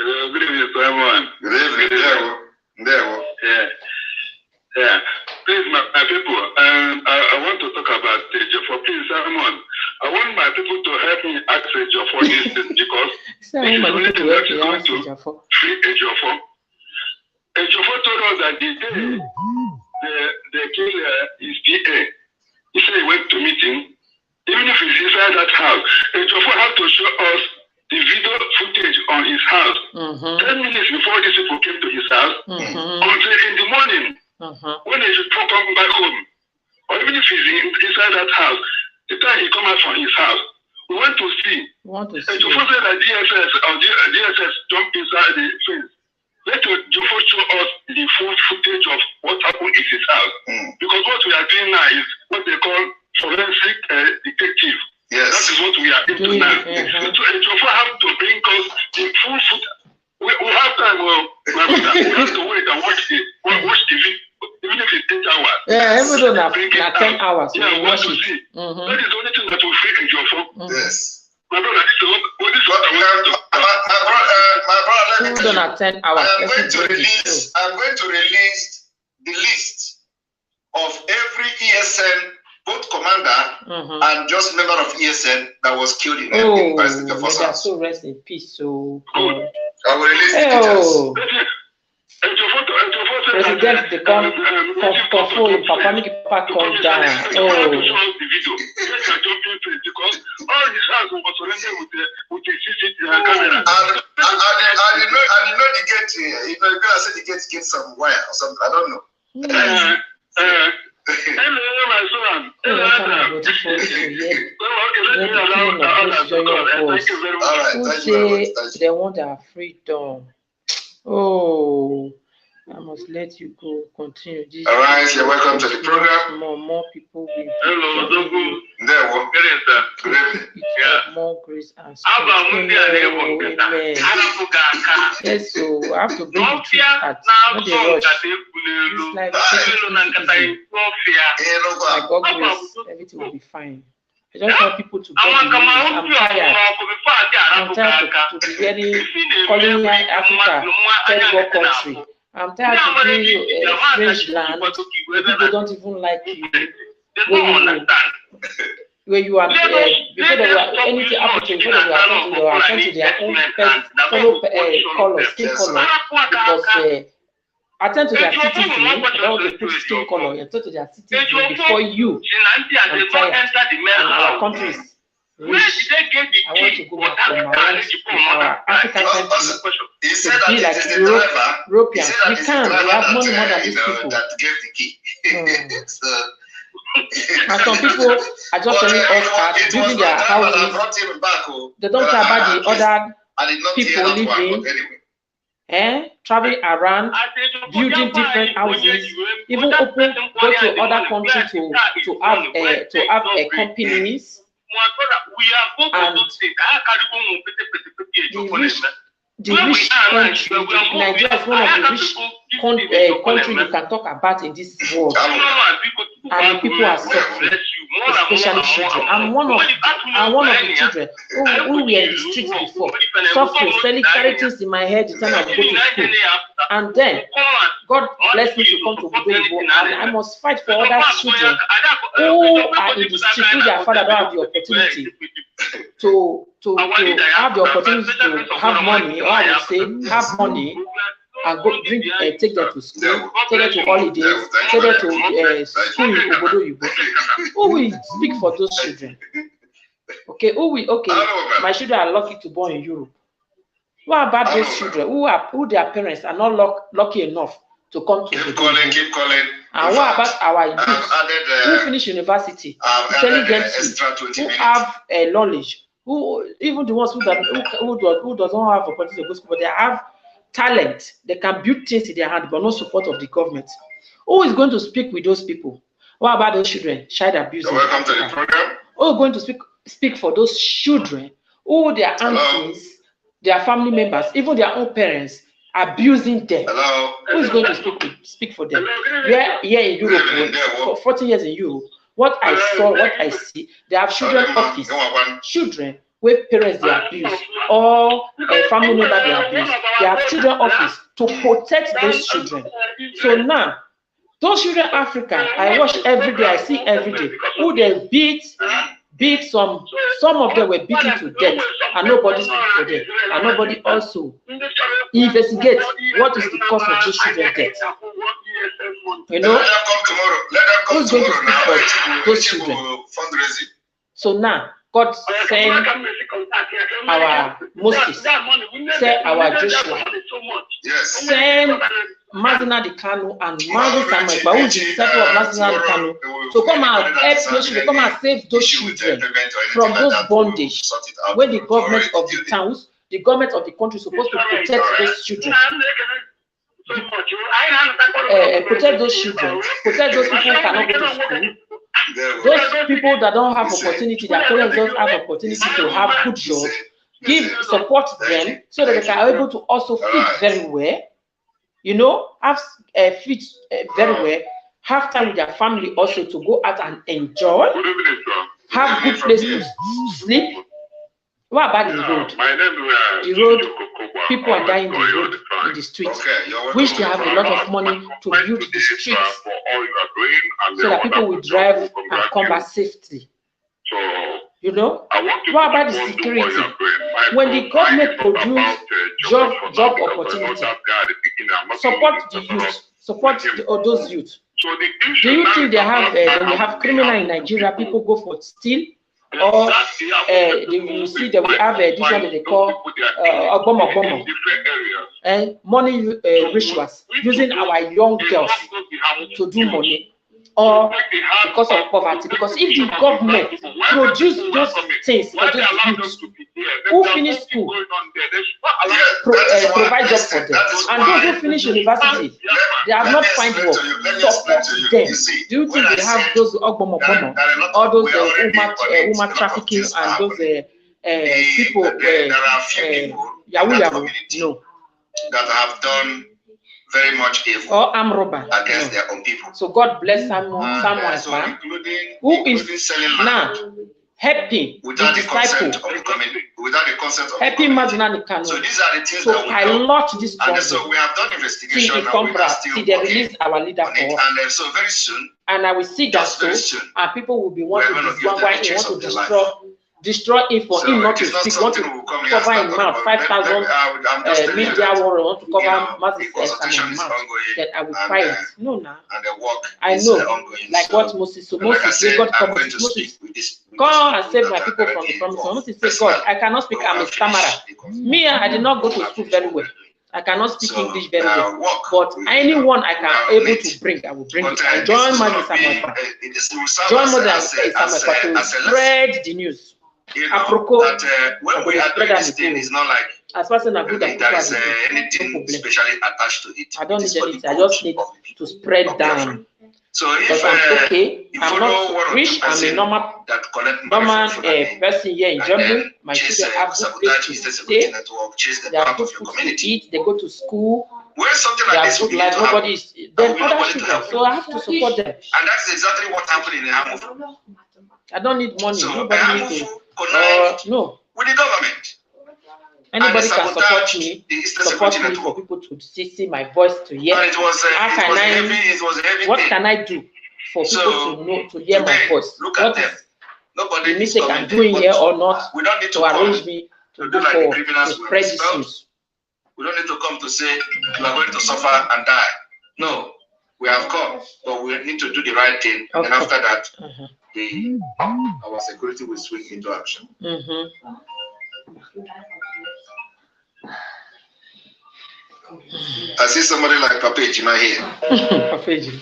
Good evening, everyone. Good evening. There. Yeah. Please, my people, I want to talk about EJIOFOR. Please, Simon, I want my people to help me ask EJIOFOR this thing because this is the only thing that is going to free EJIOFOR. EJIOFOR told us that the day they killed his PA, he said he went to meeting. Even if he's inside that house, EJIOFOR have to show us the video footage on his house. 10 minutes before these people came to his house, until in the morning, when they should come back home, or even if he's inside that house, the time he come out from his house, we want to see. EJIOFOR said that DSS jumped inside the fence. Let EJIOFOR show us the full footage of what happened in his house. Because what we are doing now is what they call forensic detective. Yes. That is what we are into now. So EJIOFOR have to bring us the full footage. We have time, my brother. We have to wait and watch the video, even if it's 8 hours. Yeah, everyone have 10 hours. Yeah, we want to see. That is the only thing that will free EJIOFOR. Yes. My brother, this is what we have to. My brother, let me tell you. 10 hours. I'm going to release the list of every ESN, both commander and just member of ESN that was killed in the they are so rest in peace. So good. I will release the details. President, they come control Papa make Papa come down. Because all his house was surrendered with a CCTV camera. I did know the gate. You know, you gotta say the gate get some wire or something. I don't know. Hello, my son. Hello, thank you very much. Who say they want their freedom? Oh, I must let you go. Continue this. All right, you're welcome to the program. More people will. Hello, Dogu. There, what? Good evening. Yeah. More grace and strength. Amen. Yes, so I have to bring the truth at not the rush. It's like by God's grace, everything will be fine. I just want people to get the news. I'm tired to be very calling Africa third world country. I'm tired to be a strange land where people don't even like you. Where you are, before they were anything happen to you, before they were attend to their own fellow color, skin color, because attend to their citizen, all the put skin color, attend to their citizen before you. I'm tired, and our country is rich. I want to go back to our African country to be like Europeans. We can, we have money more than these people. And some people are just telling us building their houses. They don't care about the other people living, traveling around, building different houses, even go to other countries to have companies. And the rich country, Nigeria is one of the rich countries you can talk about in this world, and the people are suffering, especially children. I'm one of the children who were in the streets before, suffering, carrying things in my head the time I go to school, and then God bless me to come to Budo, and I must fight for other children who are in the street, who their father don't have the opportunity to have the opportunity to have money, or I would say have money, and go bring take them to school, take them to holidays, take them to school in Obodo Yubo. Who will speak for those children? Okay, my children are lucky to born in Europe. What about those children who their parents are not lucky enough to come to Obodo? Keep calling. And what about our youth who finish university, telling them who have knowledge, who even the ones who doesn't have opportunity to go to school, but they have talent, they can build things in their hand, but no support of the government. Who is going to speak with those people? What about those children? Child abuse. Welcome to the program. Who is going to speak for those children who their aunties, their family members, even their own parents abusing them? Who is going to speak for them? We are here in Europe for 40 years in Europe. what I saw, what I see, they have children office, children with parents they abuse, or a family member they abuse. They have children office to protect those children. So now, those children in Africa, I watch every day, I see every day, who they beat some of them were beaten to death, and nobody speaks for them, and nobody also investigates what is the cause of those children death. You know, who's going to speak for those children? So now, God sent our Moses, sent our Joshua, sent Mazina the Kanu and Mazi Samuel, but who's the disciple of Mazina the Kanu, to come and help those children, come and save those children from those bondage, when the government of the towns, the government of the country is supposed to protect those children. Protect those children, protect those people who cannot go to school, those people that don't have opportunity, their parents don't have opportunity to have good jobs, support them so that they are able to also feed very well, you know, have feed very well, have time with their family also to go out and enjoy, have good place to sleep. What about the road? The road, people are dying the road in the streets, which they have a lot of money to build the streets so that people will drive and come back safely. You know, what about the security? When the government produce job opportunity, support the youth, support those youth. Do you think they have when we have criminal in Nigeria, people go for steal? Or you see that we have this one that they call money rituals, using our young girls to do money, or because of poverty. Because if the government produce those things for those youths who finish school, provide jobs for them, and those who finish university, they have not find work, support them. Do you think they have those ogbomobomo, all those woman trafficking and those people yahoo? No. That have done very much evil or armed robber against their own people. So God bless someone's man who is now helping without the consent disciple, of the community, without the consent of helping the community. Mazina. So these are the things so that we I lot this and problem. so we have done investigation See, and we are still see, they release our leader on it. for us. And so very soon, And I will see that just very so, soon, and people will be wanting we're to going to give them a chance of their life. destroy him for him not to speak, want to cover him mouth, 5,000 media warrior want to cover Moses' mouth, that I will quiet. No, now. I know, like what Moses, so Moses said, God come, Moses, come and save my people from the promise. Moses said, God, I cannot speak, I'm a stammerer. Me, I did not go to school very well. I cannot speak English very well, but anyone I can able to bring, I will bring it. And join Moses Samuel. Join Moses Samuel to spread the news. That when we are doing this thing, it's not like as far as I good, there is anything specially attached to it. I don't need anything. I just need to spread down. So if I'm okay, I'm not rich, I'm a normal person here in Germany. My children have good place to stay. They have good food to eat. They go to school. They have good life. Nobody is. Then other children. So I have to support them. And that's exactly what happened in the Hamufu. I don't need money. So Nobody needs to. No. With the government. Anybody can support me for people to see my voice to hear. What can I do for people to know, to hear my voice? What is the mistake I'm doing here or not to arrange me to go for to spread this news? We don't need to come to say you are going to suffer and die. No, we have come, but we need to do the right thing, and then after that, our security will swing into action. I see somebody like Papa Ejima here. Papa Ejima.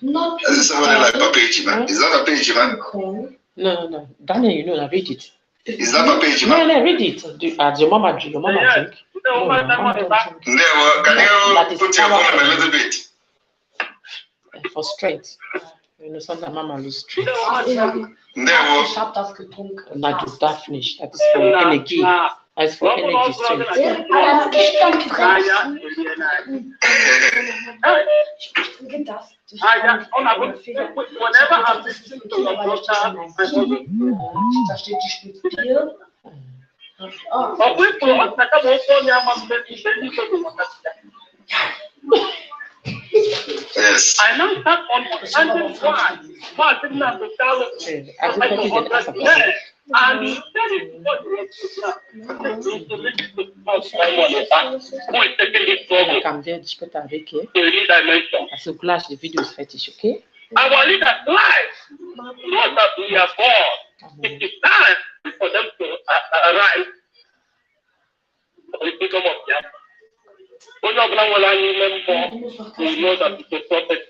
I see somebody like Papa Ejima. Is that Papa Ejima? No. Daniel, you know, I read it. Is that Papa Ejima? No, read it. As your mama drink. Your mama drink. No, mama don't drink. Can you put your phone a little bit? For strength. You know, sometimes mama lose strength. Ich habe das getrunken. Like it's that finished. That is for energy. As for energy strength. Whenever I'm listening to your broadcast, Yes. I now start understanding why I didn't understand and he said it Come there, discuter avec elle. So flash the video is fetish, okay? Our leaders live, not that we are born. It is time for them to arrive. We become of them. We know that it's a prophet.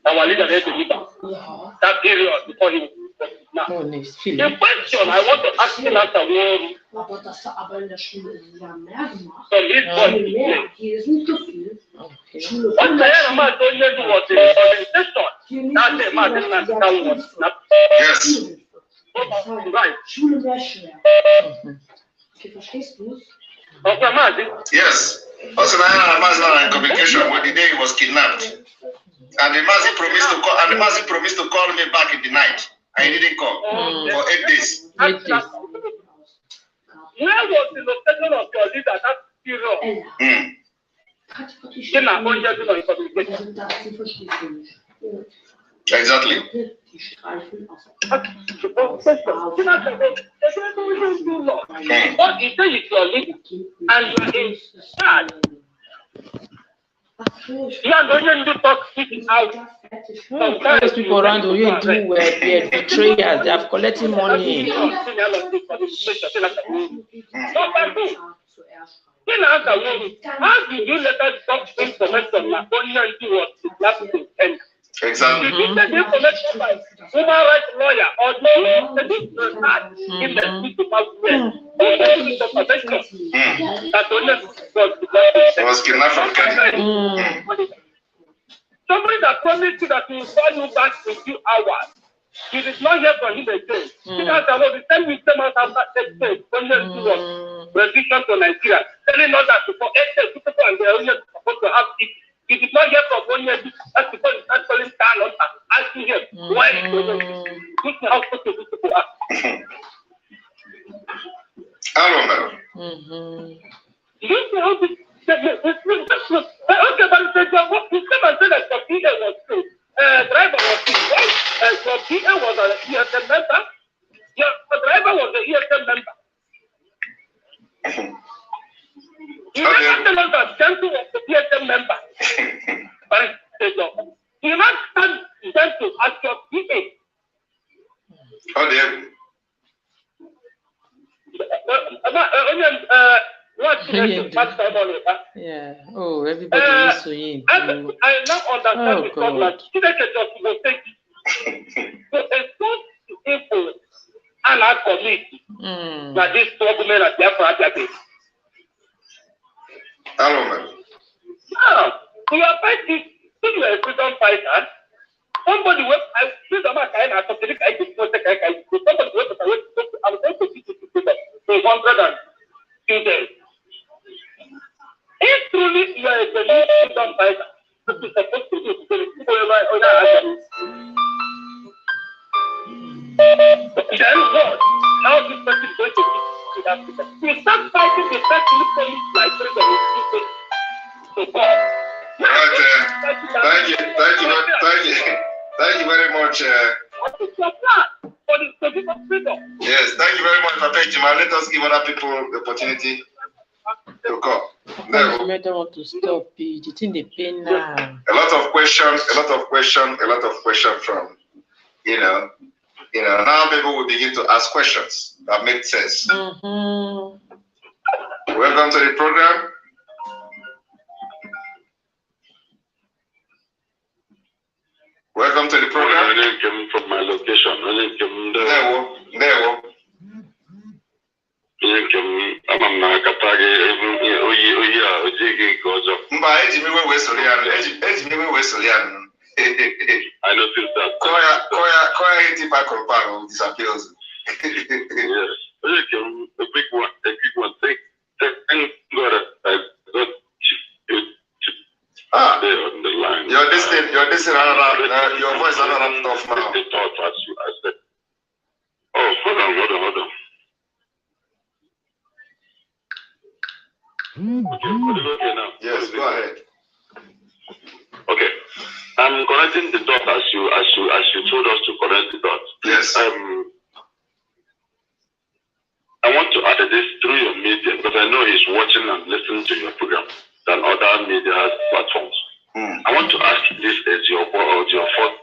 Our leader had to deliver that period before he was now. Oh, The question I want to ask you after war from this point what the hell am I doing to was the organization that the man didn't understand was Yes. right. Yes. Also, I was in communication when the day he was kidnapped, and the Mazi promised to call. And the Mazi promised to call me back in the night, and he didn't call for 8 days. 8 days. Where was the location of your leader that period? Exactly. What you say is your leader, and you're in charge. You are going to talk it out. Those people around the way do well, they're betrayers, they have collected money. How did you let us talk information like only was the last intent? Exactly. Did you get the information by human rights lawyer or did you get the in the physical way? That only was kidnapped from Kenya. Somebody that promised you that he will call you back in 2 hours. You did not hear from him again. Because I was the same with them after that day. Only he was rendition to Nigeria. Telling us that for 8 days, people and they are only supposed to have it. You did not hear from Onye. That's because it's actually stand on asking him why it was good to how to do people are. Hello, madam. You see how this okay, but the job you come and say that the PA was true. Driver was true. Your PA was an ESM member. Your driver was an ESM member. You never tell us that Gentle was the ESM member. But you not stand Gentle as your PA. How dare you? Yeah. Oh, everybody is so in. I now understand the problem. So expose influence and our community that this problem at their project. Hello, madam. Now, we are fighting. You are a freedom fighter. Somebody will. I feel that my kind of something. I just want to take. Somebody will. I'm going to teach you to 102 days. If truly you are a genuine freedom fighter, what is supposed to do? Then what? How this person is going to be that person? You start fighting the person who promised like freedom to God. Right, thank you very much. What is your plan for the people freedom? Yes, thank you very much, Papa Ejima. Let us give other people the opportunity to come. I don't want to stop it. It's in the pain now. A lot of questions from, now people will begin to ask questions that make sense. Welcome to the program. Welcome to the program. I didn't come from my location. I didn't come There. Mba, eji mi wewe Soliano. I noticed that. Koya hiti pa comparo disappears. Yes. A big one. listening. Your voice is not off now. The thought as you said. Oh, hold on. Okay now. Yes, go ahead. Okay. I'm connecting the dot as you told us to connect the dot. Yes. I want to add this through your media because I know he's watching and listening to your program than other media platforms. I want to ask this as your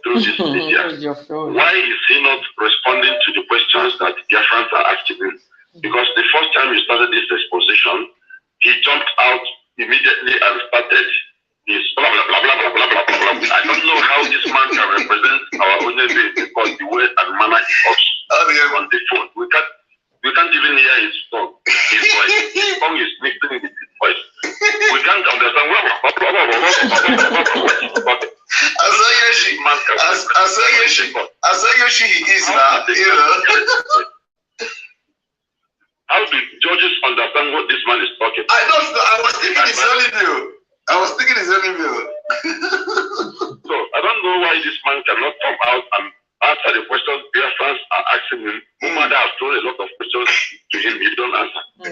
through this media. Why is he not responding to the questions that their friends are asking him? Because the first time he started this exposition, he jumped out immediately and started his blah blah blah blah blah blah blah blah. I don't know how this man can represent our own because the way and manner he talks on the phone. We can't even hear his tongue, his voice. His tongue is mixing with his voice. We can't understand what he's talking. Asayoshi is now, you know. How do judges understand what this man is talking? I don't know. I was thinking his only view. So I don't know why this man cannot come out and answer the questions their fans are asking him. No matter I've thrown a lot of questions to him, he don't answer. I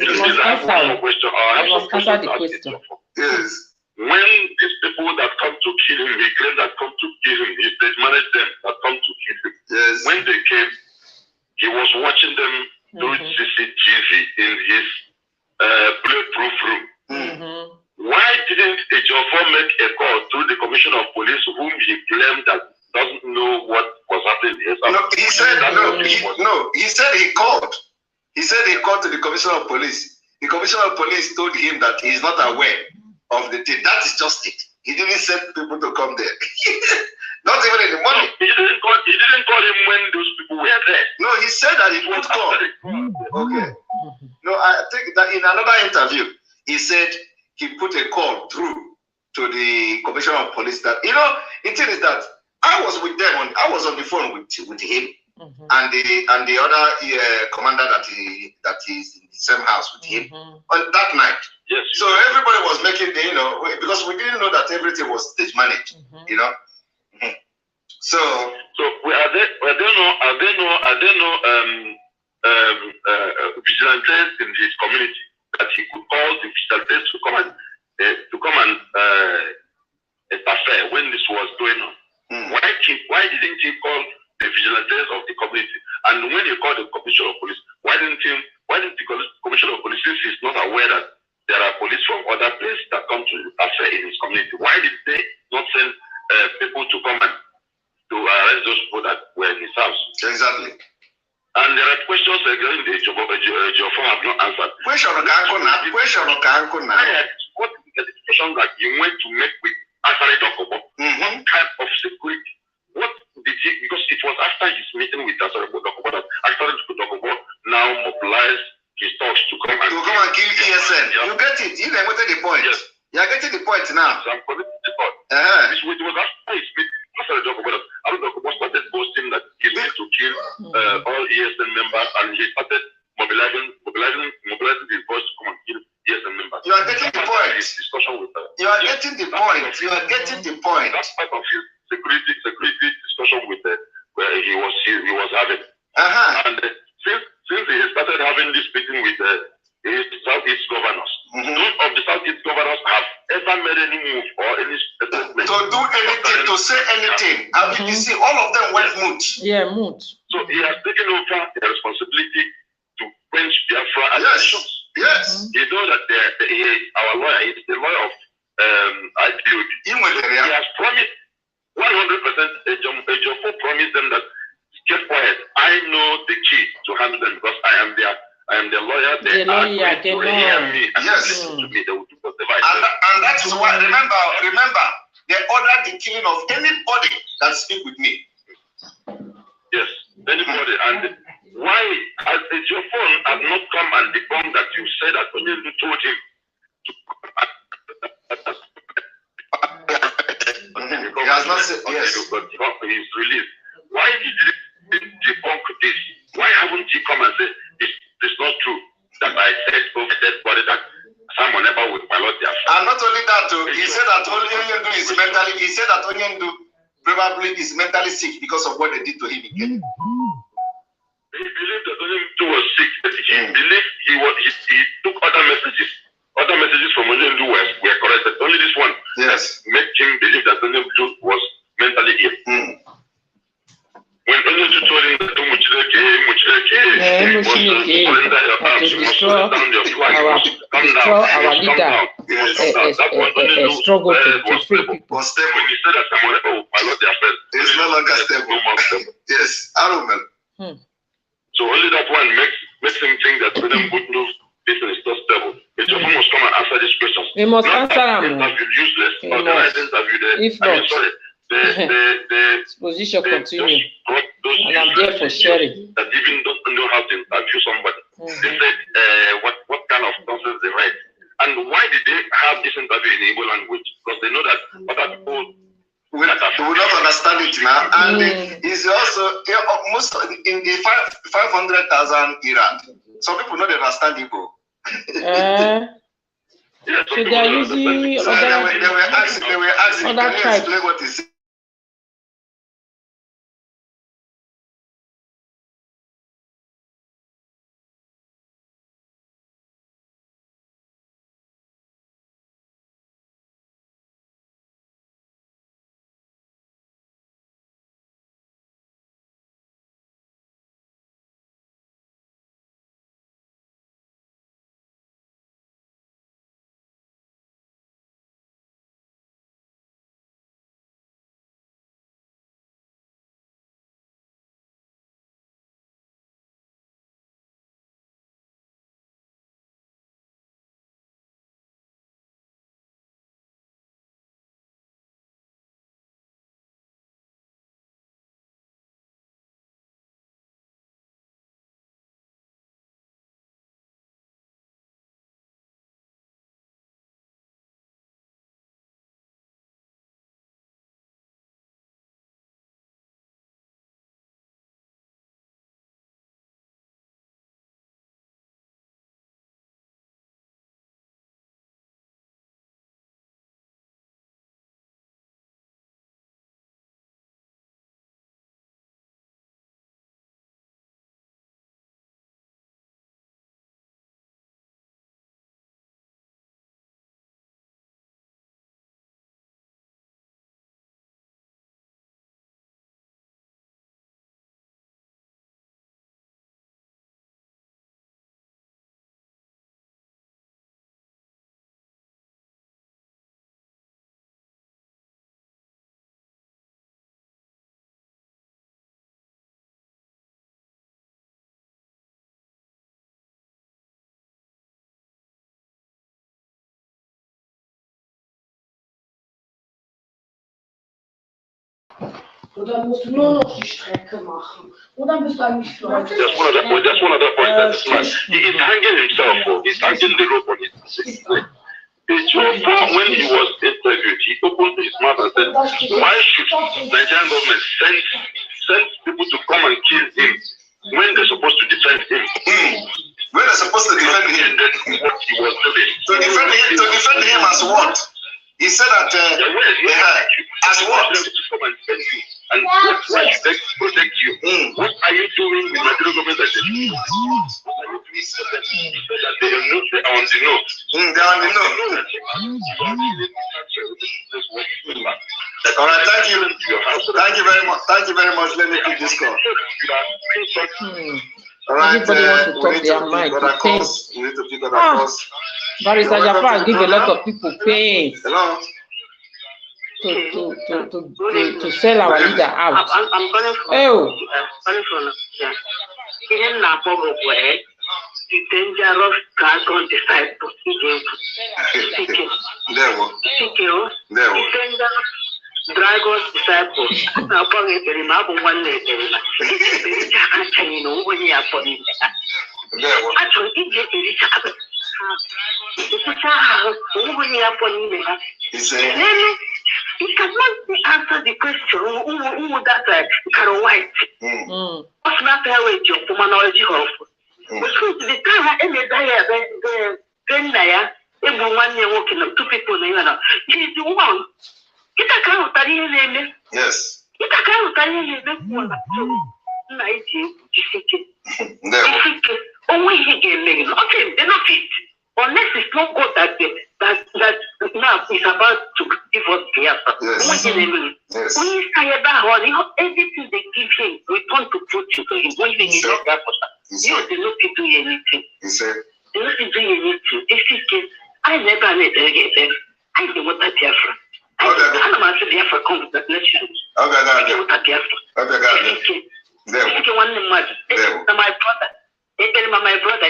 must answer the question. Yes. When these people that come to kill him, he claimed that come to kill him, he managed them that come to kill him. Yes. When they came, he was watching them through CCTV in his bulletproof room. Why didn't EJIOFOR make a call to the Commissioner of Police, whom he claimed that doesn't know what was happening? No, he said he said he called. He said he called to the Commissioner of Police. The Commissioner of Police told him that he is not aware of the thing. That is just it. He didn't send people to come there. Not even in the morning. He didn't call him when those people were there. No, he said that he would call. Okay. No, I think that in another interview, he said he put a call through to the Commissioner of Police that, you know, the thing is that I was with them I was on the phone with him and the other commander that is in the same house with him on that night. Yes. So everybody was making the, you know, because we didn't know that everything was stage managed, you know. So are there no vigilantes in his community that he could call the vigilantes to come and interfere when this was going on? Why didn't he call the vigilantes of the community? And when he called the Commissioner of Police, why didn't the Commissioner of Police, since he's not aware that there are police from other places that come to interfere in his community, why did they not send people to come and to arrest those people that were in his house? exactly. And there are questions again the EJIOFOR have not answered. Question What is the discussion that you went to make with Asari Dokubo? What type of security? What did he, because it was after his meeting with Asari Dokubo that Asari Dokubo now mobilized his talks to come and kill ESN. You get it? You get the point. Yes. You are getting the point now. So I'm connecting the point. It was after his meeting. Asari Dokubo started boasting that he's going to kill all ESN members, and he started mobilizing his voice to come and kill ESN members. You are getting the point. His discussion with You are getting the point. You are getting the point. That's part of his security discussion with where he was having. And since he started having this meeting with his Southeast governors, none of the Southeast governors have ever made any move or any statement to do anything, to say anything. And you see, all of them went moot. Yeah, moot. So he has taken over the responsibility to quench Biafra actions. Yes. You know that our lawyer is the lawyer of IPOD. He has promised 100%. EJIOFOR promised them that keep quiet. I know the key to handle them because I am the lawyer. They are going to hear me and listen to me. They will do whatever I say. And that is why, remember, they ordered the killing of anybody that speak with me. Yes, anybody. And why has EJIOFOR have not come and debunk that you said that when you told him to he has not said yes. He's released. Why did he debunk this? Why haven't he come and said it's not true that I said over dead body that someone ever with my Lord their and not only that, Onyendu is mentally. He said that Onyendu probably is mentally sick because of what they did to him again. He believed that Onyendu was sick. He believed he took other messages. Other messages from Onyendu were corrected. Only this one made him believe that Onyendu was mentally ill. When Onyendu told him that our leader struggle to free people. When he said that someone it's no longer stable. Yes, I remember. So only that one makes him think that Onyendu business is not stable. EJIOFOR must come and answer these questions. He must answer them. Useless. If not, the position continue. And I'm there for sharing. That even don't know how to interview somebody. They said what kind of nonsense they write. And why did they have this interview in Igbo language? Because they know that other people will not understand it now. And it's also almost in the 500,000 Iran. Some people know they understand Igbo. So they are using they were asking can you explain what is Oder musst du nur noch die Strecke machen? Oder bist du eigentlich fertig? That's one of the points. He is hanging himself. He's hanging the rope on his neck. EJIOFOR, when he was interviewed, he opened his mouth and said, why should Nigerian government send people to come and kill him when they're supposed to defend him? When they're supposed to defend him? What he was doing. To defend him as what? He said that as what? Come and defend you. And why should they protect you? What are you doing with the federal government that they do? What are you doing? He said that they are on the note. They're on the note. All right, thank you. Thank you very much. Thank you very much. Let me pick this call. All right, everybody wants to talk their mind. We need to pick other calls. Barrister EJIOFOR give a lot of people pain. Hello. To sell our leader out. I'm calling from. The dangerous dragon disciples. Dragon's disciples. He cannot answer the question who would that Carol White. What's not there with your knowledge of? The time I ended there, Every 1 year walking up 2 people, he's the one. Get a car of Tarian. Yes. Get a car of Tarian. Only he can make nothing, they're not fit. Unless it's not God that now is about to give us the answer. Yes. Yes. When you say about everything they give him, we want to put you to him. When they give us that you they not do anything. He said, they not do anything. If he can, I never let them get them. I know what that Biafra. I know what Biafra comes with that nation. I know what that Biafra. There. One my brother. They tell my brother.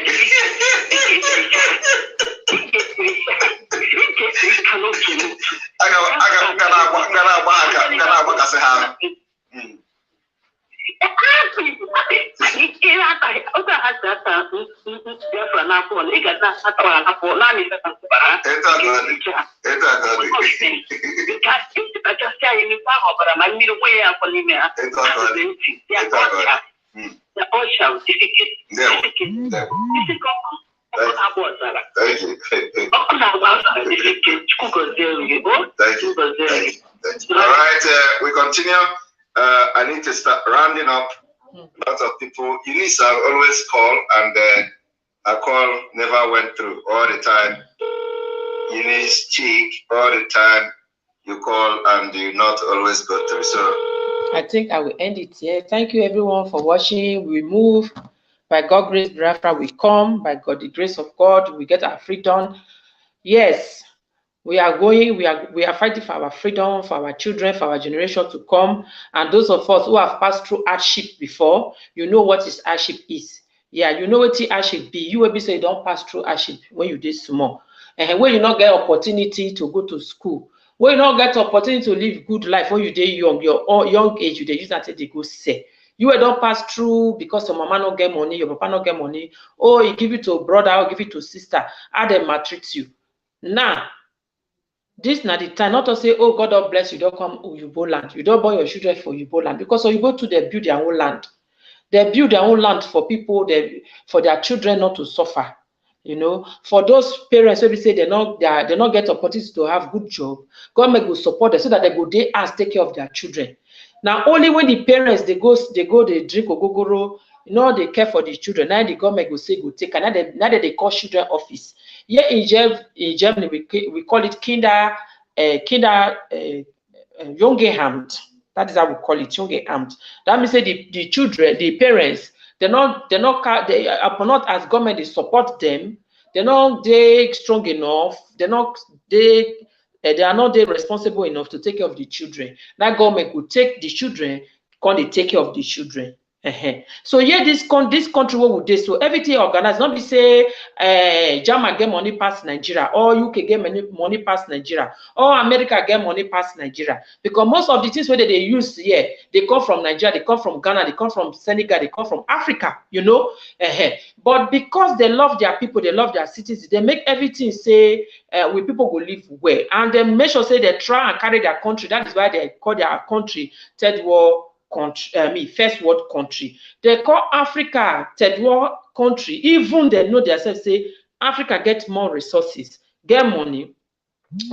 The ocean difficult. Thank you. All right, we continue. I need to start rounding up. Lots of people. Eunice always call, and a call never went through all the time. Eunice, Cheek, all the time. You call and you not always go through. So I think I will end it here. Thank you everyone for watching. We move. By God's grace, Biafra we come. By God, the grace of God, we get our freedom. Yes, we are going. We are fighting for our freedom, for our children, for our generation to come. And those of us who have passed through hardship before, you know what is hardship is. Yeah, you know what the hardship be. You will be say you don't pass through hardship when you did small, and when you not get opportunity to go to school. When you not get opportunity to live good life when you dey young, your young age, you dey use that to go say. You will don't pass through because your mama not get money, your papa not get money. Oh, you give it to a brother or give it to a sister. How they maltreat you. Now, this not the time not to say, oh, God don't bless you, don't come Oyibo land. You don't born your children for Oyibo land because Oyibo to they build their own land. They build their own land for people, for their children not to suffer. You know, for those parents who say they not get opportunity to have good job, government will support them so that they go they ask take care of their children. Now, only when the parents they drink ogogoro, you know, they care for the children. Now the government will say go take, and now they call children office. Here in Germany, we call it Jungendamt. That is how we call it, Jungendamt. That means say the children, the parents, they are not as government they support them. They're not strong enough. They are not responsible enough to take care of the children. That government could take the children, can they take care of the children? So yeah, this country what would they so everything organized, not be say German get money past Nigeria, or UK get money past Nigeria, or America get money past Nigeria, because most of the things where they use here, they come from Nigeria, they come from Ghana, they come from Senegal, they come from Africa, you know. But because they love their people, they love their cities, they make everything say we people will live well, and they make sure say they try and carry their country. That is why they call their country third world country, first world country. They call Africa third world country. Even they know themselves say Africa gets more resources, get money,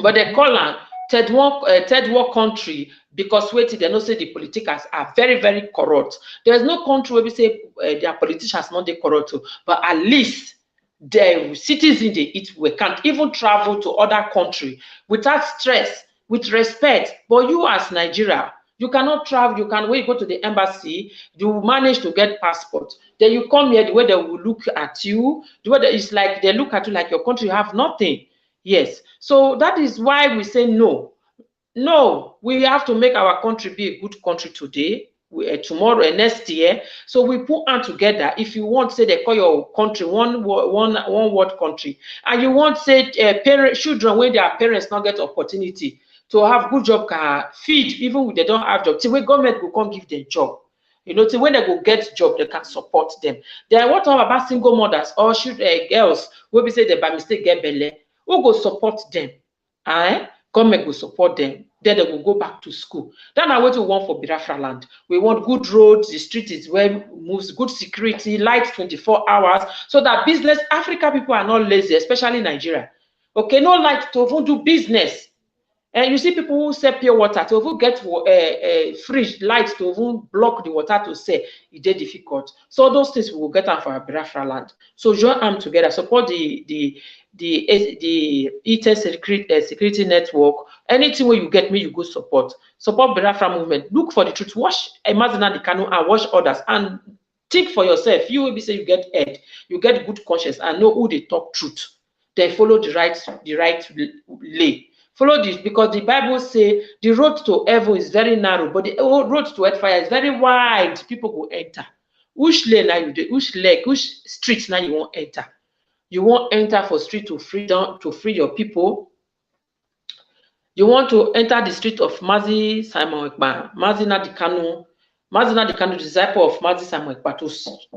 but they call them third world country because wait, they know say the politicians are very, very corrupt. There's no country where we say their politicians not they corrupt, but at least the citizens they eat we can't even travel to other country without stress, with respect. But you as Nigeria, you cannot travel. You can when you go to the embassy, you manage to get passport. Then you come here, the way they will look at you, the way it's like they look at you like your country have nothing. Yes. So that is why we say no. No, we have to make our country be a good country today, tomorrow and next year. So we put hands together. If you want, say they call your country one world country, and you want say children when their parents not get opportunity to have good job can feed, even if they don't have job. See, when government will come give them job. You know, see, when they go get job, they can support them. Then what about single mothers or girls will be say they by mistake get belly? Who go support them? Government will support them. Then they will go back to school. That's what we want for Biafra land. We want good roads, the street is well moves, good security, lights 24 hours, so that business, Africa people are not lazy, especially Nigeria. Okay, no light to even do business. And you see people who sell pure water to even get fridge light to even block the water to sell, it's difficult. So those things we will get out for our Biafra land. So join them together, support the security network. Anything where you get me, you go support. Support Biafra movement. Look for the truth. Watch Imagine the canoe and watch others and think for yourself. You will be say you get head, you get good conscience and know who they talk truth. They follow the right lay. Follow this, because the Bible say the road to heaven is very narrow, but the road to hellfire is very wide. People go enter. Which lane now you do? Which leg? Which street now you won't enter? You won't enter for street to freedom to free your people. You want to enter the street of Mazi Simon Ekpa, Mazi Nadikanu, disciple of Mazi Simon Ekpa,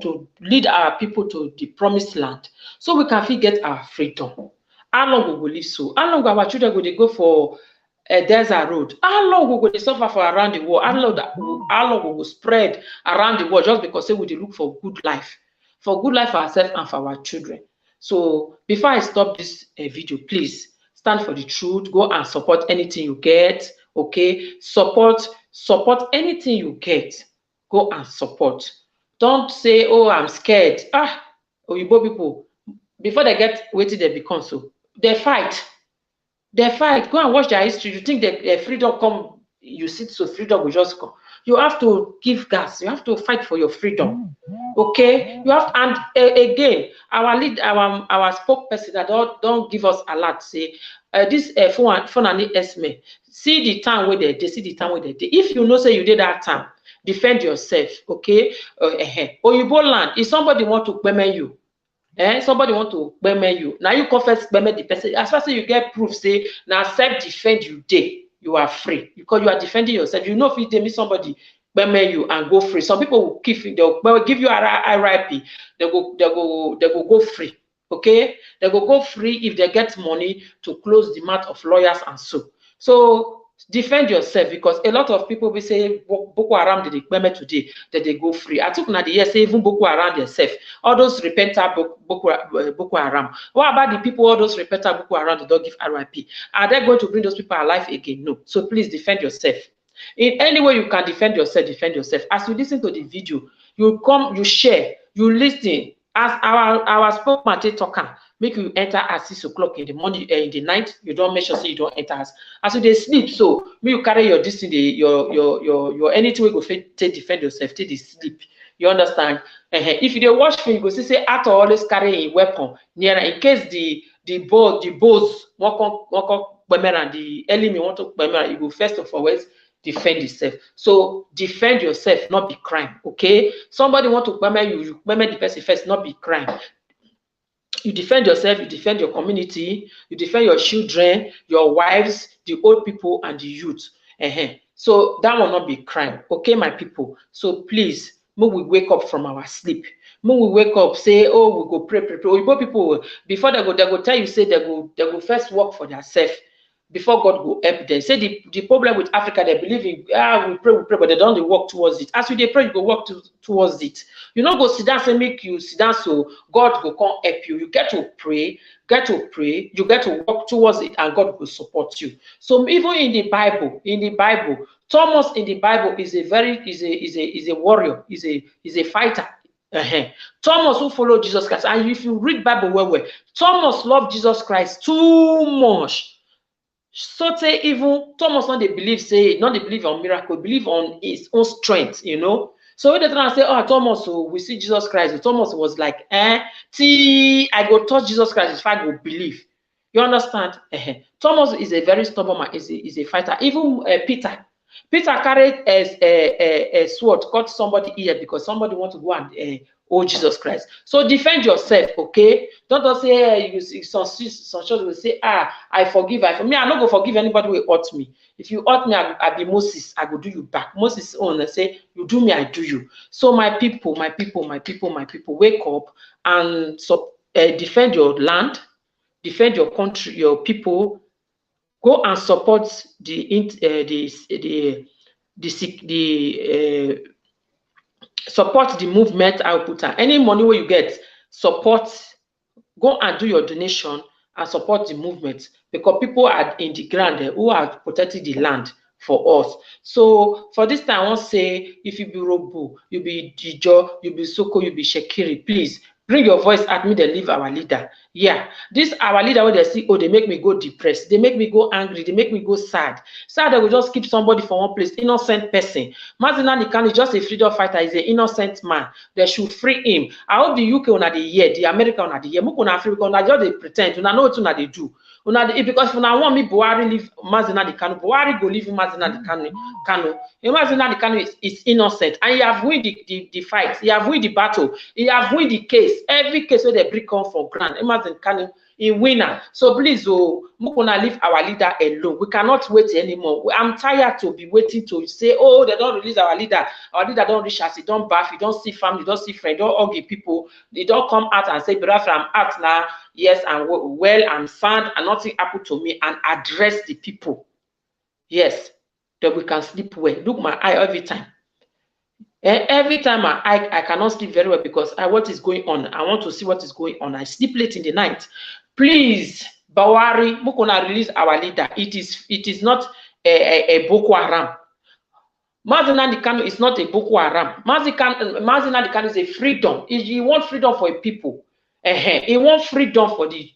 to lead our people to the promised land, so we can get our freedom. How long we will live so? How long our children will they go for a desert road? How long we will they suffer for around the world? How long we will spread around the world just because we look for good life for ourselves and for our children? So before I stop this video, please stand for the truth. Go and support anything you get. Okay, support anything you get. Go and support. Don't say, "Oh, I'm scared." Oyibo people, before they get waiting, they become so. They fight. Go and watch their history. You think that freedom come, you sit so freedom will just come. You have to give gas. You have to fight for your freedom. Okay, you have, and again, our spokesperson that don't give us alert. Say this FULANI esme. See the time where they see the time where they. If you know say you did that time, defend yourself. Okay, Oyibo land. If somebody want to payment you. Somebody want to payment you. Now you confess payment the person. As far as you get proof, say now self-defend you day, you are free because you are defending yourself. You know if they meet somebody payment you and go free. Some people will give you, they'll give you a RIP, they go free. Okay, they go free if they get money to close the mouth of lawyers and so. So defend yourself, because a lot of people will say Boko Haram did the today that they go free. I took na the year say even Boko Haram themselves, all those repentant Boko Haram. What about the people, all those repentant Boko Haram that don't give RIP? Are they going to bring those people alive again? No. So please defend yourself. In any way you can defend yourself, defend yourself. As you listen to the video, you come, you share, you listen. As our spokesman talker, make you enter at 6 o'clock in the morning, in the night. You don't make sure so you don't enter as you they sleep. So me you carry your destiny, your anything we go take defend yourself, take the sleep. You understand? If you dey watch film, you go see say actor always carry a weapon near in case the bows and the enemy want to you go first of all defend yourself. So defend yourself, not be crime. Okay, somebody want to you the person first, not be crime. You defend yourself, you defend your community, you defend your children, your wives, the old people, and the youth. So that will not be crime. Okay, my people. So please, when we wake up from our sleep, when we wake up, say, oh, we go pray. Oyibo people, before they go tell you, say they go first work for themselves before God go help them. Say the problem with Africa, they believe in we pray, but they don't work towards it. As you pray, you go work towards it. You not go sit down and make you sit down so God go come help you. You get to pray, you get to work towards it, and God will support you. So even in the Bible, Thomas in the Bible is a warrior, is a fighter. Thomas who followed Jesus Christ, and if you read Bible well, Thomas loved Jesus Christ too much. So say even Thomas not they believe on miracle, believe on his own strength, you know. So when they try to say, oh, Thomas, so we see Jesus Christ. Thomas was like, I go touch Jesus Christ if I go believe. You understand? Thomas is a very stubborn man, is a fighter. Even Peter carried a sword, cut somebody ear because somebody want to go and oh Jesus Christ. So defend yourself, okay? Don't just say some church will say, I forgive. Me, I not go forgive anybody who hurt me. If you hurt me, I be Moses, I go do you back. Moses own say, you do me, I do you. So my people, wake up and defend your land, defend your country, your people. Go and support support the movement. I'll put any money where you get, support, go and do your donation and support the movement, because people are in the ground who are protecting the land for us. So for this time, I want to say, if you be Robo, you be Dijo, you be Soko, you be Shekiri, please bring your voice at me, they leave our leader. Yeah, this our leader, when they see, oh, they make me go depressed, they make me go angry, they make me go sad. Sad, they will just keep somebody for one place, innocent person. Mazina Nikan is just a freedom fighter, is an innocent man. They should free him. I hope the UK on the year, the America on the year, Mukuna Africa, on just they pretend, you know what they do. Because when I want me Buhari leave Mazina the Kanu, Buhari go leave Mazina the Kanu. Mazina the Kanu is innocent, and he have win the fight, he have win the battle, he have win the case. Every case where they bring come for grant, Mazina Kanu in winner. So please, oh, Mukuna leave our leader alone. We cannot wait anymore. I'm tired to be waiting to say, oh, they don't release our leader don't reach us, he don't bath, he don't see family, he don't see friends, don't argue people, they don't come out and say, brother, I'm out now. Yes, I'm well, I'm sound, and nothing happened to me, and address the people. Yes, that we can sleep well. Look my eye every time. Every time I cannot sleep very well because what is going on. I want to see what is going on. I sleep late in the night. Please, Bawari, Mukuna release our leader. It is not a Boko Haram. Mazina the Kanu is not a Boko Haram. Mazina the Kanu is a freedom. He wants freedom for people. He wants freedom for the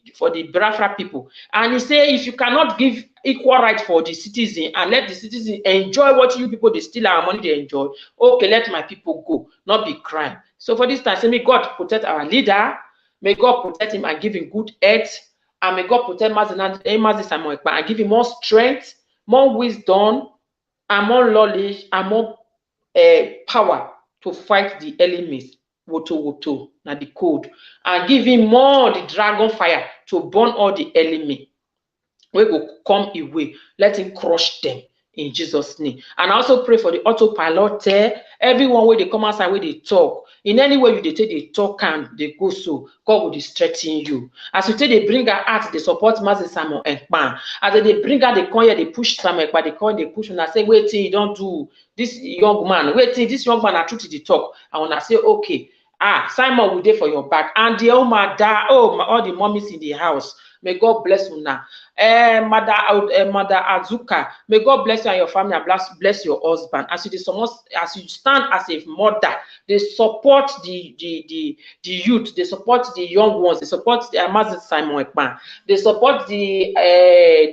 Biafra people. And he say, if you cannot give equal right for the citizen and let the citizen enjoy what you people, they steal our money, they enjoy, okay, let my people go, not be crime. So for this time, say, may God protect our leader, may God protect him and give him good health, and may God protect Mazina and give him more strength, more wisdom, and more knowledge, and more power to fight the enemies. Woto, na the code, and give him more the dragon fire to burn all the enemy. We will come away, let him crush them in Jesus' name. And I also pray for the autopilot. Everyone where they come outside, where they talk, in any way you they take they talk and they go, so God will strengthen you. As you take they bring her out, they support Mazi Samuel Ekpan. As they bring her, they come here, they push Samuel Ekpan, they come, they push, and I say, wait till you don't do this young man, wait till this young man are true to the talk. And when I say, okay, Simon will there for your back, and the all the mommies in the house, may God bless you now. Mother Azuka, may God bless you and your family, and bless your husband. As you stand as a mother, they support the youth, they support the young ones, they support the Amazon Simon Ekpan, they support the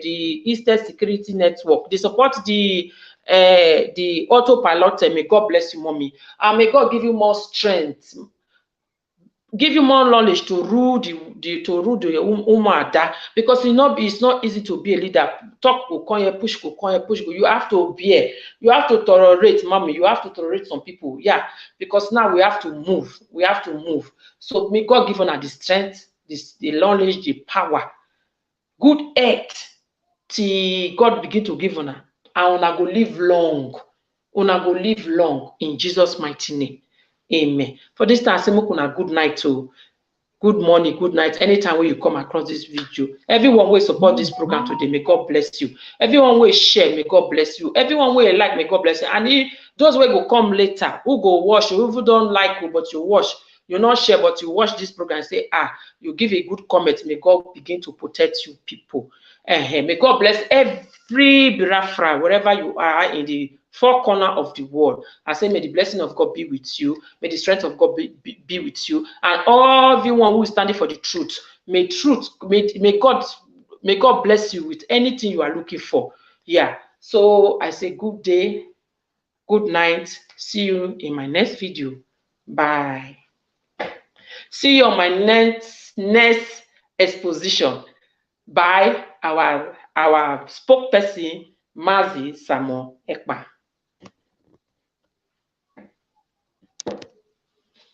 Eastern Security Network, they support the autopilot. May God bless you, mommy, and may God give you more strength, give you more knowledge to rule the Umada, because it's not easy to be a leader. Talk go come push go. You have to bear, you have to tolerate, mommy, you have to tolerate some people. Yeah, because now we have to move. So may God give us the strength, the knowledge, the power, good health, till God begin to give us, and una go live long in Jesus' mighty name. Amen. For this time, I say, Mukuna, good night too. Good morning, good night. Anytime when you come across this video, everyone will support this program today. May God bless you. Everyone will share. May God bless you. Everyone will like. May God bless you. And those will go come later, who go watch, who don't like you, but you watch, you not share, but you watch this program and say, you give a good comment. May God begin to protect you people. May God bless every Biafra, wherever you are in the four corners of the world. I say, may the blessing of God be with you. May the strength of God be with you. And everyone who is standing for the truth, may God bless you with anything you are looking for. Yeah. So I say good day, good night. See you in my next video. Bye. See you on my next exposition by our spokesperson, Mazi Samuel Ekpan.